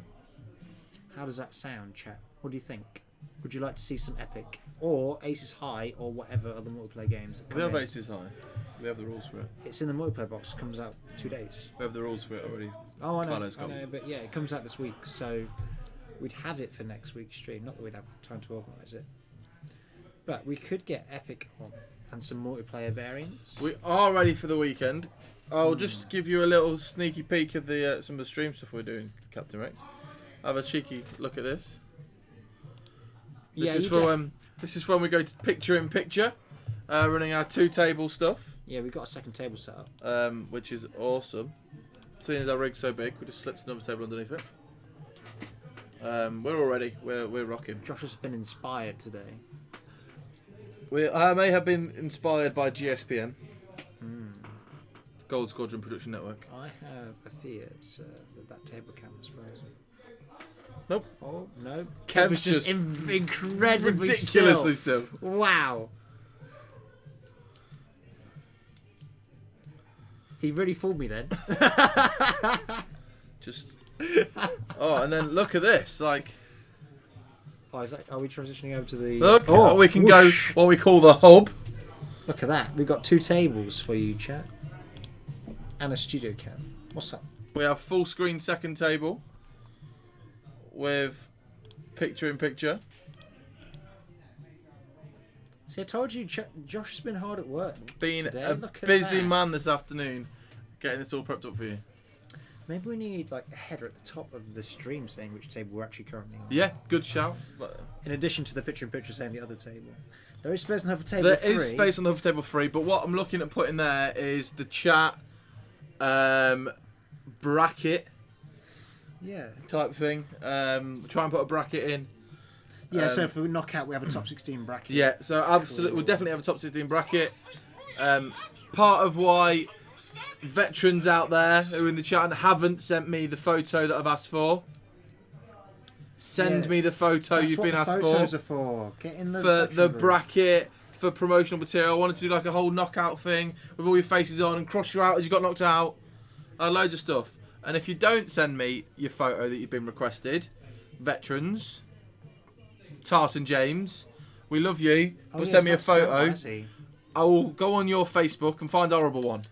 How does that sound, chat? What do you think? Would you like to see some Epic or Aces High or whatever other multiplayer games? That
We
come
have
in?
Aces High. We have the rules for it.
It's in the multiplayer box. Comes out 2 days.
We have the rules for it already.
Oh, I know.
Carlo's
I
got
know, but yeah, it comes out this week, so we'd have it for next week's stream. Not that we'd have time to organise it, but we could get Epic on and some multiplayer variants.
We are ready for the weekend. I'll just give you a little sneaky peek of the some of the stream stuff we're doing, Captain Rex. Have a cheeky look at this.
Yeah,
This is when we go to picture in picture, running our 2-table stuff,
Yeah, we got a second table set up.
which is awesome. Seeing as our rig's so big, we just slipped another table underneath it. We're all ready. We're rocking.
Josh has been inspired today.
I may have been inspired by GSPN, Gold Squadron Production Network.
I have a fear that table cam is frozen.
Nope.
Oh no,
Kev's
was just
just
incredibly
Ridiculously still.
Wow. He really fooled me then.
Just. Oh, and then look at this. Like,
Oh, are we transitioning over to the?
look,
Oh,
we can
whoosh.
go what we call the hub.
Look at that. We've got 2 tables for you, chat, and a studio cam. What's up?
We have full screen second table with picture in picture.
See, I told you, Josh has been hard at work.
Been
today.
a
Look at
busy
that.
man this afternoon, getting this all prepped up for you.
Maybe we need like a header at the top of the stream saying which table we're actually currently on.
Yeah, good shout. But
In addition to the picture-in-picture saying the other table. There is space on the other table.
there
3.
is space on the other table 3, but what I'm looking at putting there is the chat bracket
Yeah.
type thing. Try and put a bracket in.
Yeah. So if we knock out, we have a top 16 bracket.
Yeah, so absolutely, we'll definitely have a top 16 bracket. Part of why veterans out there who are in the chat and haven't sent me the photo that I've asked for, send
Yeah.
me the photo
That's
you've
what
been
the
asked
photos
for.
are for. Get in the
For the
veteran group.
bracket, for promotional material. I wanted to do like a whole knockout thing with all your faces on and cross you out as you got knocked out. Loads of stuff. And if you don't send me your photo that you've been requested, veterans, Tarson James, we love you,
Oh,
but
yeah,
send me a
it's not so
photo.
easy.
I will go on your Facebook and find a horrible one.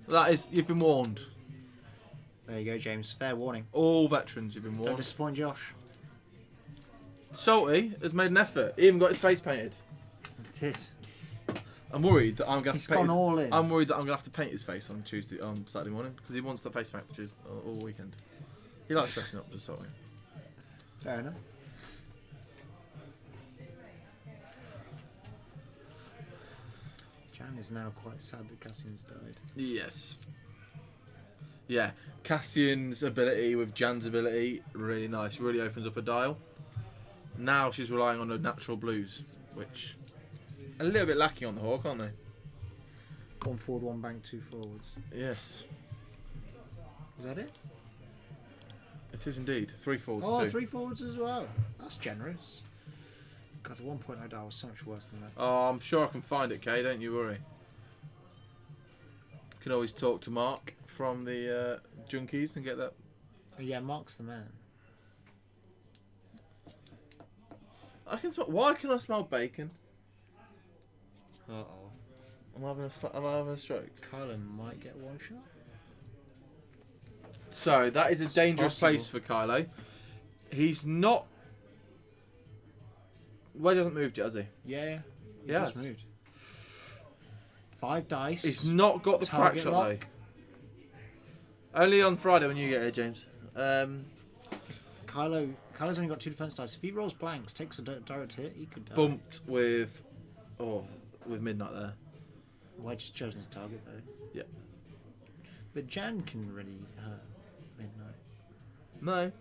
That is, you've been warned.
There you go, James. Fair warning.
All veterans, you've been
Don't
warned.
disappoint Josh.
Salty has made an effort. He even got his face painted.
It is.
I'm worried that I'm gonna.
He's
have to paint
gone all in.
I'm worried that I'm gonna have to paint his face on Saturday morning because he wants the face paint for all weekend. He likes dressing up, just Salty.
Fair enough. Jan is now quite sad that Cassian's died.
Yes. Yeah, Cassian's ability with Jan's ability, really nice. Really opens up a dial. Now she's relying on the natural blues, which a little bit lacking on the Hawk, aren't they?
1 forward, 1 bank, 2 forwards.
Yes,
Is that it?
it is indeed. 3 forwards.
Oh,
too.
3 forwards as well. That's generous. God, the 1.0 dial was so much worse than that.
Oh, I'm sure I can find it, Kay. Don't you worry. Can always talk to Mark from the Junkies and get that.
Oh, yeah, Mark's the man.
I can smell. Why can I smell bacon?
Uh-oh.
Am I having a stroke?
Kylan might get 1 shot.
So that is a
It's
dangerous
possible.
place for Kylo. He's not. Wedge hasn't moved yet, has he?
Yeah, he
Yes.
just moved. 5 dice.
He's not got the crack
Target
shot
lock.
though. Only on Friday when you get here, James.
Kylo's only got 2 defense dice. If he rolls blanks, takes a direct hit, he could die.
Bumped with Midnight there.
Wedge has chosen his target though.
Yeah.
But Jan can really hurt Midnight.
No.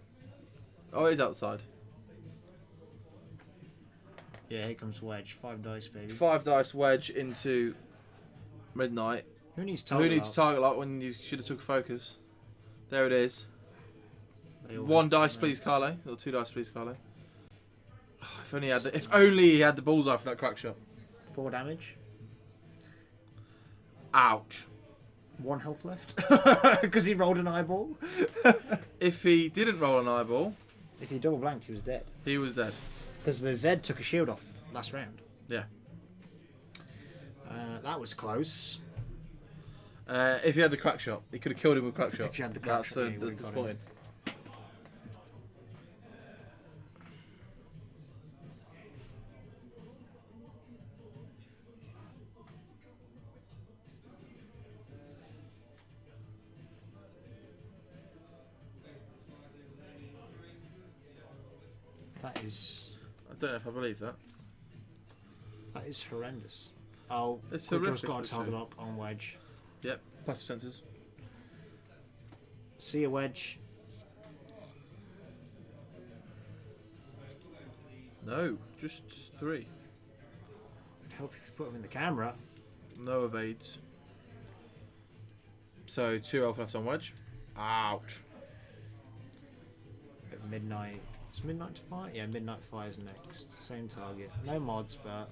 Oh, he's outside.
Yeah, here comes Wedge. 5 dice, baby.
5 dice wedge into Midnight.
Who needs target?
Who needs
lock?
target lock when you should have took a focus? There it is.
They all
1
have
dice,
something.
please, Carlo. Or 2 dice, please, Carlo. Oh, if only he had the bullseye for that crack shot.
4 damage.
Ouch.
1 health left. Because he rolled an eyeball.
If he didn't roll an eyeball,
If he double blanked, he was dead.
he was dead.
Because the Z took a shield off last round.
Yeah.
That was close.
If he had the crack shot, he could have killed him with crack shot.
If you had the crack shot, yeah, he
that's
would've got
disappointing.
That is
I don't know if I believe that.
horrendous. Oh,
It's
Quickdraw's
horrific,
got a
literally.
target lock on wedge.
Yep, passive sensors.
See a wedge.
No, just 3.
It'd help if you put him in the camera.
No evades. So 2 health left on wedge. Ouch.
At midnight. It's midnight to fire? Yeah, midnight fires next. Same target. No mods, but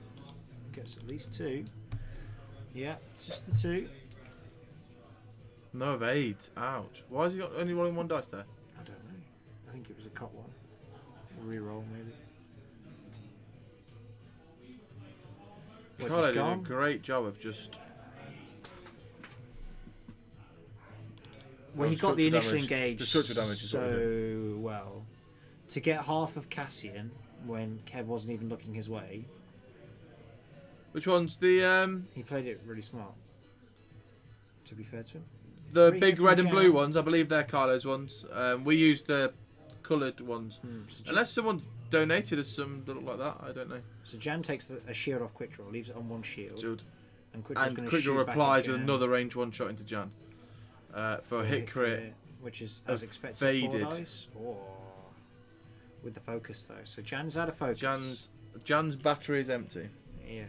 gets at least 2. Yeah, it's just the 2.
No evades. Ouch. Why has he got only rolling 1 dice there?
I don't know. I think it was a cut one. A reroll, maybe. Wedge
Carlo
is
did a
gone.
great job of just.
Well, he got the
structure
initial
damage.
engage
The structure damage is what he
so well. To get half of Cassian when Kev wasn't even looking his way,
Which one's the
he played it really smart. To be fair to him.
the
Three
big
here
red
from
and blue
Jan.
ones? I believe they're Carlo's ones. We used the coloured ones. Unless someone's donated us some that look like that, I don't know.
So Jan takes a shield off Quickdraw, leaves it on one shield,
Shield.
and Quickdraw's
And
going to
Quickdraw
shoot back at
replies with
Jan
another range 1 shot into Jan. For a hit crit.
which is as expected. 4
evaded.
dice. Oh. With the focus though, so Jan's out of focus.
Jan's battery is empty.
Yeah.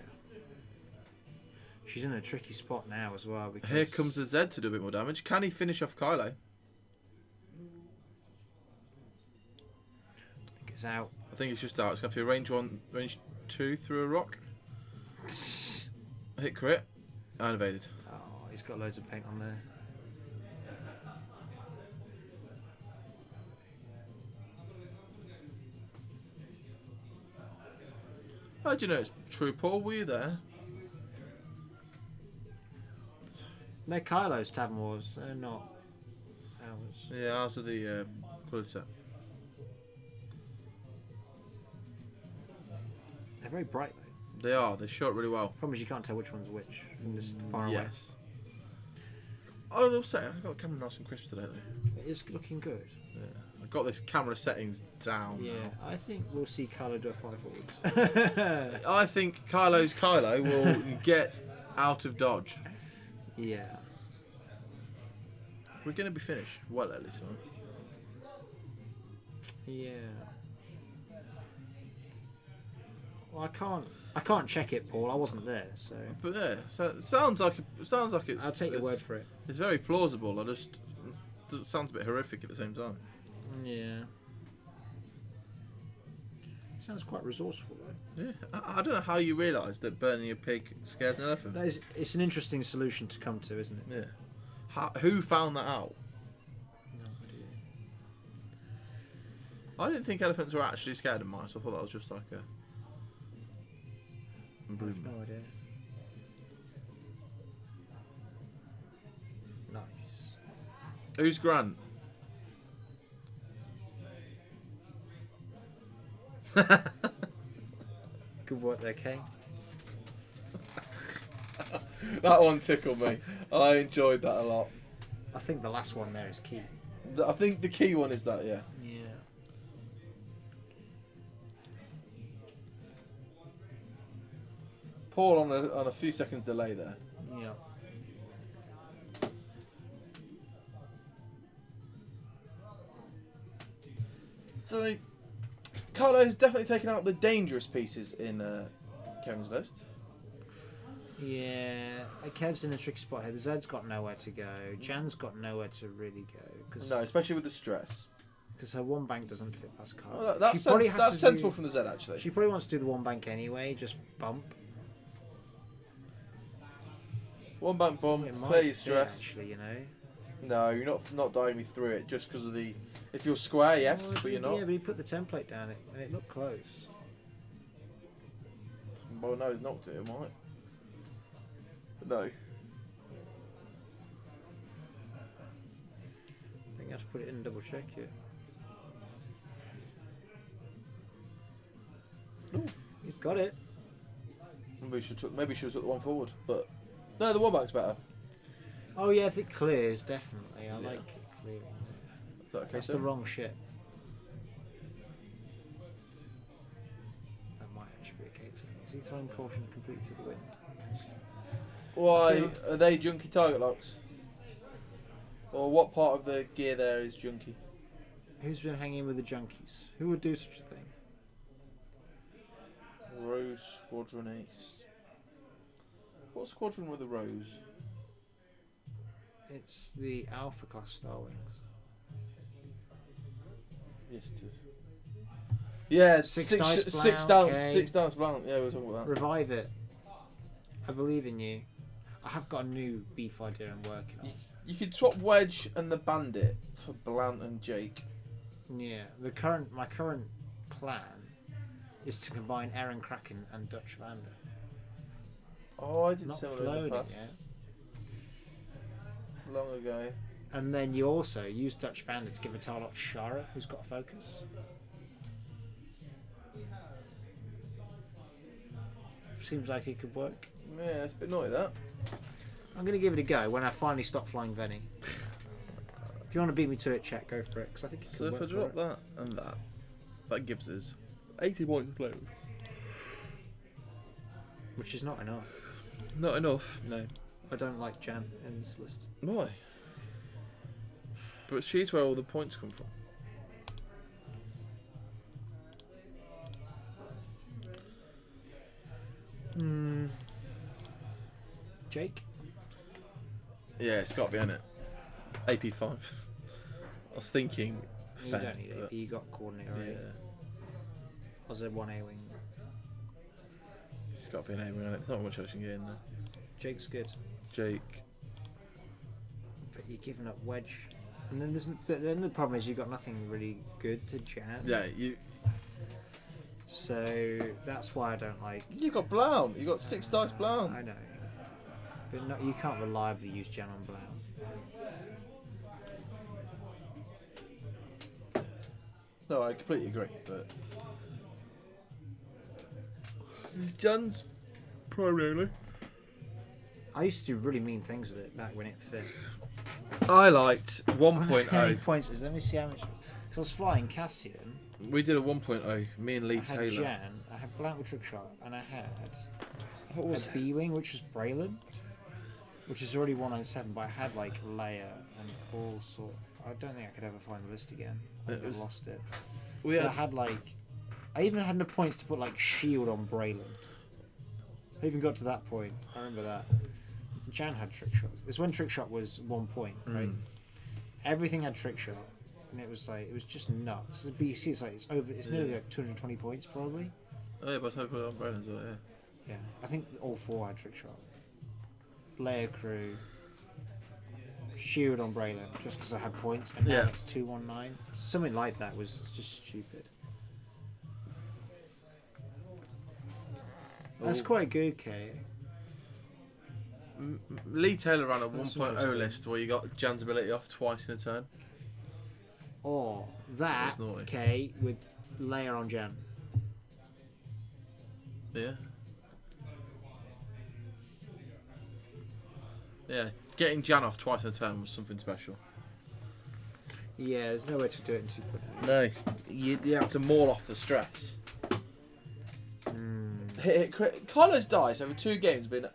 She's in a tricky spot now as well. Because
Here comes the Z to do a bit more damage. Can he finish off Kylo?
I think it's out.
I think it's just out. It's going to be a range 1, range 2 through a rock. Hit crit. And evaded.
Oh, he's got loads of paint on there.
How do you know it's true, Paul? Were you there?
They're Kylo's Tavern Wars. They're not ours.
Yeah, ours are the coloured set.
They're very bright though.
They are. They show it really well.
Problem is you can't tell which one's which from this far away.
Yes. I will say, I've got the camera nice and crisp today, though.
It is looking good.
Yeah. I've got this camera settings down
Yeah,
now.
I think we'll see Kylo do a 5 forwards.
I think Kylo's Kylo will get out of dodge.
Yeah.
We're going to be finished well early tonight.
Yeah. Well, I can't check it, Paul. I wasn't there, so
But yeah, so it sounds like it's.
I'll take your
it's-
word for it.
It's very plausible. It sounds a bit horrific at the same time.
Yeah. Sounds quite resourceful though.
Yeah, I don't know how you realise that burning a pig scares an elephant.
It's an interesting solution to come to, isn't it?
Yeah. Who found that out?
No idea.
I didn't think elephants were actually scared of mice. I thought that was just like a.
I have no idea. Nice.
Who's Grant?
Good work there, Kay.
That one tickled me. I enjoyed that a lot.
I think the last one there is key.
I think the key one is that, yeah.
Yeah.
Paul on a few seconds delay there.
Yeah.
So, Carlo's definitely taken out the dangerous pieces in Kevin's list.
Yeah. Kev's in a tricky spot here. The Zed's got nowhere to go. Jan's got nowhere to really go.
No, especially with the stress.
Because her one bank doesn't fit past Carlo.
Well, that's
She probably has
that's
to
sensible
do-
from the Z, actually.
She probably wants to do the one bank anyway, just bump.
One bank bomb,
It might
play your
fit,
stress.
actually, you know.
No, you're not diagonally through it just because of the. If you're square, yes,
Oh,
but you're
Yeah,
not.
but he put the template down it, and it looked close.
Well, no, he's knocked it, might. No.
I think you have to put it in and double check it.
Ooh.
He's got it.
Maybe should took the one forward, but no, the one back's better.
Oh yeah, if it clears, definitely. I
Yeah.
like it clearing.
Is that okay?
That's
sir?
the wrong shit. That might actually be okay too. Is he throwing caution completely to the wind? Yes.
Why are they junky target locks? Or what part of the gear there is junky?
Who's been hanging with the junkies? Who would do such a thing?
Rose Squadron Ace. What squadron with a rose?
It's the Alpha class Star Wings.
Yes, it is. Yeah,
Six
six
dice blank, okay.
six dice blank. Yeah, we were talking about that.
Revive it. I believe in you. I have got a new beef idea I'm working on.
You could swap Wedge and the Bandit for Blount and Jake.
Yeah, my current plan is to combine Aaron Kraken and Dutch Vander.
Oh, I did
Not
similar in
flown
the
it
past.
yet.
Long ago.
And then you also use Dutch Vander to give a Tarlok to Shara, who's got focus. Seems like it could work.
Yeah, it's a bit naughty that.
I'm going to give it a go when I finally stop flying Venny. If you want to beat me to it, chat, go for it. Because I think it could
So if
work
I drop
for it.
that and that gives us 80 points to play with.
Which is not enough.
Not enough.
No. I don't like Jan in this list.
Why? But she's where all the points come from.
Jake?
Yeah, it's got to be in it. AP5. I was thinking.
You
Fed,
don't need
but
AP, you got coordinator already.
yeah,
Was there one A-wing?
it's got to be an A wing on it. There's not much else you can get in there.
Jake's good.
Jake.
But you're giving up Wedge. And then but then the problem is you've got nothing really good to Jan.
Yeah, you
So that's why I don't like.
got Blount. You got 6 dice
I
Blount.
know. But no, you can't reliably use Jan on Blount.
No, I completely agree. But Jan's primarily.
I used to do really mean things with it back when it fit.
I liked
How many
1.0.
points is? Let me see how much. Because I was flying Cassian.
We did a 1.0. Me and Lee
I had
Taylor.
Jan. I had Blount with trick shot, and I had
What was
a B-wing, which was Braylon, which is already 197. But I had like Leia and all sort. I don't think I could ever find the list again. I think I lost it.
We
But I
had
had like. I even had enough points to put like shield on Braylon. I even got to that point. I remember that. Jan had trick shot. It's when trick shot was 1 point, right? Everything had trick shot, and it was like it was just nuts. The BC is like it's over. It's nearly like 220 points probably.
Oh yeah, but I put it on Brandon as well. Yeah.
Yeah, I think all 4 had trick shot. Layer crew, shield on Braylon, just because I had points, and now
Yeah.
it's 219. Something like that was just stupid. That's
Oh.
quite good, Kay.
Lee Taylor ran a
That's
1.0
interesting.
list where you got Jan's ability off twice in a turn.
Or that,
That's naughty.
Kay, with layer on Jan.
Yeah. Yeah, getting Jan off twice in a turn was something special.
Yeah, there's no way to do it in 2.0.
No, you had to maul off the stress. Carlos dice over 2 games have been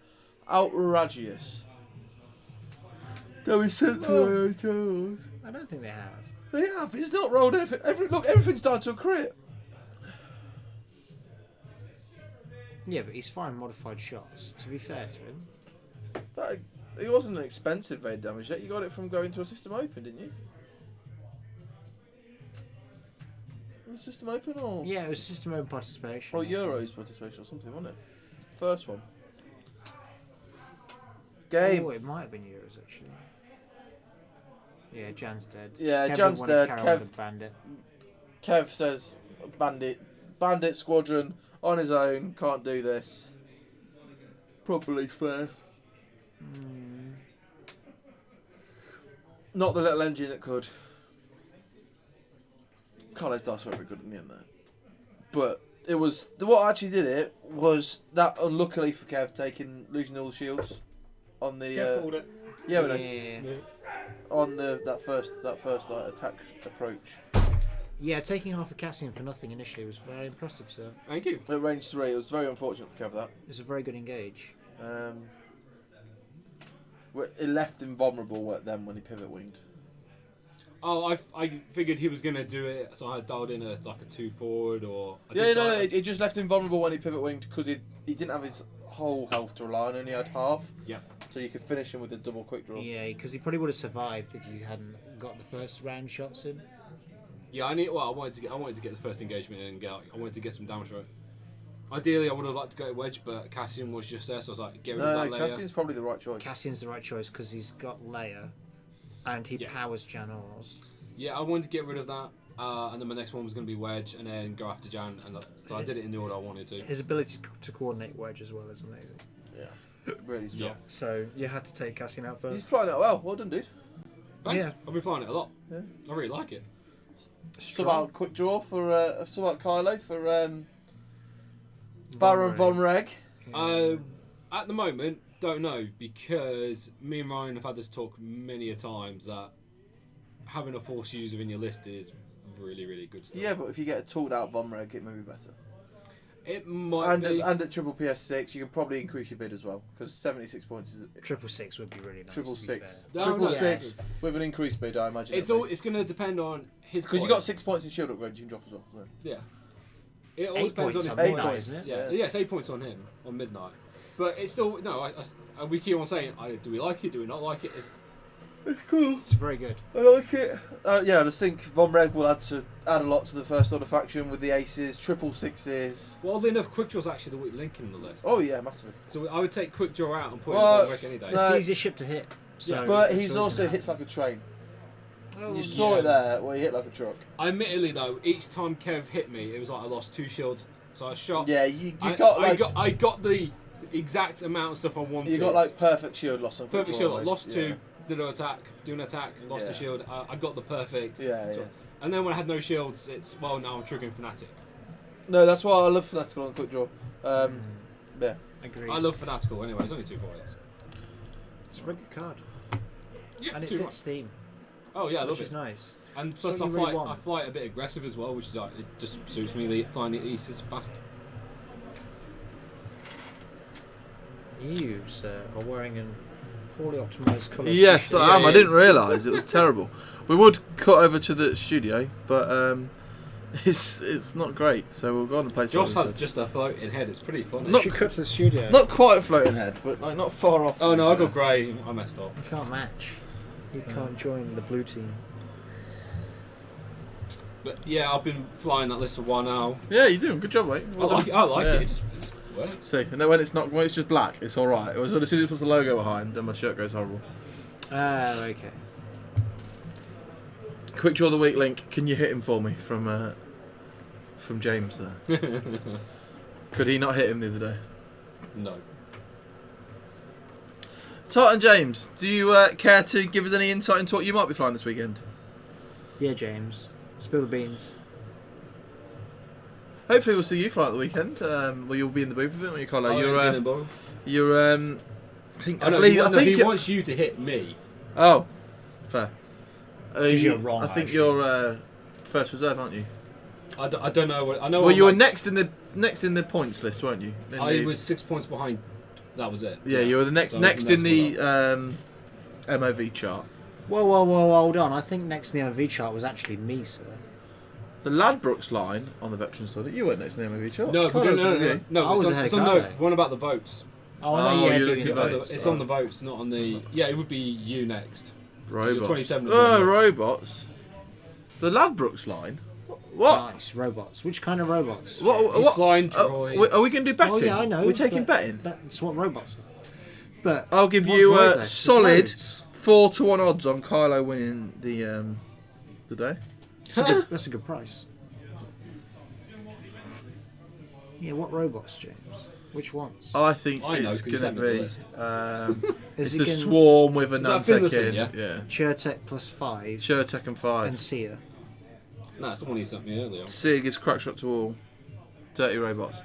outrageous. Don't be sent to hotels.
I don't think they have.
They have. He's not rolled anything. Look, everything's died to a crit.
Yeah, but he's firing modified shots, to be fair to him.
It wasn't an expensive raid damage yet. You got it from going to a system open, didn't you? Was it system open or?
Yeah, it was system open participation.
Or Euros participation or something, wasn't it? First one. Game.
Oh, it might have been Euros, actually. Yeah, Jan's dead.
Yeah,
Kev
Jan's
wanted
dead.
Carol
Kev-
with the bandit.
Kev says Bandit Squadron on his own, can't do this. Probably fair. Not the little engine that could. Carlo's dice weren't very good in the end though. But it was what actually did it was that unluckily for Kev losing all the shields on the
Called it.
yeah, we know.
Yeah.
On that first like attack approach.
Yeah, taking half a Cassian for nothing initially was very impressive, sir.
Thank you.
At range 3, it was very unfortunate for Kev that.
It was a very good engage.
It left him vulnerable then when he pivot winged.
Oh, I figured he was gonna do it, so I dialed in a 2 forward or.
It just left him vulnerable when he pivot winged because he didn't have his whole health to rely on, only had half.
Yeah.
So you could finish him with a double quick draw.
Yeah, because he probably would have survived if you hadn't got the first round shots in.
Yeah, I wanted to get the first engagement in and I wanted to get some damage for it. Ideally, I would have liked to go to wedge, but Cassian was just there, so I was like, get rid of that layer.
Cassian's probably the right choice.
Cassian's the right choice because he's got layer, and he powers Janors.
Yeah, I wanted to get rid of that, and then my next one was going to be wedge, and then go after Jan, and so I did it in the order I wanted to.
His ability to coordinate wedge as well is amazing.
Yeah, really strong.
Yeah.
So you had to take Cassian out first.
He's flying that well. Well done, dude.
Thanks.
Yeah.
I've been flying it a lot.
Yeah.
I really like it.
Sub out quick draw for sub out Kylo for Baron Von Reg.
At the moment, don't know, because me and Ryan have had this talk many a times that having a force user in your list is really, really good stuff.
Yeah, but if you get a tooled out Von Reg, it may be better.
It might be.
And at triple PS6, you can probably increase your bid as well because 76 points is
Triple six would be really nice.
triple
to be
six.
fair.
No,
Triple
no,
six with an increased bid, I imagine.
It's going to depend on his.
because you got 6 points in shield upgrade, you can drop as well. So.
Yeah. It all
8
depends on
points
his
on
Eight
Midnight,
points.
isn't it?
Yeah, yeah, it's 8 points on him on midnight. But it's still we keep on saying, do we like it? Do we not like it?
It's cool.
It's very good.
I like it. Yeah, I just think Von Reg will add a lot to the first order faction with the aces, triple sixes.
Well, oddly enough, quick draw's actually the weak link in the list.
Oh yeah, massively.
So I would take quick draw out and put
Well,
it in Reg any day.
It's the easiest ship to hit. So
Yeah.
But
it's
he's
always
also
gonna
hits like a train.
happen.
You saw it there where he hit like a truck.
Admittedly, though, each time Kev hit me, it was like I lost 2 shields. So I shot.
Yeah, you
I got the exact amount of stuff I wanted.
You got like perfect shield loss on quick
perfect
draw
shield.
almost,
Lost 2, did an attack, do an attack, lost
Yeah.
a shield. I got the perfect.
Yeah, yeah.
And then when I had no shields, it's now I'm triggering Fnatic.
No, that's why I love Fanatical on quick draw. Yeah.
Agreed.
I love Fanatical anyway. It's only 2 points.
It's a very good card,
Yeah,
and it
2
fits theme,
Oh yeah, I
which
love
is
it.
nice.
And plus,
So you really
I
want.
fly a bit aggressive as well, which is like it just suits me. Flying the East is fast.
You, sir, are wearing a poorly optimised colour.
Yes,
t-shirt.
I am.
Yeah,
I
yeah.
didn't realise it was terrible. We would cut over to the studio, but it's not great. So we'll go on and play.
Joss
some
has just a floating head. It's pretty funny.
Not-
She cut to the studio.
not quite a floating head, but like not far off.
Oh
to
no,
be
I got
fair.
grey. I messed up.
You can't match. You can't join the blue team.
But yeah, I've been flying that list for a while now.
Yeah, you're doing good job, mate. Well
I like
done.
it. I like
Yeah.
it. It just works.
See, and then when it's just black, it's all right. It was as soon as it puts the logo behind, then my shirt goes horrible.
Okay.
Quick draw the weak link. Can you hit him for me from James there? Could he not hit him the other day?
No.
Tartan James, do you care to give us any insight into what you might be flying this weekend?
Yeah, James. Spill the beans.
Hopefully we'll see you fly at the weekend. Well, you'll be in the booth with it, won't you, Carlo?
Oh,
You're I think
he
you're-
wants you to hit me.
Oh, fair.
'Cause you're wrong,
I think
actually.
you're first reserve, aren't you?
I don't know what I know.
Well,
I'm
you were
like-
next in the points list, weren't you? In
I
the-
was 6 points behind. That was it.
Yeah, you were the next
So I was
next
the
in the MOV chart.
Whoa, hold on. I think next in the MV chart was actually me, sir.
The Ladbrokes line on the veteran study. You weren't next in the MOV chart.
No, but
Carlo was
no,
with you.
no.
I was
It's
ahead
it's
of
on
Carlo.
one about the votes.
Oh,
Oh,
no, yeah,
you're
doing
looking
it.
at votes.
It's on the votes, not on the. Yeah, it would be you next.
Robots.
27 of
Oh,
them.
robots. The Ladbrokes line. What?
Nice robots. Which kind of robots?
What?
He's
what?
flying
Are
droids.
we going to do betting?
Oh yeah, I know.
We're taking
but
betting.
That's what robots are. But
I'll give
what
you
droid
a
list? There's
solid
loads.
4-1 odds on Kylo winning the day.
That's a good price. Yeah, what robots, James? Which ones?
I think
I know,
it's
'cause you
going
sent
to
me the
be.
list.
It's
it
the
gonna-
Swarm with a
Is that
Nantek
Finlayson,
in.
yeah?
Yeah.
Chertek plus 5
Chertek and 5.
and Sia.
No, it's the one he sent me earlier.
Sig is crackshot to all. Dirty robots.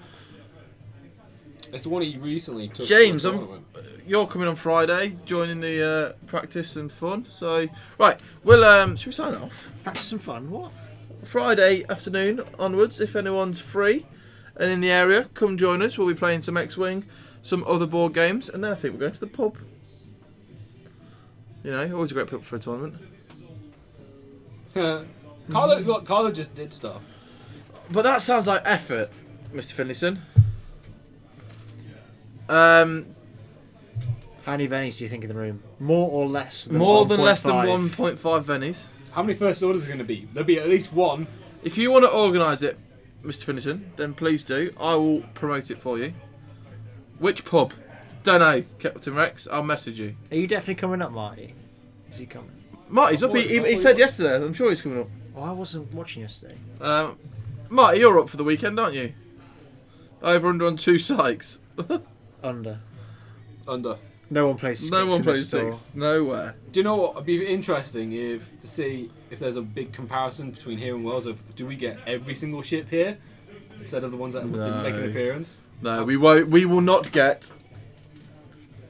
It's the one he recently took.
James,
to the tournament.
you're coming on Friday, joining the practice and fun. So, right, we'll should we sign off?
Practice some fun. What?
Friday afternoon onwards, if anyone's free and in the area, come join us. We'll be playing some X-Wing, some other board games, and then I think we're going to the pub. You know, always a great pub for a tournament.
Carlo just did stuff.
But that sounds like effort, Mr. Finlayson.
How many Vennies do you think in the room? More or less than
More than less than
1.5?
1.5 Vennies.
How many first orders are going to be? There'll be at least one.
If you want to organise it, Mr. Finlayson, then please do. I will promote it for you. Which pub? Don't know, Captain Rex. I'll message you.
Are you definitely coming up, Marty? Is he coming?
Marty's up. He said yesterday. I'm sure he's coming up.
Oh, I wasn't watching yesterday.
Marty, you're up for the weekend, aren't you? Over under on 2 Sykes.
Under.
Under.
No one plays 6
No one
in the
plays
store.
6. Nowhere.
Do you know what? It'd be interesting to see if there's a big comparison between here and Wales. Of do we get every single ship here instead of the ones that didn't make an
No.
appearance?
No, we won't. We will not get.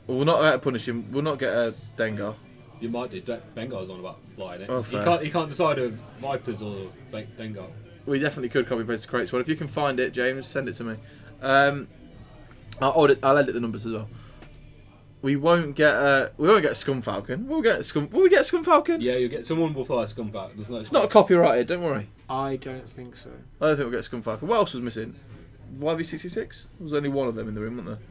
We'll not get a Punishing. We'll not get a Dengar.
You might do. Bengar's on about flying it.
Oh,
he
fair.
can't decide if Vipers or Bengar.
We definitely could copy paste the crates one. If you can find it, James, send it to me. I'll edit the numbers as well. We won't get a Scum Falcon. Will we get a Scum Falcon?
Yeah, you get someone will fly a Scumback. There's no.
It's not copyrighted. Don't worry.
I don't think so.
I don't think we'll get a Scum Falcon. What else was missing? YV66. There was only one of them in the room, wasn't there?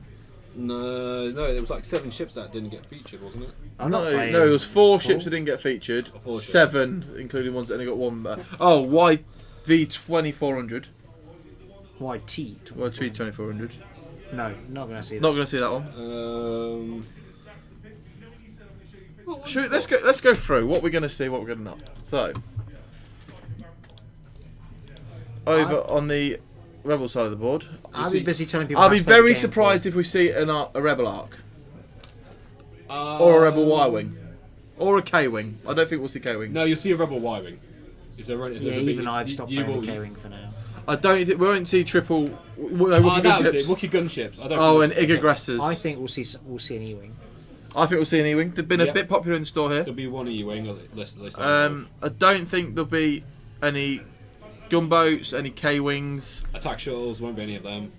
No, there was like 7 ships that didn't get featured, wasn't it?
I'm not playing.
No, there was 4 ships
Four?
that didn't get featured.
4 ships.
7, including ones that only got 1. Oh, YV2400.
YT.
YV2400.
No, not going to see that.
Not going to see that one. Let's go through what we're going to see, what we're going to not. So, over on the Rebel side of the board,
I'll be busy telling people.
I'll
how
be
to play the
very
game
surprised
for
if we see a Rebel Arc or a Rebel Y-Wing or a K-Wing. I don't think we'll see K-Wings.
No, you'll see a Rebel Y-Wing. If they're running, if
Yeah,
there's a big-
even I've stopped
you
playing
will-
the K-Wing for now.
I don't think we won't see triple. No,
Oh,
Wookiee
that was
gunships.
it. Wookiee gunships. I don't
Oh,
think
and
we'll see-
Ig aggressors.
I think we'll see an E-wing.
I think we'll see an E-wing. They've been a
Yep.
bit popular in the store here.
There'll be one E-wing. List.
I don't think there'll be any gunboats, any K-wings,
Attack shuttles won't be any of them.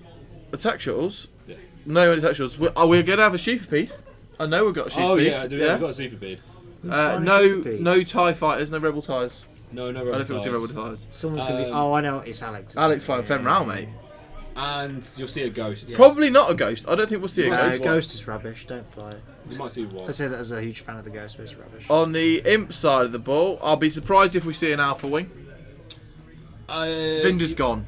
attack shuttles.
Yeah.
No attack shuttles. We're going to have a sheathpeed. I know we've got a sheathpeed.
Oh yeah, we've got a Seaford bead.
No TIE fighters, no Rebel TIEs.
No
I
Rebel
don't think we'll see
TIEs.
Rebel TIEs.
Someone's going to be.
Um,
Oh, I know. It's Alex.
Alex flying Fem Rao, mate.
And you'll see a ghost.
Probably not a ghost. I don't think we'll see a
No,
ghost.
Ghost is rubbish. Don't fly it.
You might see one.
I say that as a huge fan of the Ghost, but it's rubbish.
On the Imp side of the ball, I'll be surprised if we see an Alpha Wing. Vinder's gone.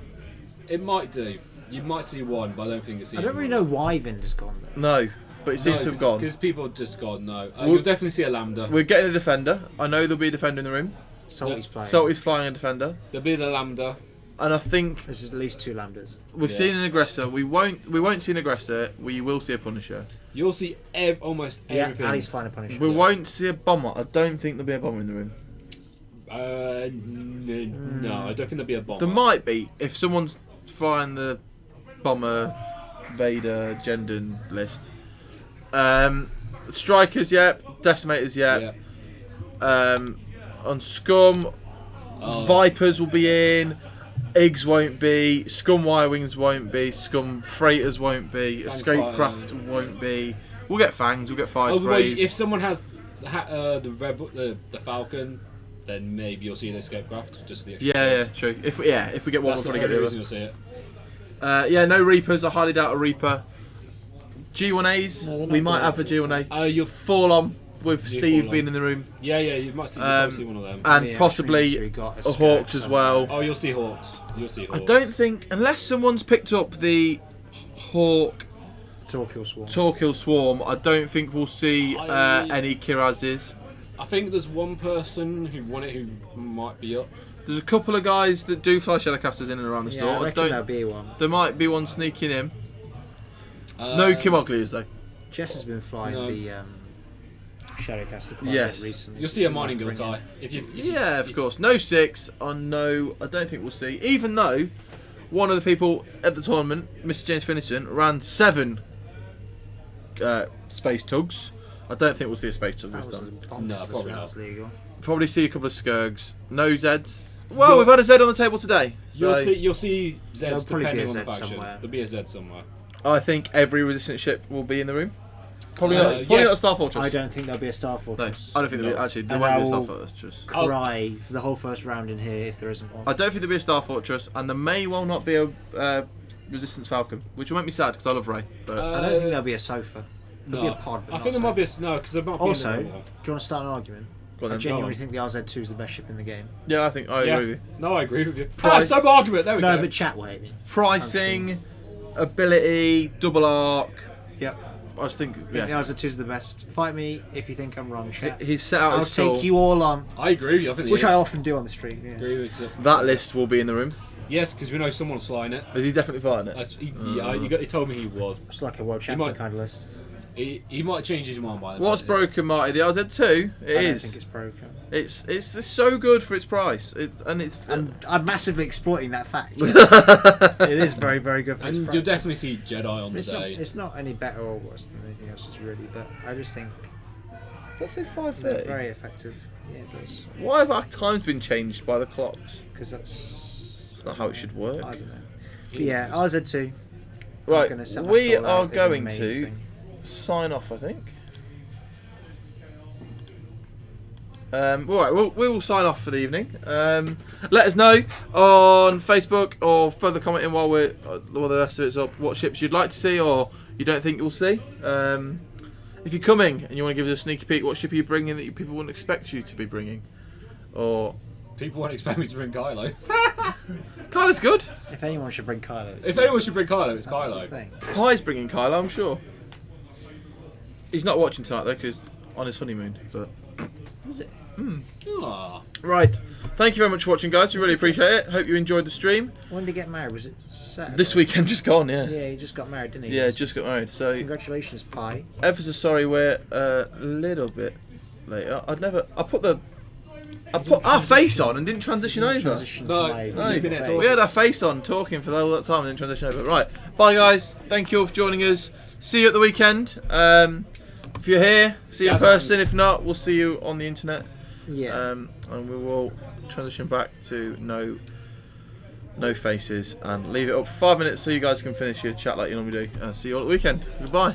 It might do. You might see one, but I don't think it's.
I don't really know why Vinder's gone though.
No, but it seems to have gone.
Because people have just gone no.
Well-
You'll definitely see a Lambda.
We're getting a defender. I know there'll be a defender in the room.
Salty's playing.
So he's flying a defender.
There'll be the Lambda.
And I think
There's at least 2 Lambdas.
we've
Yeah.
seen an aggressor. We won't see an aggressor. We will see a Punisher.
You'll see almost
Yeah,
everything.
Ali's flying a Punisher.
We won't see a bomber. I don't think there'll be a bomber in the room.
No, I don't think there'll be a bomb.
There might be if someone's flying the bomber, Vader, Jendon list. Strikers, yep. Decimators, yep.
Yeah.
On Scum,
Oh.
Vipers will be in. Iggs won't be. Scum Y-wings won't be. Scum freighters won't be.
Fang
Escapecraft won't be. We'll get fangs. We'll get fire
Oh, well,
sprays.
if someone has the Rebel, the Falcon, then maybe you'll see the Escapecraft just for the extra.
yeah,
points.
true. If we get one,
That's
we'll
the
probably get
only
the
reason
other.
you'll see it.
Yeah, no Reapers. I highly doubt a Reaper. G1As.
No, they're
We
not
might
good.
have a G1A.
You'll
Fall on with
You
Steve
fall
being
on.
in the room,
yeah, you might see, one of them.
and
Yeah,
possibly
so we got
a Hawks as well.
Oh, you'll see Hawks. You'll see
I
Hawks.
don't think unless someone's picked up the Hawk
Torquil Swarm.
Torquil Swarm, I don't think we'll see any Kirazes.
I think there's one person who won it who might be up.
There's a couple of guys that do fly Shadowcasters in and around the
Yeah,
store.
I reckon there'll be one.
There might be one sneaking in. No Kim Oglies though.
Jess has been flying
No.
the Shadowcaster quite
Yes.
a bit recently.
You'll
so
see a
she might
mining guild
bring it.
tie.
Yeah, of course. No 6 on no. I don't think we'll see. Even though one of the people at the tournament, Mr. James Finniton, ran 7 space tugs. I don't think we'll see a space tug
That
this
was
time.
No,
bonkers,
probably
that
not.
was legal.
Probably see a couple of Skirgs. No Zeds. Well, we've had a Z on the table today.
You'll
So
see
There'll
Zeds
probably be a
depending on the
Z
faction.
somewhere.
There'll be a Z somewhere.
I think every resistance ship will be in the room. Probably
Yeah.
not a Star Fortress.
I don't think there'll be a Star
No,
Fortress.
I don't think there'll be.
No.
Actually, there
And
won't be
I
a Star
will-
Fortress.
Cry for the whole first round in here if there isn't one.
I don't think there'll be a Star Fortress, and there may well not be a Resistance Falcon, which will make me sad because I love Ray. But
I don't think there'll be a sofa. There'll
No.
be a pod. But
I
not
think
a
there might be
sofa.
no, because there might be
Also,
another
do
one.
you want to start an argument?
go on
I
then.
genuinely think the RZ2 is the best ship in the game.
Yeah, I think I
Yeah.
agree with you.
No, I agree with you.
Price.
Sub argument. There we
No,
go.
but chat will hate me.
Pricing, ability, double arc.
Yep.
I just think,
I think
yeah,
the RZ2 is the best. Fight me if you think I'm wrong, chat.
he's set out
I'll
his stall.
take you all on,
I agree with you. I think
which
he
I
is.
often do on the stream. Yeah.
agree with you.
That list will be in the room.
Yes, because we know someone's flying it.
Is he definitely fighting it?
He told me he was.
It's like a world champion
might-
kind of list.
He might change his mind by the
What's broken, Marty? The RZ2? It
I don't
is.
think it's broken.
It's so good for its price. It's
And I'm massively exploiting that fact. Yes. It is very, very good for its
And
price.
you'll definitely see Jedi on the
It's not,
day.
it's not any better or worse than anything else, it's really, but I just think
let's say
they're
5:30.
very effective. Yeah, it does.
Why have our times been changed by the clocks?
Because that's.
It's not how it should work.
I don't know. But yeah, RZ2. I'm
Right,
gonna set my
we
stall
are
out, it's
going to
amazing.
sign off, I think. All right, we will sign off for the evening. Let us know on Facebook or further commenting while the rest of it's up what ships you'd like to see or you don't think you'll see. If you're coming and you want to give us a sneaky peek, what ship are you bringing that people wouldn't expect you to be bringing? Or
People won't expect me to bring Kylo.
Kylo's good.
If anyone should bring Kylo.
If anyone should bring Kylo, it's
that's the
Kylo.
thing.
Pie's bringing Kylo, I'm sure. He's not watching tonight though because on his honeymoon. But
Is it?
Aw.
right, thank you very much for watching, guys. We really appreciate it. Hope you enjoyed the stream.
When did he get married? Was it Saturday?
This weekend just gone, yeah.
Yeah, he just got married, didn't he?
Yeah, just got married. So
Congratulations, Pi.
ever so sorry we're a little bit later. I put our face on and didn't transition over.
Transition
No,
to my
you've
No,
been here
face.
talking.
we had our face on talking for all that time and then transition over. Right, bye guys. Thank you all for joining us. See you at the weekend. If you're here, see you in
Jazz
person.
hands.
If not, we'll see you on the internet.
Yeah.
And we will transition back to no faces and leave it up for 5 minutes so you guys can finish your chat like you normally do. See you all at the weekend. Goodbye.